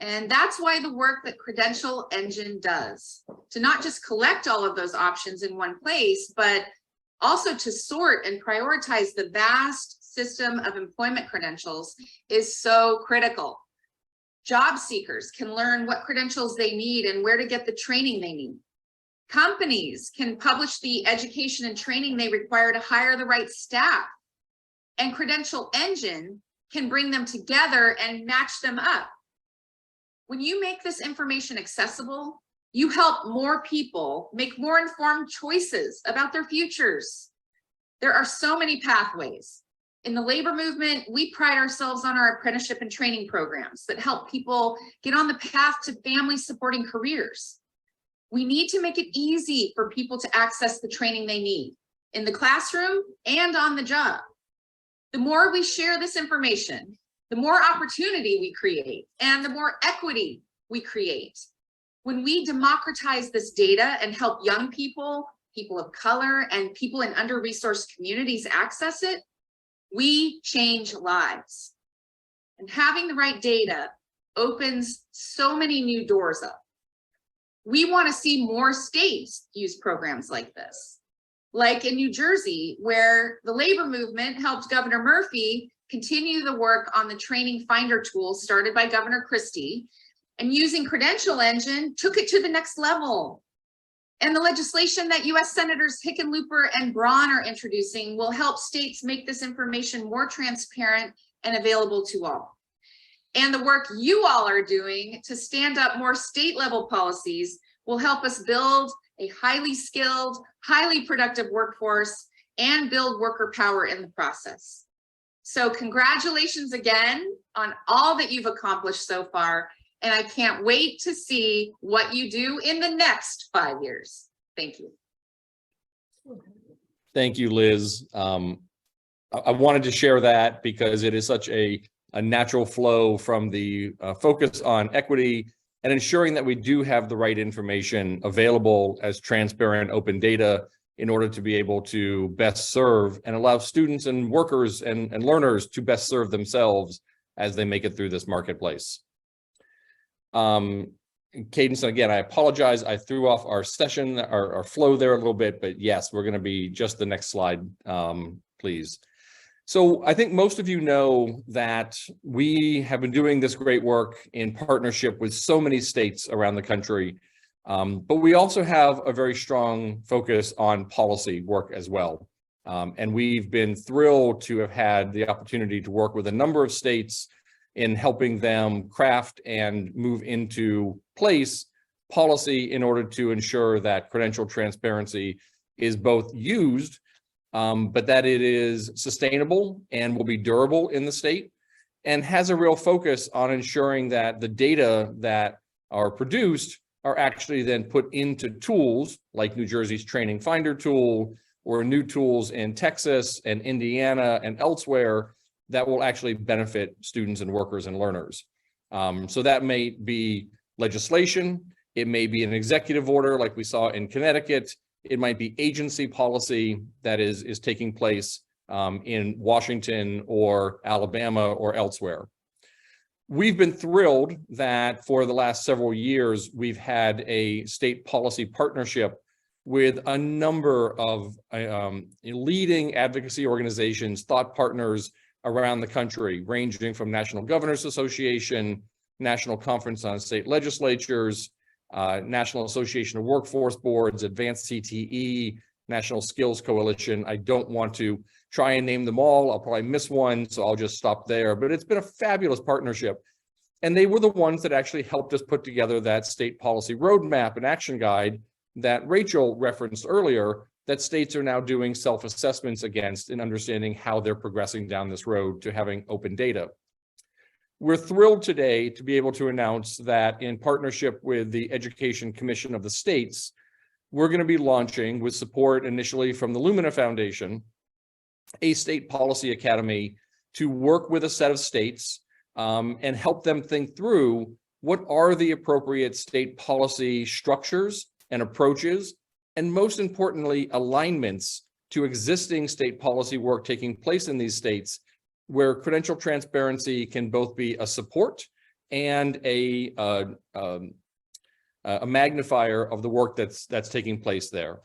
[SPEAKER 14] And that's why the work that Credential Engine does, to not just collect all of those options in one place, but also to sort and prioritize the vast system of employment credentials, is so critical. Job seekers can learn what credentials they need and where to get the training they need. Companies can publish the education and training they require to hire the right staff. And Credential Engine can bring them together and match them up. When you make this information accessible, you help more people make more informed choices about their futures. There are so many pathways. In the labor movement, we pride ourselves on our apprenticeship and training programs that help people get on the path to family supporting careers. We need to make it easy for people to access the training they need in the classroom and on the job. The more we share this information, the more opportunity we create and the more equity we create. When we democratize this data and help young people, people of color, and people in under-resourced communities access it, we change lives. And having the right data opens so many new doors up. We want to see more states use programs like this. Like in New Jersey, where the labor movement helped Governor Murphy continue the work on the training finder tool started by Governor Christie, and using Credential Engine took it to the next level. And the legislation that US Senators Hickenlooper and Braun are introducing will help states make this information more transparent and available to all. And the work you all are doing to stand up more state level policies will help us build a highly skilled, highly productive workforce and build worker power in the process. So congratulations again on all that you've accomplished so far. And I can't wait to see what you do in the next 5 years. Thank you.
[SPEAKER 2] Thank you, Liz. I wanted to share that because it is such a natural flow from the focus on equity and ensuring that we do have the right information available as transparent, open data in order to be able to best serve and allow students and workers and learners to best serve themselves as they make it through this marketplace. Cadence, and again, I apologize. I threw off our session, our flow there a little bit, but yes, we're going to be just the next slide, please. So I think most of you know that we have been doing this great work in partnership with so many states around the country, but we also have a very strong focus on policy work as well. And we've been thrilled to have had the opportunity to work with a number of states in helping them craft and move into place policy in order to ensure that credential transparency is both used, but that it is sustainable and will be durable in the state, and has a real focus on ensuring that the data that are produced are actually then put into tools like New Jersey's Training Finder tool, or new tools in Texas and Indiana and elsewhere that will actually benefit students and workers and learners. So that may be legislation, it may be an executive order like we saw in Connecticut, it might be agency policy that is taking place in Washington or Alabama or elsewhere. We've been thrilled that for the last several years, we've had a state policy partnership with a number of leading advocacy organizations, thought partners around the country, ranging from National Governors Association, National Conference on State Legislatures, National Association of Workforce Boards, Advanced CTE, National Skills Coalition. I don't want to try and name them all. I'll probably miss one, so I'll just stop there. But it's been a fabulous partnership. And they were the ones that actually helped us put together that state policy roadmap and action guide that Rachel referenced earlier, that states are now doing self-assessments against and understanding how they're progressing down this road to having open data. We're thrilled today to be able to announce that in partnership with the Education Commission of the states, we're going to be launching, with support initially from the Lumina Foundation, a state policy academy to work with a set of states and help them think through what are the appropriate state policy structures and approaches, and most importantly, alignments to existing state policy work taking place in these states, where credential transparency can both be a support and a magnifier of the work that's taking place there.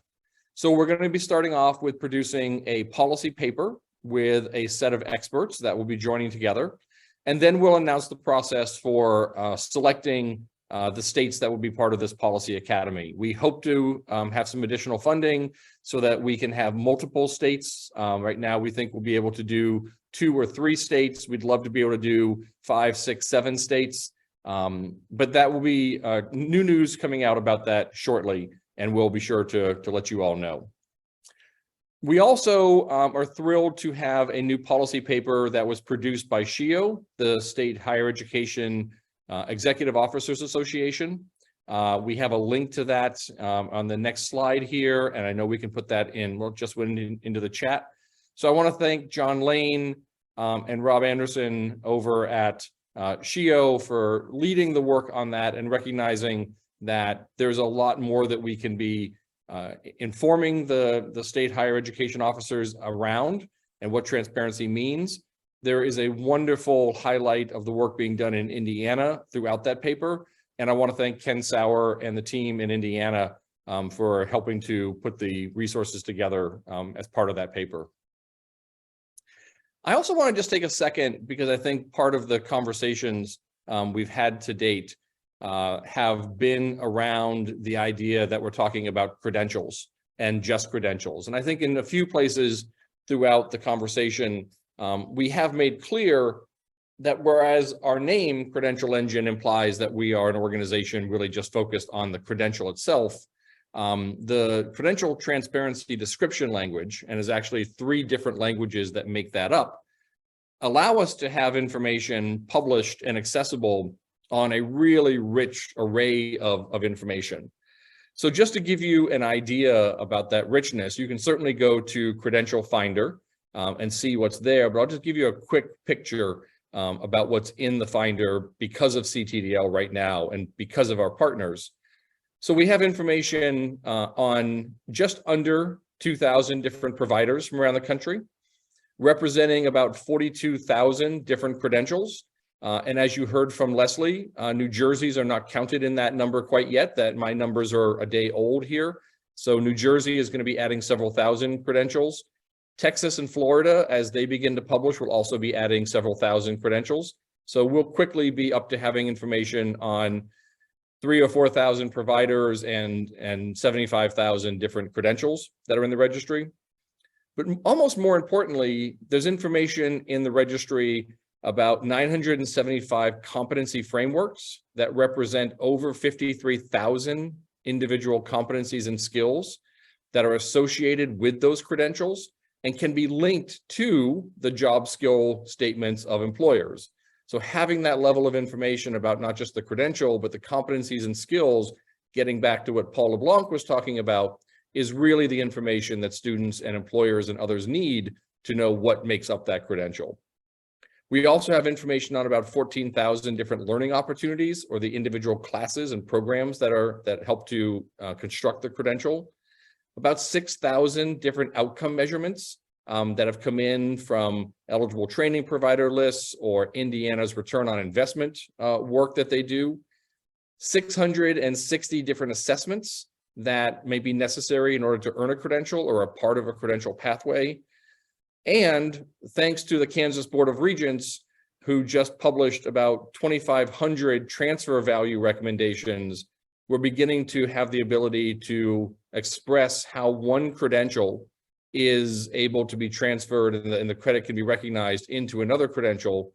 [SPEAKER 2] So we're going to be starting off with producing a policy paper with a set of experts that will be joining together, and then we'll announce the process for selecting the states that will be part of this policy academy. We hope to have some additional funding so that we can have multiple states. Right now, we think we'll be able to do 2 or 3 states. We'd love to be able to do 5, 6, 7 states. But that will be new news coming out about that shortly, and we'll be sure to let you all know. We also are thrilled to have a new policy paper that was produced by SHIO, the State Higher Education Executive Officers Association. We have a link to that on the next slide here, and I know we can put that in, well, just went into the chat. So I want to thank John Lane and Rob Anderson over at SHIO for leading the work on that and recognizing that there's a lot more that we can be informing the state higher education officers around and what transparency means. There is a wonderful highlight of the work being done in Indiana throughout that paper. And I want to thank Ken Sauer and the team in Indiana for helping to put the resources together as part of that paper. I also want to just take a second, because I think part of the conversations we've had to date have been around the idea that we're talking about credentials and just credentials. And I think in a few places throughout the conversation, we have made clear that whereas our name, Credential Engine, implies that we are an organization really just focused on the credential itself, the credential transparency description language, and is actually 3 different languages that make that up, allow us to have information published and accessible on a really rich array of information. So just to give you an idea about that richness, you can certainly go to Credential Finder and see what's there, but I'll just give you a quick picture about what's in the Finder because of CTDL right now and because of our partners. So we have information on just under 2,000 different providers from around the country, representing about 42,000 different credentials. And as you heard from Lesley, New Jerseys are not counted in that number quite yet, that my numbers are a day old here. So New Jersey is going to be adding several thousand credentials. Texas and Florida, as they begin to publish, will also be adding several thousand credentials. So we'll quickly be up to having information on 3,000 or 4,000 providers and 75,000 different credentials that are in the registry. But almost more importantly, there's information in the registry about 975 competency frameworks that represent over 53,000 individual competencies and skills that are associated with those credentials and can be linked to the job skill statements of employers. So having that level of information about not just the credential, but the competencies and skills, getting back to what Paul LeBlanc was talking about, is really the information that students and employers and others need to know what makes up that credential. We also have information on about 14,000 different learning opportunities, or the individual classes and programs that help to construct the credential. About 6,000 different outcome measurements that have come in from eligible training provider lists or Indiana's return on investment work that they do. 660 different assessments that may be necessary in order to earn a credential or a part of a credential pathway. And thanks to the Kansas Board of Regents, who just published about 2,500 transfer value recommendations, we're beginning to have the ability to express how one credential is able to be transferred and the credit can be recognized into another credential.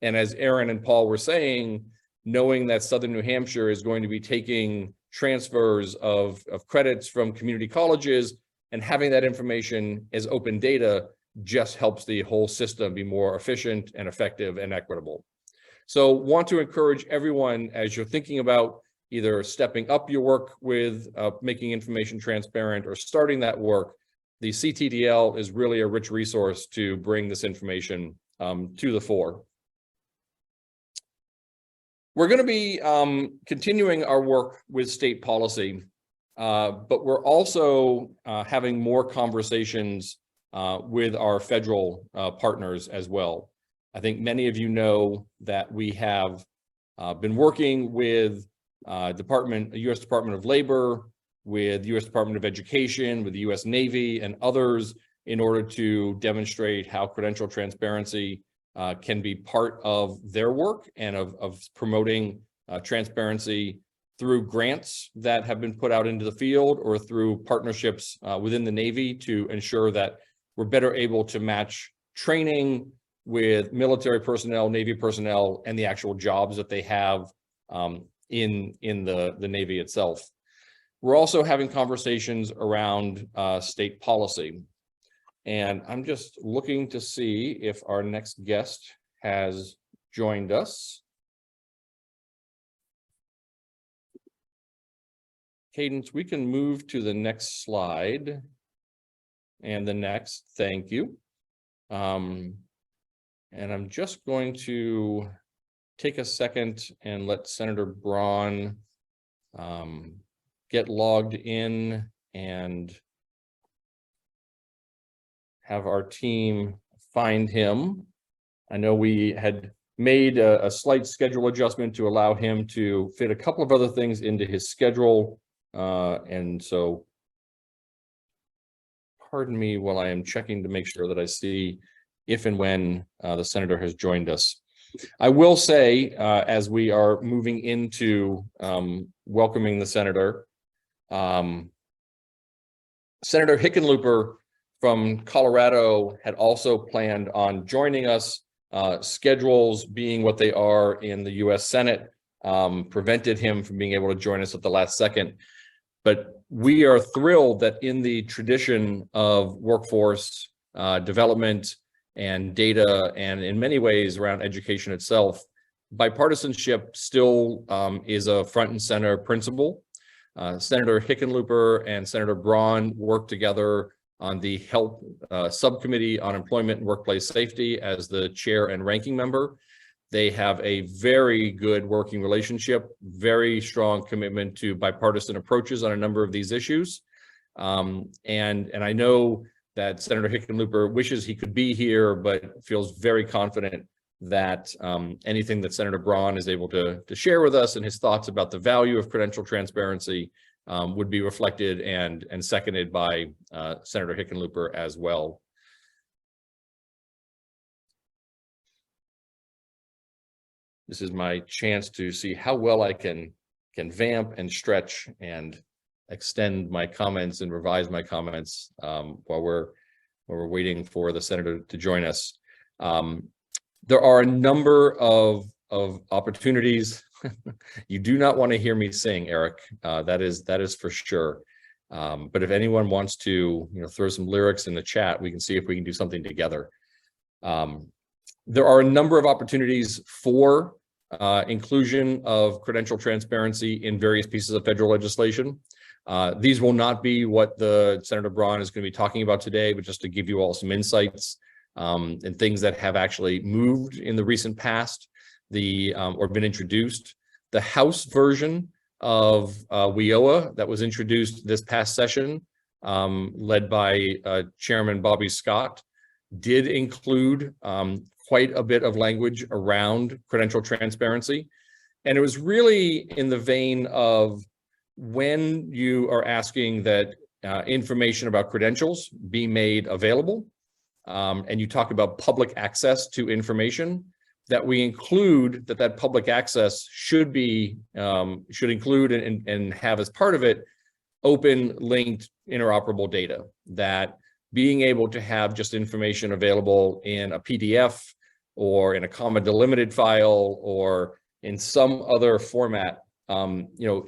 [SPEAKER 2] And as Aaron and Paul were saying, knowing that Southern New Hampshire is going to be taking transfers of credits from community colleges and having that information as open data just helps the whole system be more efficient and effective and equitable. So want to encourage everyone, as you're thinking about either stepping up your work with making information transparent or starting that work, the CTDL is really a rich resource to bring this information to the fore. We're going to be continuing our work with state policy, but we're also having more conversations with our federal partners as well. I think many of you know that we have been working with U.S. Department of Labor, with U.S. Department of Education, with the U.S. Navy and others in order to demonstrate how credential transparency can be part of their work and of promoting transparency through grants that have been put out into the field or through partnerships within the Navy to ensure that we're better able to match training with military personnel, Navy personnel, and the actual jobs that they have in the Navy itself. We're also having conversations around state policy. And I'm just looking to see if our next guest has joined us. Cadence, we can move to the next slide. And the next, thank you. And I'm just going to take a second and let Senator Braun get logged in and have our team find him. I know we had made a slight schedule adjustment to allow him to fit a couple of other things into his schedule. And so pardon me while I am checking to make sure that I see if and when the senator has joined us. I will say, as we are moving into welcoming the senator, Senator Hickenlooper from Colorado had also planned on joining us. Schedules being what they are in the U.S. Senate prevented him from being able to join us at the last second. But we are thrilled that in the tradition of workforce development and data, and in many ways around education itself, bipartisanship still is a front and center principle. Senator Hickenlooper and Senator Braun worked together on the Health Subcommittee on Employment and Workplace Safety as the chair and ranking member. They have a very good working relationship, very strong commitment to bipartisan approaches on a number of these issues. And I know that Senator Hickenlooper wishes he could be here, but feels very confident that anything that Senator Braun is able to share with us and his thoughts about the value of credential transparency would be reflected and seconded by Senator Hickenlooper as well. This is my chance to see how well I can vamp and stretch and extend my comments and revise my comments while we're waiting for the senator to join us. There are a number of opportunities. You do not want to hear me sing, Eric. That is for sure. But if anyone wants to, throw some lyrics in the chat, we can see if we can do something together. There are a number of opportunities for inclusion of credential transparency in various pieces of federal legislation. These will not be what the Senator Braun is going to be talking about today, but just to give you all some insights and things that have actually moved in the recent past, or been introduced. The House version of WIOA that was introduced this past session, led by Chairman Bobby Scott, did include quite a bit of language around credential transparency. And it was really in the vein of when you are asking that information about credentials be made available, and you talk about public access to information, that we include that public access should include and have as part of it open, linked, interoperable data. That being able to have just information available in a PDF or in a comma delimited file or in some other format,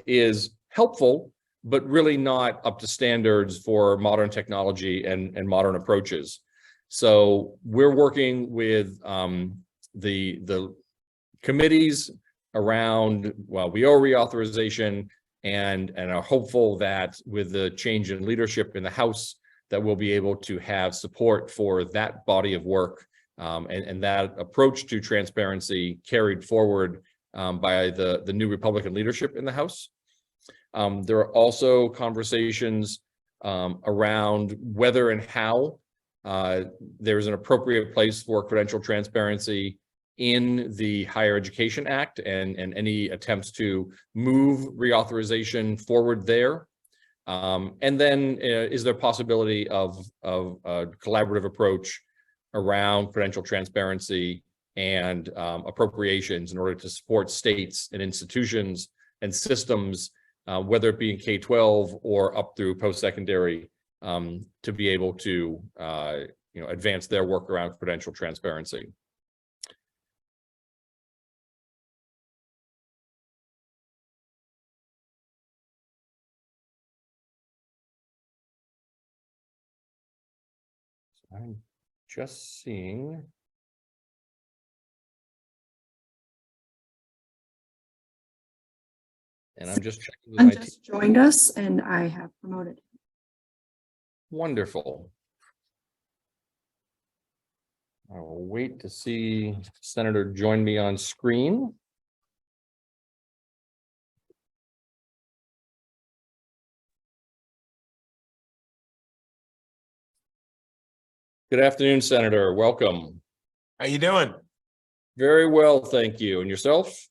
[SPEAKER 2] is helpful, but really not up to standards for modern technology and modern approaches. So we're working with the committees around, WIOA reauthorization and are hopeful that with the change in leadership in the House, that we'll be able to have support for that body of work and that approach to transparency carried forward by the new Republican leadership in the House. There are also conversations around whether and how there's an appropriate place for credential transparency in the Higher Education Act and any attempts to move reauthorization forward there. And then is there possibility of a collaborative approach around credential transparency and appropriations in order to support states and institutions and systems, whether it be in K-12 or up through post-secondary, to be able to advance their work around credential transparency. I'm just seeing. And I'm just checking with my team.
[SPEAKER 13] Just joined us and I have promoted.
[SPEAKER 2] Wonderful. I will wait to see Senator join me on screen. Good afternoon, Senator. Welcome.
[SPEAKER 15] How you doing?
[SPEAKER 2] Very well, thank you. And yourself?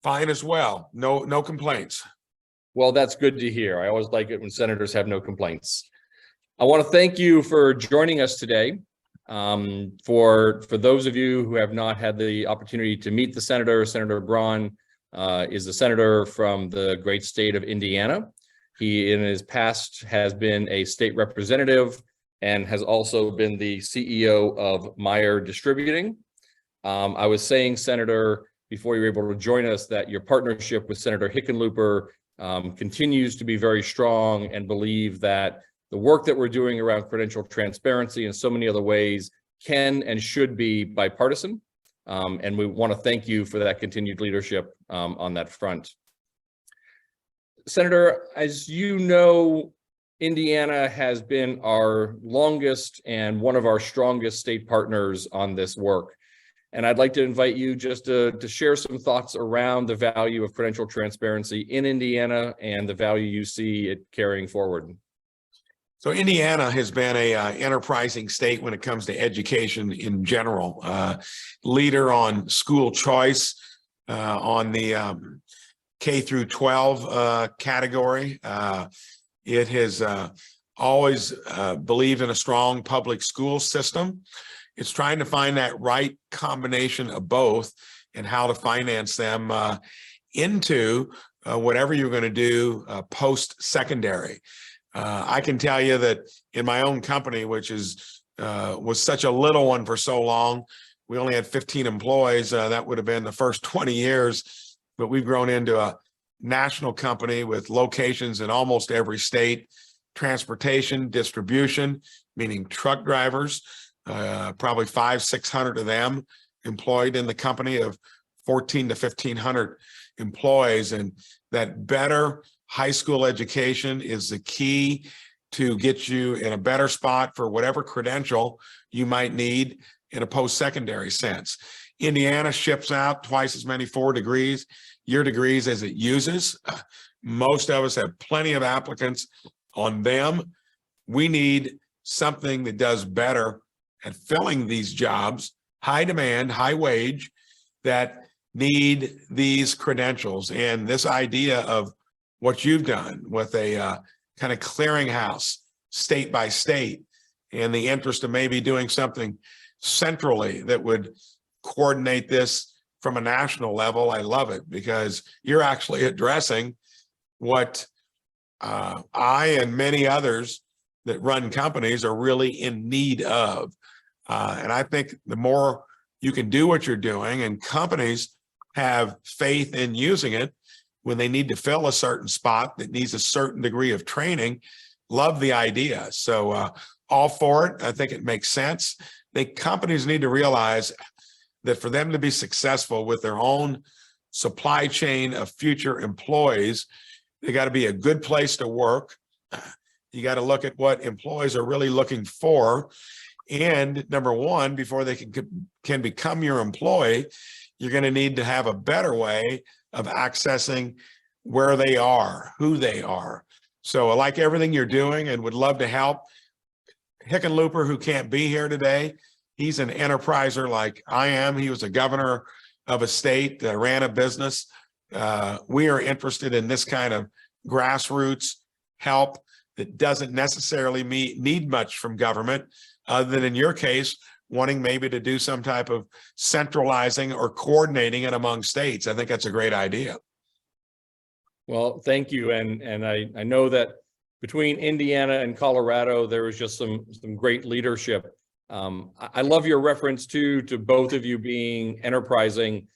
[SPEAKER 15] Fine as well. No complaints.
[SPEAKER 2] Well, that's good to hear. I always like it when senators have no complaints. I want to thank you for joining us today. For those of you who have not had the opportunity to meet the senator, Senator Braun is a senator from the great state of Indiana. He, in his past, has been a state representative and has also been the CEO of Meyer Distributing. I was saying, Senator, before you were able to join us, that your partnership with Senator Hickenlooper continues to be very strong, and believe that the work that we're doing around credential transparency and so many other ways can and should be bipartisan. And we want to thank you for that continued leadership on that front. Senator, as you know, Indiana has been our longest and one of our strongest state partners on this work. And I'd like to invite you just to share some thoughts around the value of credential transparency in Indiana and the value you see it carrying forward.
[SPEAKER 15] So Indiana has been a enterprising state when it comes to education in general. Leader on school choice on the K through 12 category. It has always believed in a strong public school system. It's trying to find that right combination of both and how to finance them into whatever you're going to do post-secondary. I can tell you that in my own company, which is was such a little one for so long, we only had 15 employees. That would have been the first 20 years, but we've grown into a national company with locations in almost every state, transportation, distribution, meaning truck drivers, probably 500-600 of them employed in the company of 14 to 1,500 employees. And that better high school education is the key to get you in a better spot for whatever credential you might need in a post-secondary sense. Indiana ships out twice as many 4-year degrees as it uses. Most of us have plenty of applicants on them. We need something that does better at filling these jobs, high demand, high wage, that need these credentials. And this idea of what you've done with a kind of clearinghouse state by state, and the interest of maybe doing something centrally that would coordinate this from a national level. I love it, because you're actually addressing what I and many others that run companies are really in need of. And I think the more you can do what you're doing, and companies have faith in using it when they need to fill a certain spot that needs a certain degree of training, love the idea. So all for it. I think it makes sense. The companies need to realize that for them to be successful with their own supply chain of future employees, they got to be a good place to work. You got to look at what employees are really looking for. And number one, before they can become your employee, you're going to need to have a better way of accessing where they are, who they are. So I like everything you're doing and would love to help. Hickenlooper, who can't be here today, he's an enterpriser like I am. He was a governor of a state, ran a business. We are interested in this kind of grassroots help that doesn't necessarily need much from government, other than in your case, wanting maybe to do some type of centralizing or coordinating it among states. I think that's a great idea.
[SPEAKER 2] Well, thank you. And I know that between Indiana and Colorado, there was just some great leadership. I love your reference to both of you being enterprising.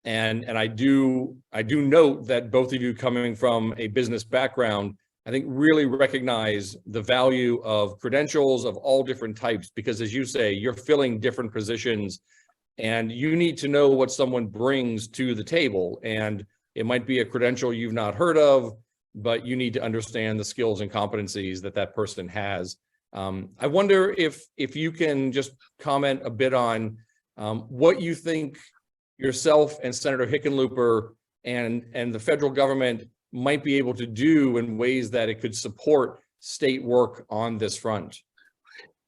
[SPEAKER 2] And I do note that both of you, coming from a business background, I think really recognize the value of credentials of all different types, because as you say, you're filling different positions and you need to know what someone brings to the table. And it might be a credential you've not heard of, but you need to understand the skills and competencies that person has. I wonder if you can just comment a bit on what you think yourself and Senator Hickenlooper and the federal government might be able to do in ways that it could support state work on this front.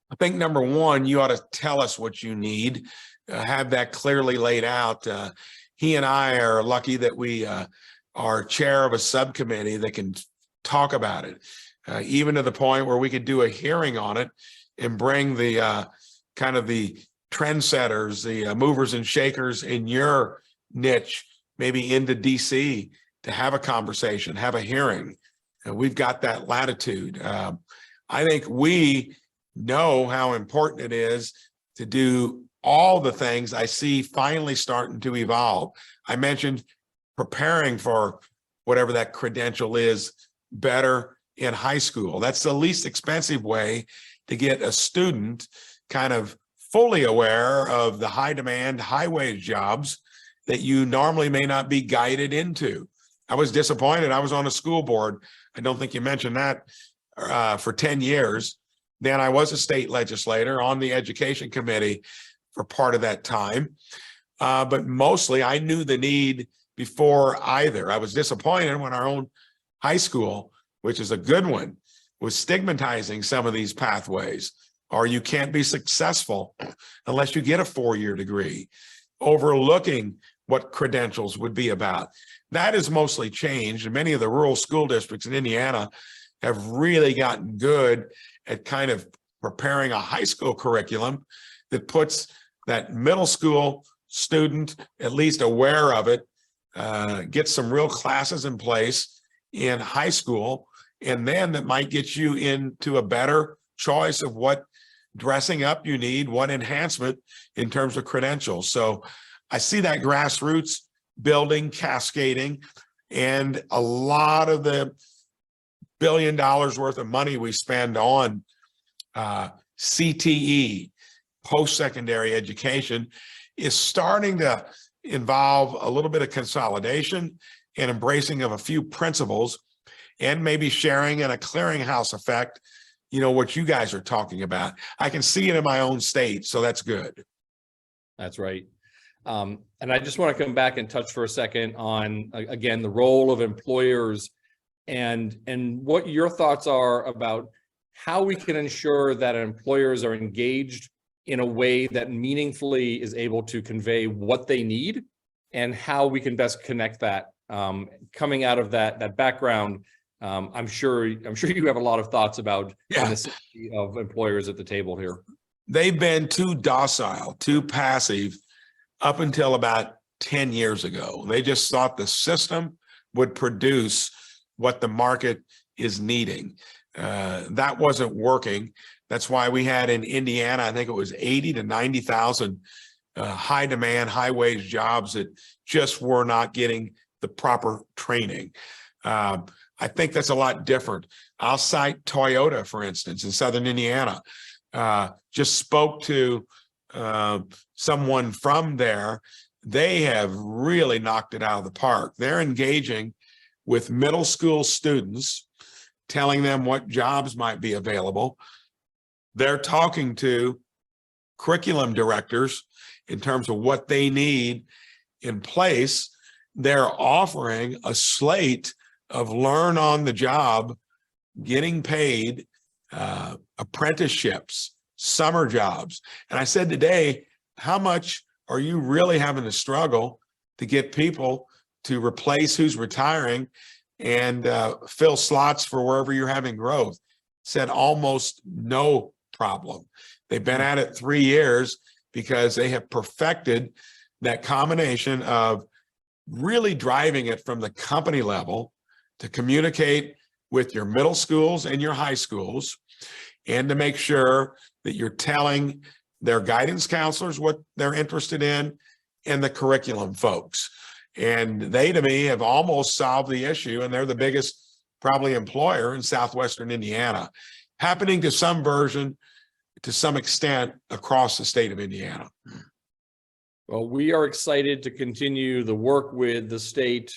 [SPEAKER 15] I think number one, you ought to tell us what you need, have that clearly laid out. He and I are lucky that we are chair of a subcommittee that can talk about it, even to the point where we could do a hearing on it and bring the kind of the trendsetters, the movers and shakers in your niche, maybe into DC, to have a conversation, have a hearing. We've got that latitude. I think we know how important it is to do all the things I see finally starting to evolve. I mentioned preparing for whatever that credential is better in high school. That's the least expensive way to get a student kind of fully aware of the high demand, high wage jobs that you normally may not be guided into. I was disappointed. I was on a school board. I don't think you mentioned that for 10 years. Then I was a state legislator on the education committee for part of that time. But mostly I knew the need before either. I was disappointed when our own high school, which is a good one, was stigmatizing some of these pathways, or you can't be successful unless you get a 4-year degree, overlooking what credentials would be about. That has mostly changed. And many of the rural school districts in Indiana have really gotten good at kind of preparing a high school curriculum that puts that middle school student at least aware of it, get some real classes in place in high school, and then that might get you into a better choice of what dressing up you need, what enhancement in terms of credentials. So I see that grassroots building, cascading, and a lot of the $1 billion worth of money we spend on CTE, post-secondary education, is starting to involve a little bit of consolidation and embracing of a few principles, and maybe sharing in a clearinghouse effect, you know, what you guys are talking about. I can see it in my own state, so that's good.
[SPEAKER 2] That's right. And I just want to come back and touch for a second on, again, the role of employers and what your thoughts are about how we can ensure that employers are engaged in a way that meaningfully is able to convey what they need, and how we can best connect that. Coming out of that background, I'm sure you have a lot of thoughts about the necessity of employers at the table here.
[SPEAKER 15] They've been too docile, too passive up until about 10 years ago. They just thought the system would produce what the market is needing. That wasn't working. That's why we had in Indiana, I think it was 80 to 90,000 high demand, high wage jobs that just were not getting the proper training. I think that's a lot different. I'll cite Toyota, for instance, in Southern Indiana. Just spoke to someone from there. They have really knocked it out of the park. They're engaging with middle school students, telling them what jobs might be available. They're talking to curriculum directors in terms of what they need in place. They're offering a slate of learn on the job, getting paid, apprenticeships, summer jobs. And I said today, how much are you really having to struggle to get people to replace who's retiring and fill slots for wherever you're having growth? Said almost no problem. They've been at it 3 years because they have perfected that combination of really driving it from the company level to communicate with your middle schools and your high schools, and to make sure that you're telling their guidance counselors what they're interested in and the curriculum folks. And they, to me, have almost solved the issue, and they're the biggest probably employer in Southwestern Indiana, happening to some version, to some extent, across the state of Indiana.
[SPEAKER 2] Well, we are excited to continue the work with the state.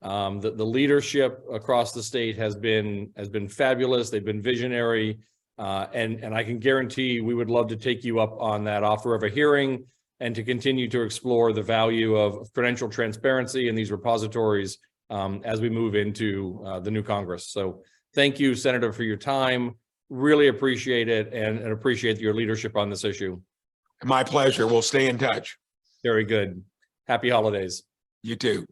[SPEAKER 2] The leadership across the state has been fabulous. They've been visionary, and I can guarantee we would love to take you up on that offer of a hearing and to continue to explore the value of credential transparency in these repositories as we move into the new Congress. So thank you, Senator, for your time. Really appreciate it, and appreciate your leadership on this issue.
[SPEAKER 15] My pleasure. We'll stay in touch.
[SPEAKER 2] Very good. Happy holidays.
[SPEAKER 15] You too.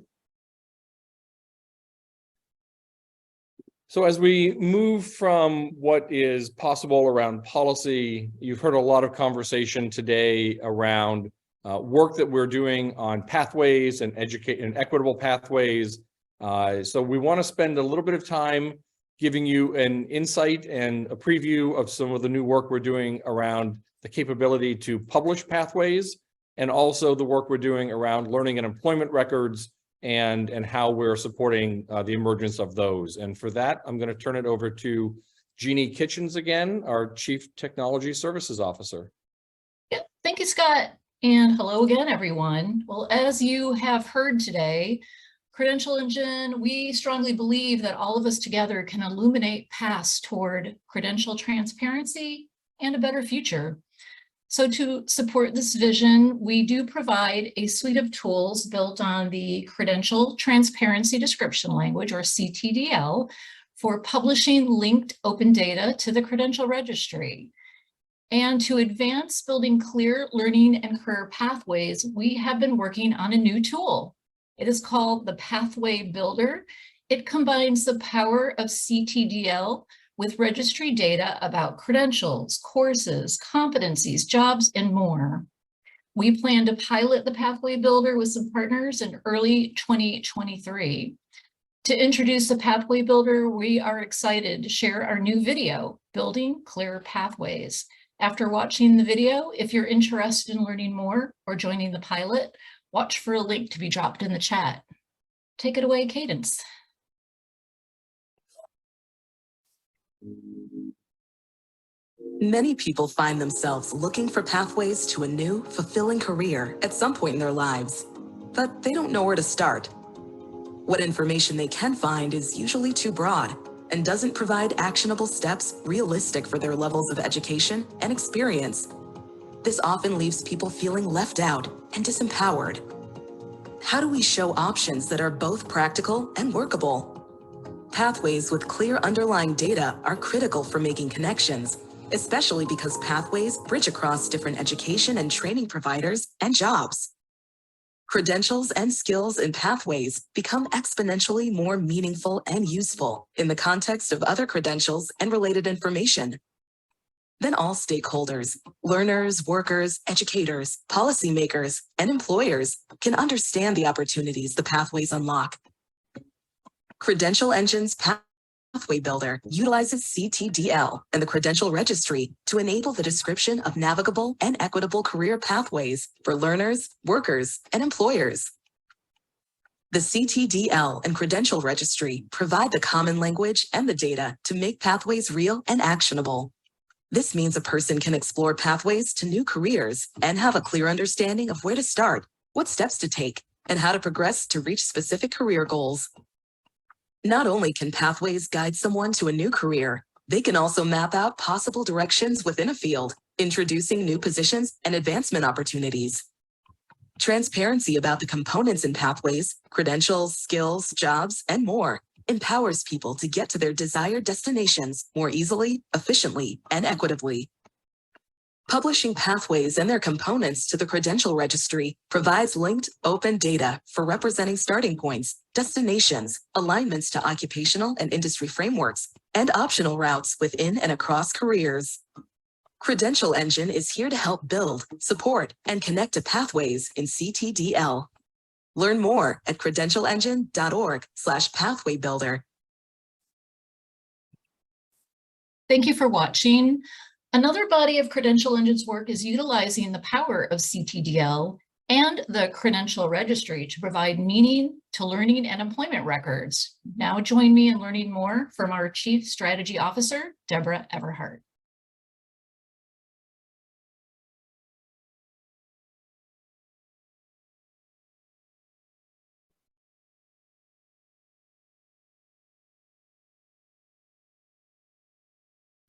[SPEAKER 2] So as we move from what is possible around policy, you've heard a lot of conversation today around work that we're doing on pathways and equitable pathways. So we want to spend a little bit of time giving you an insight and a preview of some of the new work we're doing around the capability to publish pathways, and also the work we're doing around learning and employment records and how we're supporting the emergence of those. And for that, I'm going to turn it over to Jeanne Kitchens again, our Chief Technology Services Officer.
[SPEAKER 3] Yeah, thank you, Scott. And hello again, everyone. Well, as you have heard today, Credential Engine, we strongly believe that all of us together can illuminate paths toward credential transparency and a better future. So to support this vision, we do provide a suite of tools built on the Credential Transparency Description Language, or CTDL, for publishing linked open data to the Credential Registry. And to advance building clear learning and career pathways, we have been working on a new tool. It is called the Pathway Builder. It combines the power of CTDL with registry data about credentials, courses, competencies, jobs, and more. We plan to pilot the Pathway Builder with some partners in early 2023. To introduce the Pathway Builder, we are excited to share our new video, Building Clear Pathways. After watching the video, if you're interested in learning more or joining the pilot, watch for a link to be dropped in the chat. Take it away, Cadence.
[SPEAKER 16] Many people find themselves looking for pathways to a new, fulfilling career at some point in their lives, but they don't know where to start. What information they can find is usually too broad and doesn't provide actionable steps realistic for their levels of education and experience. This often leaves people feeling left out and disempowered. How do we show options that are both practical and workable? Pathways with clear underlying data are critical for making connections, especially because pathways bridge across different education and training providers and jobs. Credentials and skills in pathways become exponentially more meaningful and useful in the context of other credentials and related information. Then all stakeholders, learners, workers, educators, policymakers, and employers can understand the opportunities the pathways unlock. Credential Engine's Pathway Builder utilizes CTDL and the Credential Registry to enable the description of navigable and equitable career pathways for learners, workers, and employers. The CTDL and Credential Registry provide the common language and the data to make pathways real and actionable. This means a person can explore pathways to new careers and have a clear understanding of where to start, what steps to take, and how to progress to reach specific career goals. Not only can pathways guide someone to a new career, they can also map out possible directions within a field, introducing new positions and advancement opportunities. Transparency about the components in pathways, credentials, skills, jobs, and more empowers people to get to their desired destinations more easily, efficiently, and equitably. Publishing pathways and their components to the Credential Registry provides linked open data for representing starting points, destinations, alignments to occupational and industry frameworks, and optional routes within and across careers. Credential Engine is here to help build, support, and connect to pathways in CTDL. Learn more at credentialengine.org/pathwaybuilder.
[SPEAKER 3] Thank you for watching. Another body of Credential Engine's work is utilizing the power of CTDL and the Credential Registry to provide meaning to learning and employment records. Now join me in learning more from our Chief Strategy Officer, Deborah Everhart.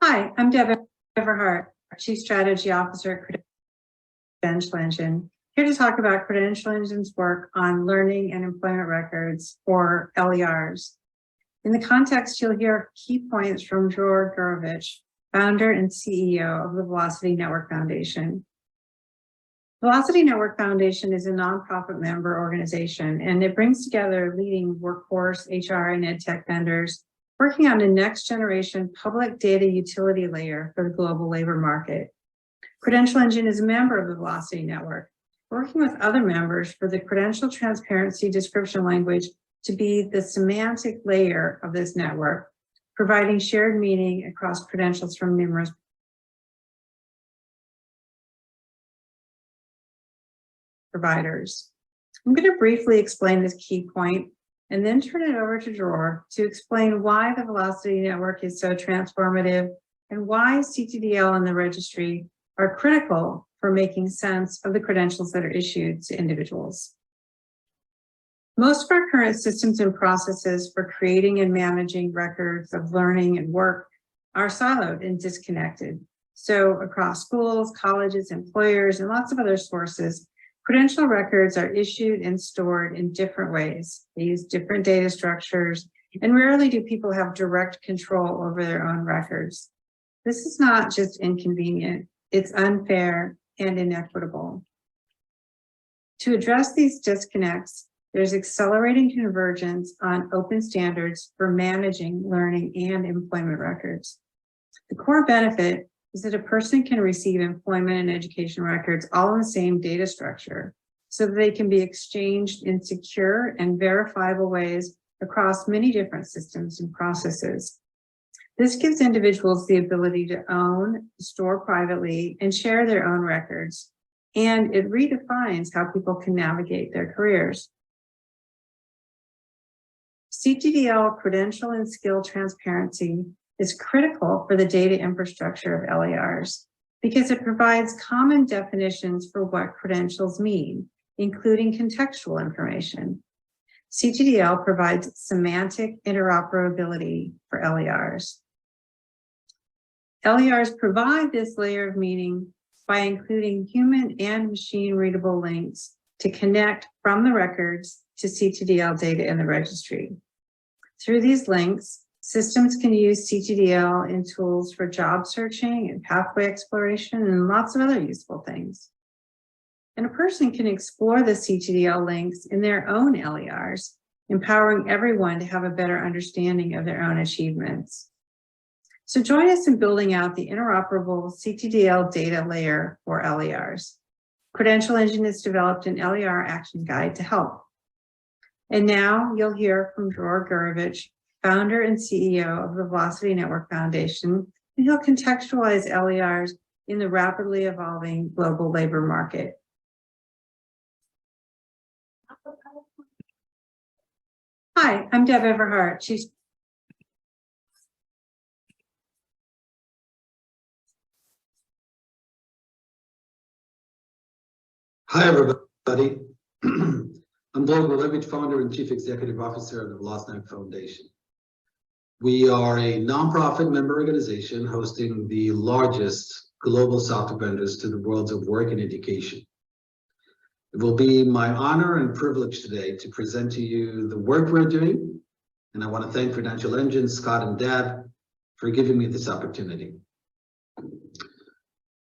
[SPEAKER 13] Hi, I'm Deborah Everhart, our Chief Strategy Officer at Credential Engine, here to talk about Credential Engine's work on learning and employment records, or LERs. In the context, you'll hear key points from Dror Gurevich, founder and CEO of the Velocity Network Foundation. Velocity Network Foundation is a nonprofit member organization, and it brings together leading workforce, HR, and EdTech vendors working on a next generation public data utility layer for the global labor market. Credential Engine is a member of the Velocity Network, working with other members for the credential transparency description language to be the semantic layer of this network, providing shared meaning across credentials from numerous providers. I'm going to briefly explain this key point and then turn it over to Dror to explain why the Velocity Network is so transformative and why CTDL and the registry are critical for making sense of the credentials that are issued to individuals. Most of our current systems and processes for creating and managing records of learning and work are siloed and disconnected. So across schools, colleges, employers, and lots of other sources, credential records are issued and stored in different ways. They use different data structures And rarely do people have direct control over their own records. This is not just inconvenient, it's unfair and inequitable. To address these disconnects, there's accelerating convergence on open standards for managing learning and employment records. The core benefit is that a person can receive employment and education records all in the same data structure so that they can be exchanged in secure and verifiable ways across many different systems and processes. This gives individuals the ability to own, store privately, and share their own records, and it redefines how people can navigate their careers. CTDL credential and skill transparency is critical for the data infrastructure of LERs because it provides common definitions for what credentials mean, including contextual information. CTDL provides semantic interoperability for LERs. LERs provide this layer of meaning by including human and machine readable links to connect from the records to CTDL data in the registry. Through these links, systems can use CTDL in tools for job searching and pathway exploration and lots of other useful things. And a person can explore the CTDL links in their own LERs, empowering everyone to have a better understanding of their own achievements. So join us in building out the interoperable CTDL data layer for LERs. Credential Engine has developed an LER action guide to help. And now you'll hear from Dror Gurevich, founder and CEO of the Velocity Network Foundation, and he'll contextualize LERs in the rapidly evolving global labor market. Hi, I'm Deb Everhart.
[SPEAKER 17] Hi, everybody. I'm Dror Gurevich, founder and chief executive officer of the Velocity Foundation. We are a nonprofit member organization hosting the largest global software vendors to the worlds of work and education. It will be my honor and privilege today to present to you the work we're doing, and I want to thank Credential Engine, Scott and Deb for giving me this opportunity.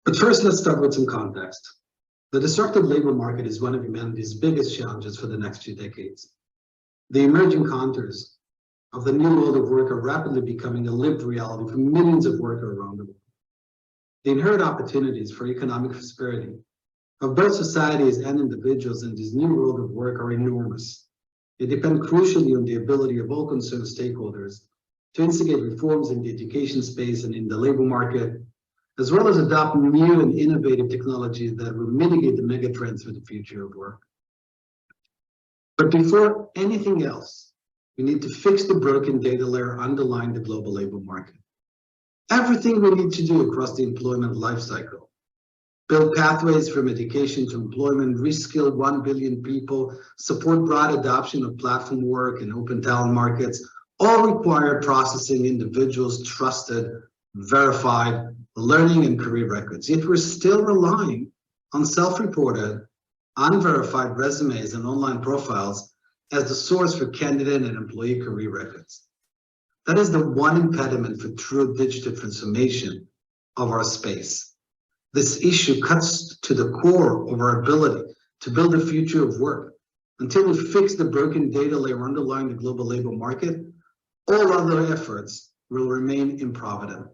[SPEAKER 17] But first, let's start with some context. The disruptive labor market is one of humanity's biggest challenges for the next few decades. The emerging contours of the new world of work are rapidly becoming a lived reality for millions of workers around the world. The inherent opportunities for economic prosperity of both societies and individuals in this new world of work are enormous. They depend crucially on the ability of all concerned stakeholders to instigate reforms in the education space and in the labor market, as well as adopt new and innovative technologies that will mitigate the megatrends for the future of work. But before anything else, we need to fix the broken data layer underlying the global labor market. Everything we need to do across the employment lifecycle, build pathways from education to employment, reskill 1 billion people, support broad adoption of platform work and open talent markets, all require processing individuals' trusted, verified learning and career records. Yet we're still relying on self-reported, unverified resumes and online profiles as the source for candidate and employee career records. That is the one impediment for true digital transformation of our space. This issue cuts to the core of our ability to build a future of work. Until we fix the broken data layer underlying the global labor market, all other efforts will remain improvident.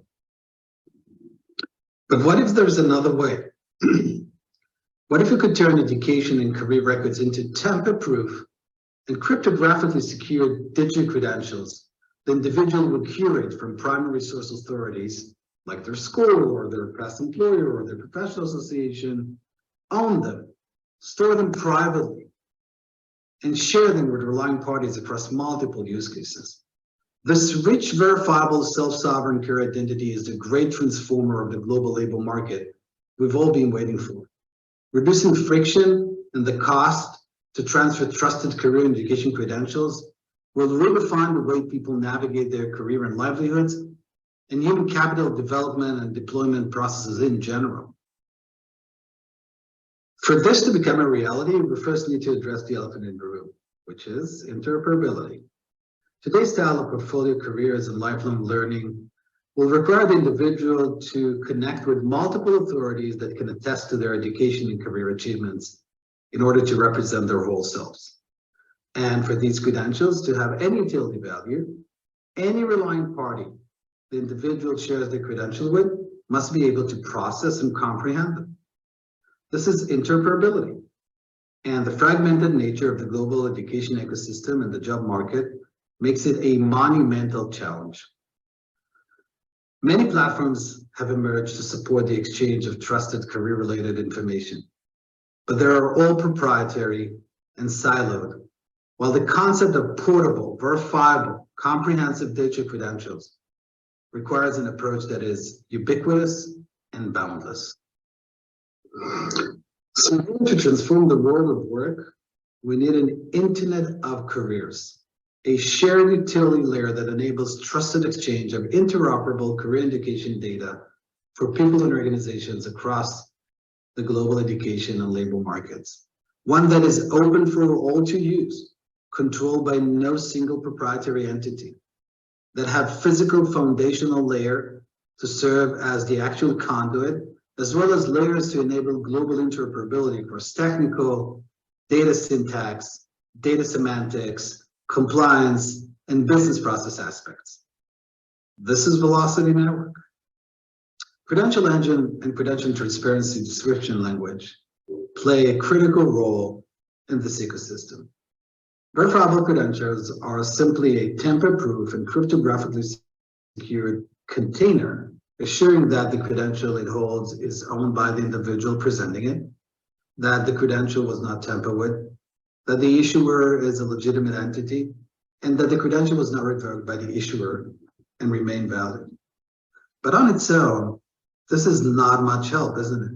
[SPEAKER 17] But what if there's another way? What if we could turn education and career records into tamper-proof and cryptographically secure digital credentials the individual would curate from primary source authorities like their school or their past employer or their professional association, own them, store them privately, and share them with relying parties across multiple use cases? This rich, verifiable, self-sovereign career identity is the great transformer of the global labor market we've all been waiting for. Reducing friction and the cost to transfer trusted career and education credentials will redefine the way people navigate their career and livelihoods and human capital development and deployment processes in general. For this to become a reality, we first need to address the elephant in the room, which is interoperability. Today's style of portfolio careers and lifelong learning will require the individual to connect with multiple authorities that can attest to their education and career achievements in order to represent their whole selves. And for these credentials to have any utility value, any relying party the individual shares the credential with must be able to process and comprehend them. This is interoperability. And the fragmented nature of the global education ecosystem and the job market makes it a monumental challenge. Many platforms have emerged to support the exchange of trusted career-related information, but they are all proprietary and siloed, while the concept of portable, verifiable, comprehensive digital credentials requires an approach that is ubiquitous and boundless. So in order to transform the world of work, we need an internet of careers, a shared utility layer that enables trusted exchange of interoperable career indication data for people and organizations across the global education and labor markets. One that is open for all to use, controlled by no single proprietary entity, that have physical foundational layer to serve as the actual conduit, as well as layers to enable global interoperability across technical, data syntax, data semantics, compliance, and business process aspects. This is Velocity Network. Credential Engine and Credential Transparency Description Language play a critical role in this ecosystem. Verifiable credentials are simply a tamper-proof and cryptographically secured container, assuring that the credential it holds is owned by the individual presenting it, that the credential was not tampered with, that the issuer is a legitimate entity, and that the credential was not revoked by the issuer and remain valid. But on its own, this is not much help, isn't it?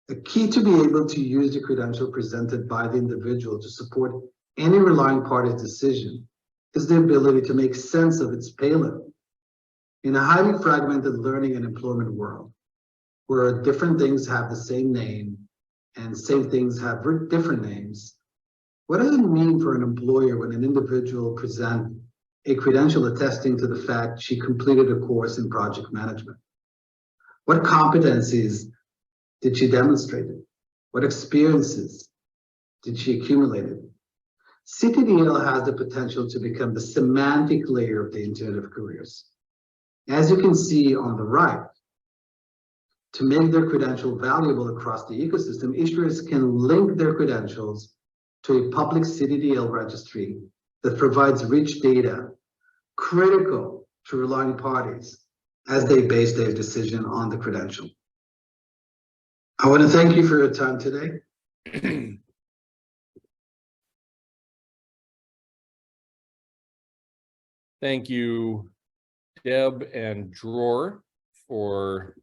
[SPEAKER 17] The key to be able to use the credential presented by the individual to support any relying party's decision is the ability to make sense of its payload. In a highly fragmented learning and employment world, where different things have the same name and same things have different names, what does it mean for an employer when an individual presents a credential attesting to the fact she completed a course in project management? What competencies did she demonstrate? What experiences did she accumulate? CTDL has the potential to become the semantic layer of the Internet of Careers. As you can see on the right, to make their credential valuable across the ecosystem, issuers can link their credentials to a public CTDL registry that provides rich data critical to relying parties as they base their decision on the credential. I want to thank you for your time today.
[SPEAKER 2] Thank you, Deb and Dror, for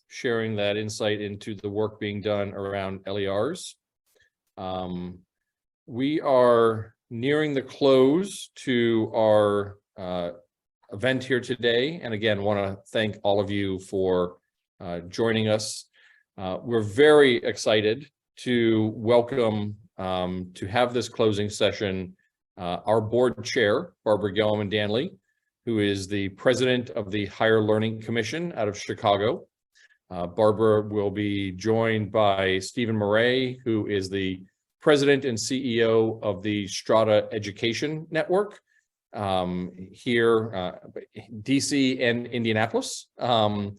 [SPEAKER 2] sharing that insight into the work being done around LERs. We are nearing the close to our event here today. And again, want to thank all of you for joining us. We're very excited to welcome, to have this closing session, our board chair, Barbara Gellman-Danley, who is the president of the Higher Learning Commission out of Chicago. Barbara will be joined by Stephen Moret, who is the president and CEO of the Strada Education Network here, DC and Indianapolis. And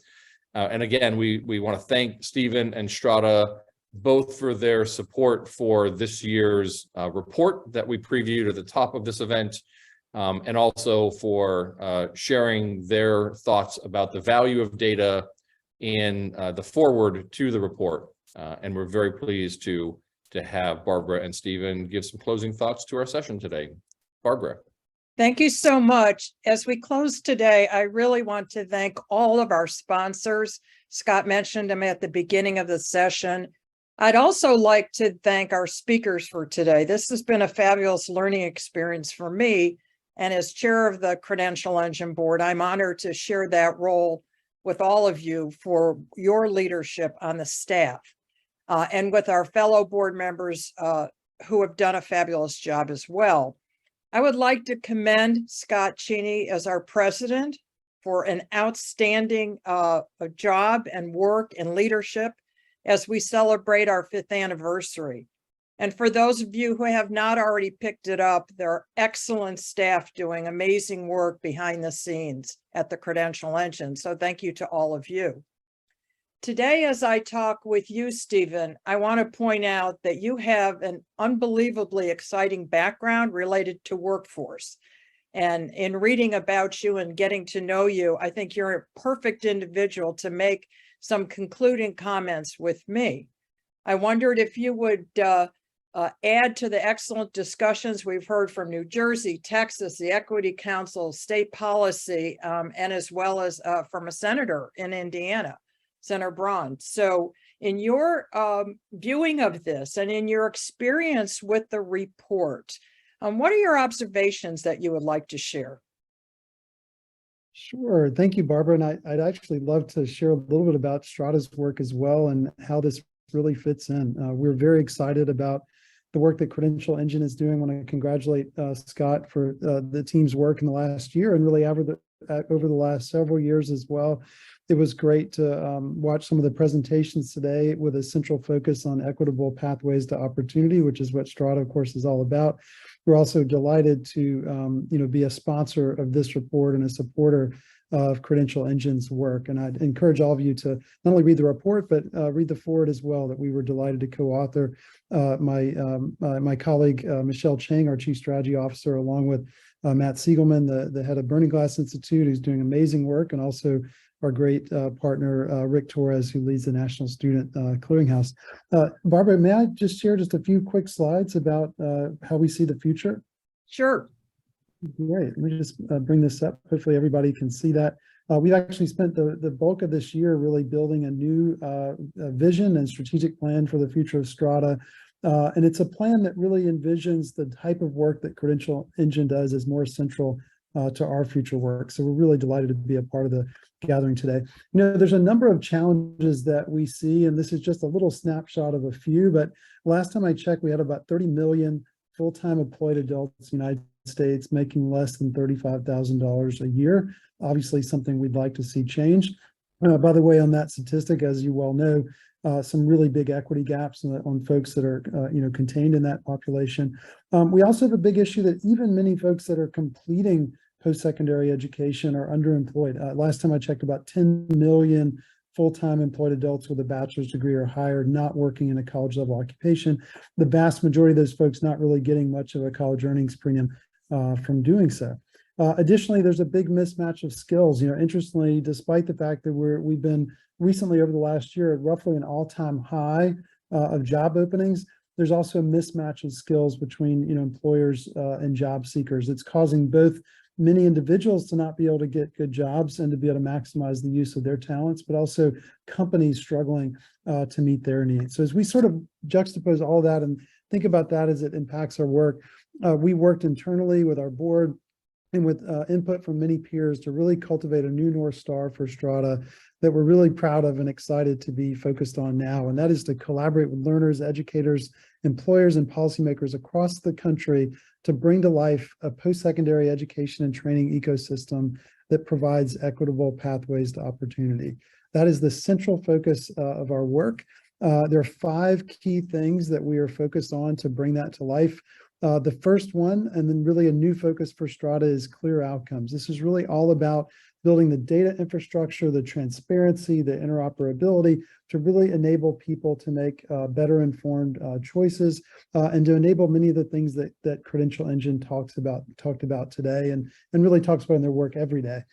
[SPEAKER 2] again, we want to thank Stephen and Strada both for their support for this year's report that we previewed at the top of this event, and also for sharing their thoughts about the value of data in the forward to the report. And we're very pleased to have Barbara and Stephen give some closing thoughts to our session today. Barbara.
[SPEAKER 18] Thank you so much. As we close today, I really want to thank all of our sponsors. Scott mentioned them at the beginning of the session. I'd also like to thank our speakers for today. This has been a fabulous learning experience for me. And as chair of the Credential Engine board, I'm honored to share that role with all of you for your leadership on the staff. And with our fellow board members who have done a fabulous job as well. I would like to commend Scott Cheney as our president for an outstanding job and work and leadership as we celebrate our 5th anniversary. And for those of you who have not already picked it up, there are excellent staff doing amazing work behind the scenes at the Credential Engine. So thank you to all of you. Today, as I talk with you, Stephen, I want to point out that you have an unbelievably exciting background related to workforce. And in reading about you and getting to know you, I think you're a perfect individual to make some concluding comments with me. I wondered if you would add to the excellent discussions we've heard from New Jersey, Texas, the Equity Council, state policy, and as well as from a senator in Indiana, Senator Braun. So in your viewing of this and in your experience with the report, what are your observations that you would like to share?
[SPEAKER 19] Sure. Thank you, Barbara. And I'd actually love to share a little bit about Strada's work as well and how this really fits in. We're very excited about the work that Credential Engine is doing. I want to congratulate Scott for the team's work in the last year and really over the last several years as well. It was great to watch some of the presentations today with a central focus on equitable pathways to opportunity, which is what Strada, of course, is all about. We're also delighted to be a sponsor of this report and a supporter of Credential Engine's work. And I'd encourage all of you to not only read the report, but read the forward as well that we were delighted to co-author. My colleague, Michelle Chang, our Chief Strategy Officer, along with Matt Siegelman, the head of Burning Glass Institute, who's doing amazing work, and also our great partner, Rick Torres, who leads the National Student Clearinghouse. Barbara, may I just share just a few quick slides about how we see the future?
[SPEAKER 18] Sure.
[SPEAKER 19] Great. Let me just bring this up. Hopefully everybody can see that. We've actually spent the bulk of this year really building a new vision and strategic plan for the future of Strada. And it's a plan that really envisions the type of work that Credential Engine does as more central to our future work. So we're really delighted to be a part of the gathering today. There's a number of challenges that we see, and this is just a little snapshot of a few, but last time I checked, we had about 30 million full-time employed adults in the United States making less than $35,000 a year. Obviously something we'd like to see change. By the way, on that statistic, as you well know, some really big equity gaps on folks that are contained in that population. We also have a big issue that even many folks that are completing post-secondary education are underemployed. Last time I checked, about 10 million full-time employed adults with a bachelor's degree or higher not working in a college level occupation. The vast majority of those folks not really getting much of a college earnings premium from doing so. Additionally, there's a big mismatch of skills. Interestingly, despite the fact that we've been recently over the last year at roughly an all-time high of job openings, there's also a mismatch of skills between employers and job seekers. It's causing both many individuals to not be able to get good jobs and to be able to maximize the use of their talents, but also companies struggling to meet their needs. So as we sort of juxtapose all that and think about that as it impacts our work, we worked internally with our board and with input from many peers to really cultivate a new North Star for Strada that we're really proud of and excited to be focused on now. And that is to collaborate with learners, educators, employers, and policymakers across the country to bring to life a post-secondary education and training ecosystem that provides equitable pathways to opportunity. That is the central focus of our work. There are 5 key things that we are focused on to bring that to life. The first one, and then really a new focus for Strada, is clear outcomes. This is really all about building the data infrastructure, the transparency, the interoperability to really enable people to make better informed choices and to enable many of the things that Credential Engine talked about today and really talks about in their work every day.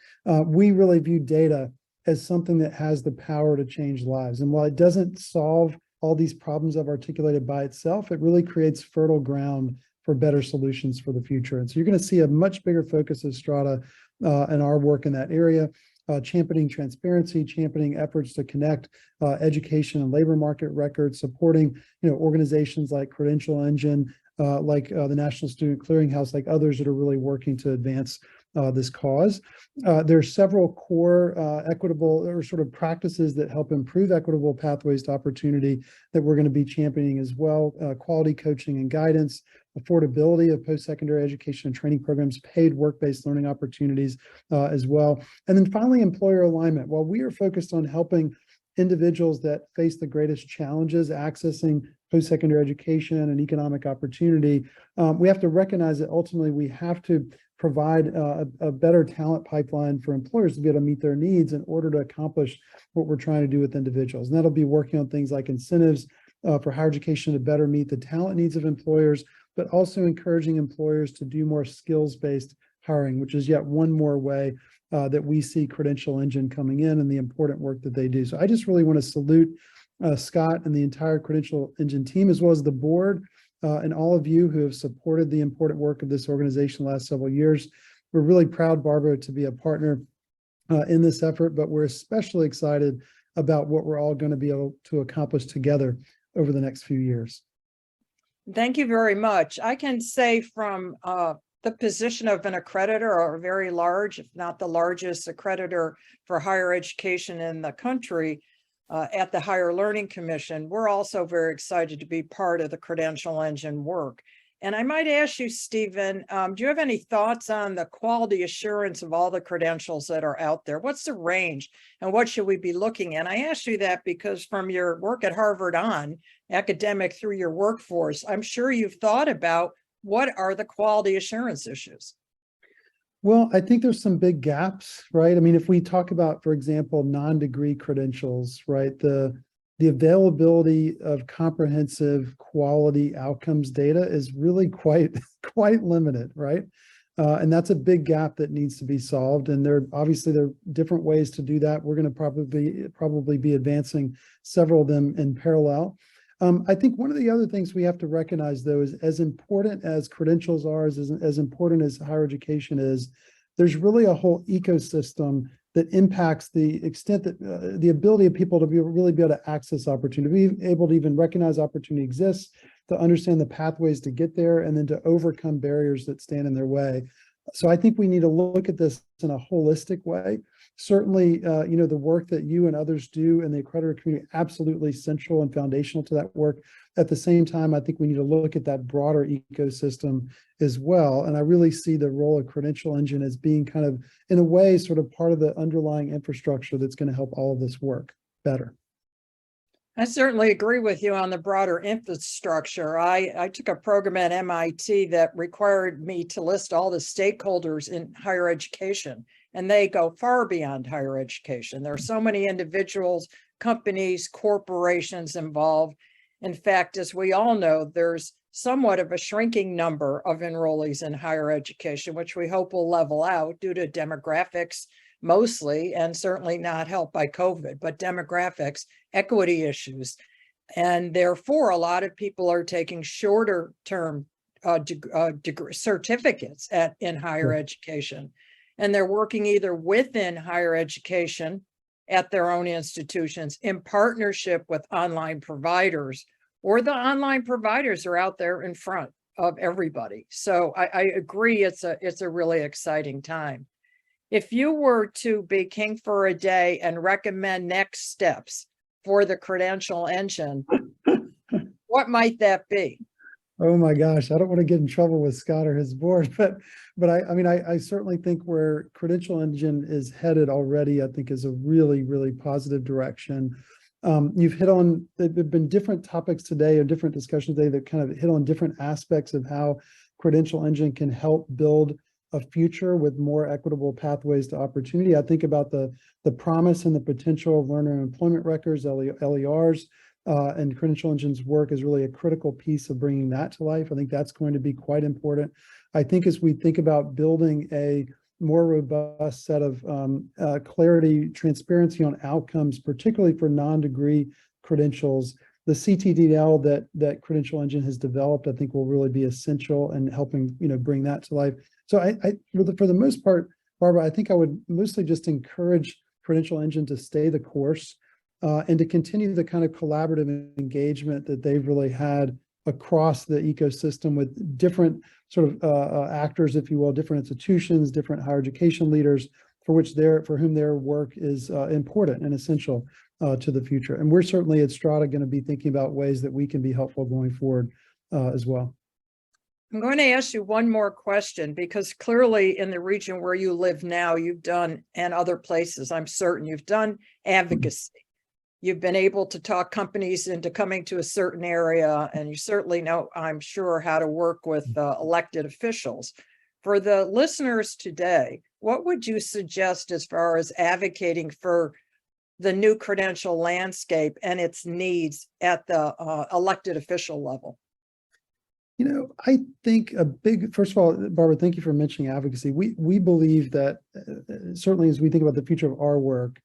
[SPEAKER 19] We really view data as something that has the power to change lives. And while it doesn't solve all these problems I've articulated by itself, it really creates fertile ground for better solutions for the future. And so you're going to see a much bigger focus of Strada and our work in that area, championing transparency, championing efforts to connect education and labor market records, supporting organizations like Credential Engine, like the National Student Clearinghouse, like others that are really working to advance this cause. There are several core equitable or sort of practices that help improve equitable pathways to opportunity that we're going to be championing as well. Quality coaching and guidance, affordability of post-secondary education and training programs, paid work-based learning opportunities as well. And then finally, employer alignment. While we are focused on helping individuals that face the greatest challenges accessing post-secondary education and economic opportunity, we have to recognize that ultimately we have to provide a better talent pipeline for employers to be able to meet their needs in order to accomplish what we're trying to do with individuals. And that'll be working on things like incentives for higher education to better meet the talent needs of employers, but also encouraging employers to do more skills-based hiring, which is yet one more way that we see Credential Engine coming in and the important work that they do. So I just really want to salute Scott and the entire Credential Engine team, as well as the board and all of you who have supported the important work of this organization the last several years. We're really proud, Barbara, to be a partner in this effort, but we're especially excited about what we're all going to be able to accomplish together over the next few years.
[SPEAKER 18] Thank you very much. I can say from the position of an accreditor, or a very large, if not the largest accreditor for higher education in the country, at the Higher Learning Commission, we're also very excited to be part of the Credential Engine work. And I might ask you, Stephen, do you have any thoughts on the quality assurance of all the credentials that are out there? What's the range and what should we be looking at? I ask you that because from your work at Harvard on, academic through your workforce, I'm sure you've thought about what are the quality assurance issues?
[SPEAKER 19] Well, I think there's some big gaps, right? I mean, if we talk about, for example, non-degree credentials, right? The availability of comprehensive quality outcomes data is really quite limited, right? And that's a big gap that needs to be solved. And there are different ways to do that. We're going to probably be advancing several of them in parallel. I think one of the other things we have to recognize, though, is as important as credentials are, as important as higher education is, there's really a whole ecosystem that impacts the extent that the ability of people to really be able to access opportunity, be able to even recognize opportunity exists, to understand the pathways to get there, and then to overcome barriers that stand in their way. So I think we need to look at this in a holistic way. Certainly, the work that you and others do in the accreditor community, absolutely central and foundational to that work. At the same time, I think we need to look at that broader ecosystem as well. And I really see the role of Credential Engine as being kind of, in a way, sort of part of the underlying infrastructure that's going to help all of this work better.
[SPEAKER 18] I certainly agree with you on the broader infrastructure. I took a program at MIT that required me to list all the stakeholders in higher education, and they go far beyond higher education. There are so many individuals, companies, corporations involved. In fact, as we all know, there's somewhat of a shrinking number of enrollees in higher education, which we hope will level out due to demographics mostly, and certainly not helped by COVID, but demographics, equity issues. And therefore, a lot of people are taking shorter term degree certificates in higher education. And they're working either within higher education at their own institutions in partnership with online providers, or the online providers are out there in front of everybody. So I agree, it's a really exciting time. If you were to be king for a day and recommend next steps for the Credential Engine, what might that be?
[SPEAKER 19] Oh my gosh, I don't want to get in trouble with Scott or his board, but I certainly think where Credential Engine is headed already, I think is a really, really positive direction. You've hit on, there have been different topics today or different discussions today that kind of hit on different aspects of how Credential Engine can help build a future with more equitable pathways to opportunity. I think about the promise and the potential of learner employment records, LERs, and Credential Engine's work is really a critical piece of bringing that to life. I think that's going to be quite important. I think as we think about building a more robust set of clarity, transparency on outcomes, particularly for non-degree credentials, the CTDL that Credential Engine has developed, I think will really be essential in helping, bring that to life. So for the most part, Barbara, I think I would mostly just encourage Credential Engine to stay the course and to continue the kind of collaborative engagement that they've really had across the ecosystem with different sort of actors, if you will, different institutions, different higher education leaders for whom their work is important and essential to the future. And we're certainly at Strada going to be thinking about ways that we can be helpful going forward as well.
[SPEAKER 18] I'm going to ask you one more question, because clearly in the region where you live now, you've done, and other places, I'm certain you've done advocacy. You've been able to talk companies into coming to a certain area, and you certainly know, I'm sure, how to work with elected officials. For the listeners today, what would you suggest as far as advocating for the new credential landscape and its needs at the elected official level?
[SPEAKER 19] You know, I think first of all, Barbara, thank you for mentioning advocacy. We believe that certainly as we think about the future of our work,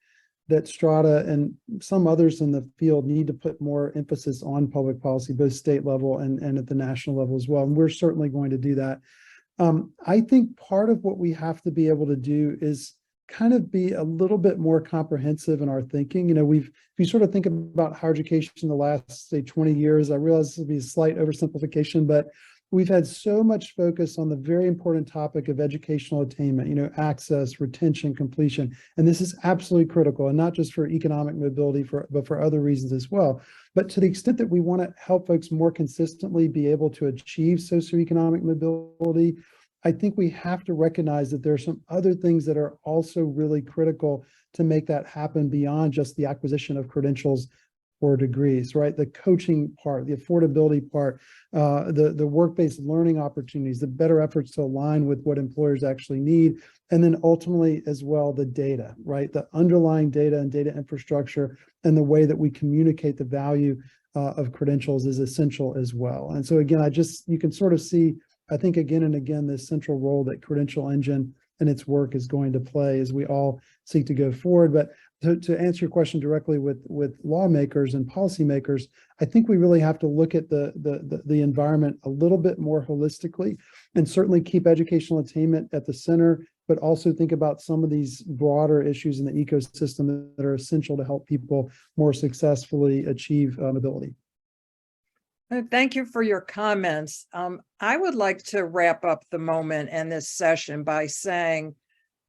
[SPEAKER 19] that Strada and some others in the field need to put more emphasis on public policy, both state level and at the national level as well. And we're certainly going to do that. I think part of what we have to be able to do is kind of be a little bit more comprehensive in our thinking. You know, if you sort of think about higher education in the last, say, 20 years, I realize this will be a slight oversimplification, but we've had so much focus on the very important topic of educational attainment, you know, access, retention, completion. And this is absolutely critical, and not just for economic mobility, but for other reasons as well. But to the extent that we want to help folks more consistently be able to achieve socioeconomic mobility, I think we have to recognize that there are some other things that are also really critical to make that happen beyond just the acquisition of credentials or degrees, right? The coaching part, the affordability part, the work-based learning opportunities, the better efforts to align with what employers actually need, and then ultimately as well, the data, right? The underlying data and data infrastructure and the way that we communicate the value of credentials is essential as well. And so again, you can sort of see, I think again and again, this central role that Credential Engine and its work is going to play as we all seek to go forward. But to answer your question directly with lawmakers and policymakers, I think we really have to look at the environment a little bit more holistically, and certainly keep educational attainment at the center, but also think about some of these broader issues in the ecosystem that are essential to help people more successfully achieve mobility.
[SPEAKER 18] Thank you for your comments. I would like to wrap up the moment and this session by saying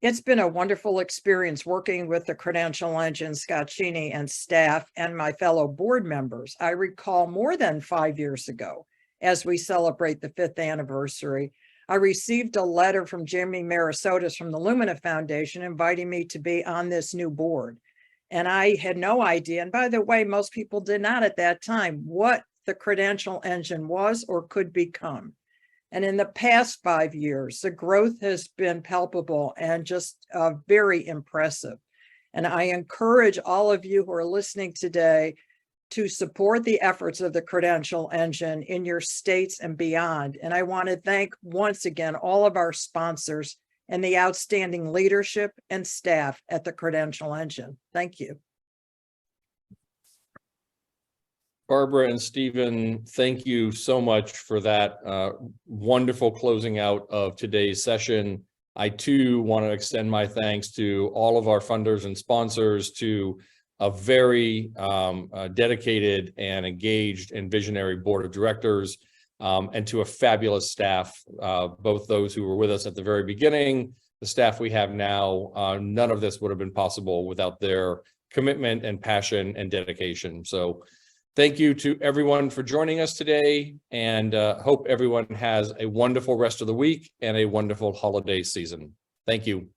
[SPEAKER 18] it's been a wonderful experience working with the Credential Engine, Scott Cheney and staff, and my fellow board members. I recall more than 5 years ago, as we celebrate the 5th anniversary, I received a letter from Jimmy Marasotis from the Lumina Foundation inviting me to be on this new board. And I had no idea, and by the way, most people did not at that time, what the Credential Engine was or could become. And in the past 5 years, the growth has been palpable and just very impressive. And I encourage all of you who are listening today to support the efforts of the Credential Engine in your states and beyond. And I want to thank once again all of our sponsors and the outstanding leadership and staff at the Credential Engine. Thank you.
[SPEAKER 2] Barbara and Stephen, thank you so much for that wonderful closing out of today's session. I too want to extend my thanks to all of our funders and sponsors, to a very dedicated and engaged and visionary board of directors, and to a fabulous staff, both those who were with us at the very beginning, the staff we have now. None of this would have been possible without their commitment and passion and dedication. So thank you to everyone for joining us today, and hope everyone has a wonderful rest of the week and a wonderful holiday season. Thank you.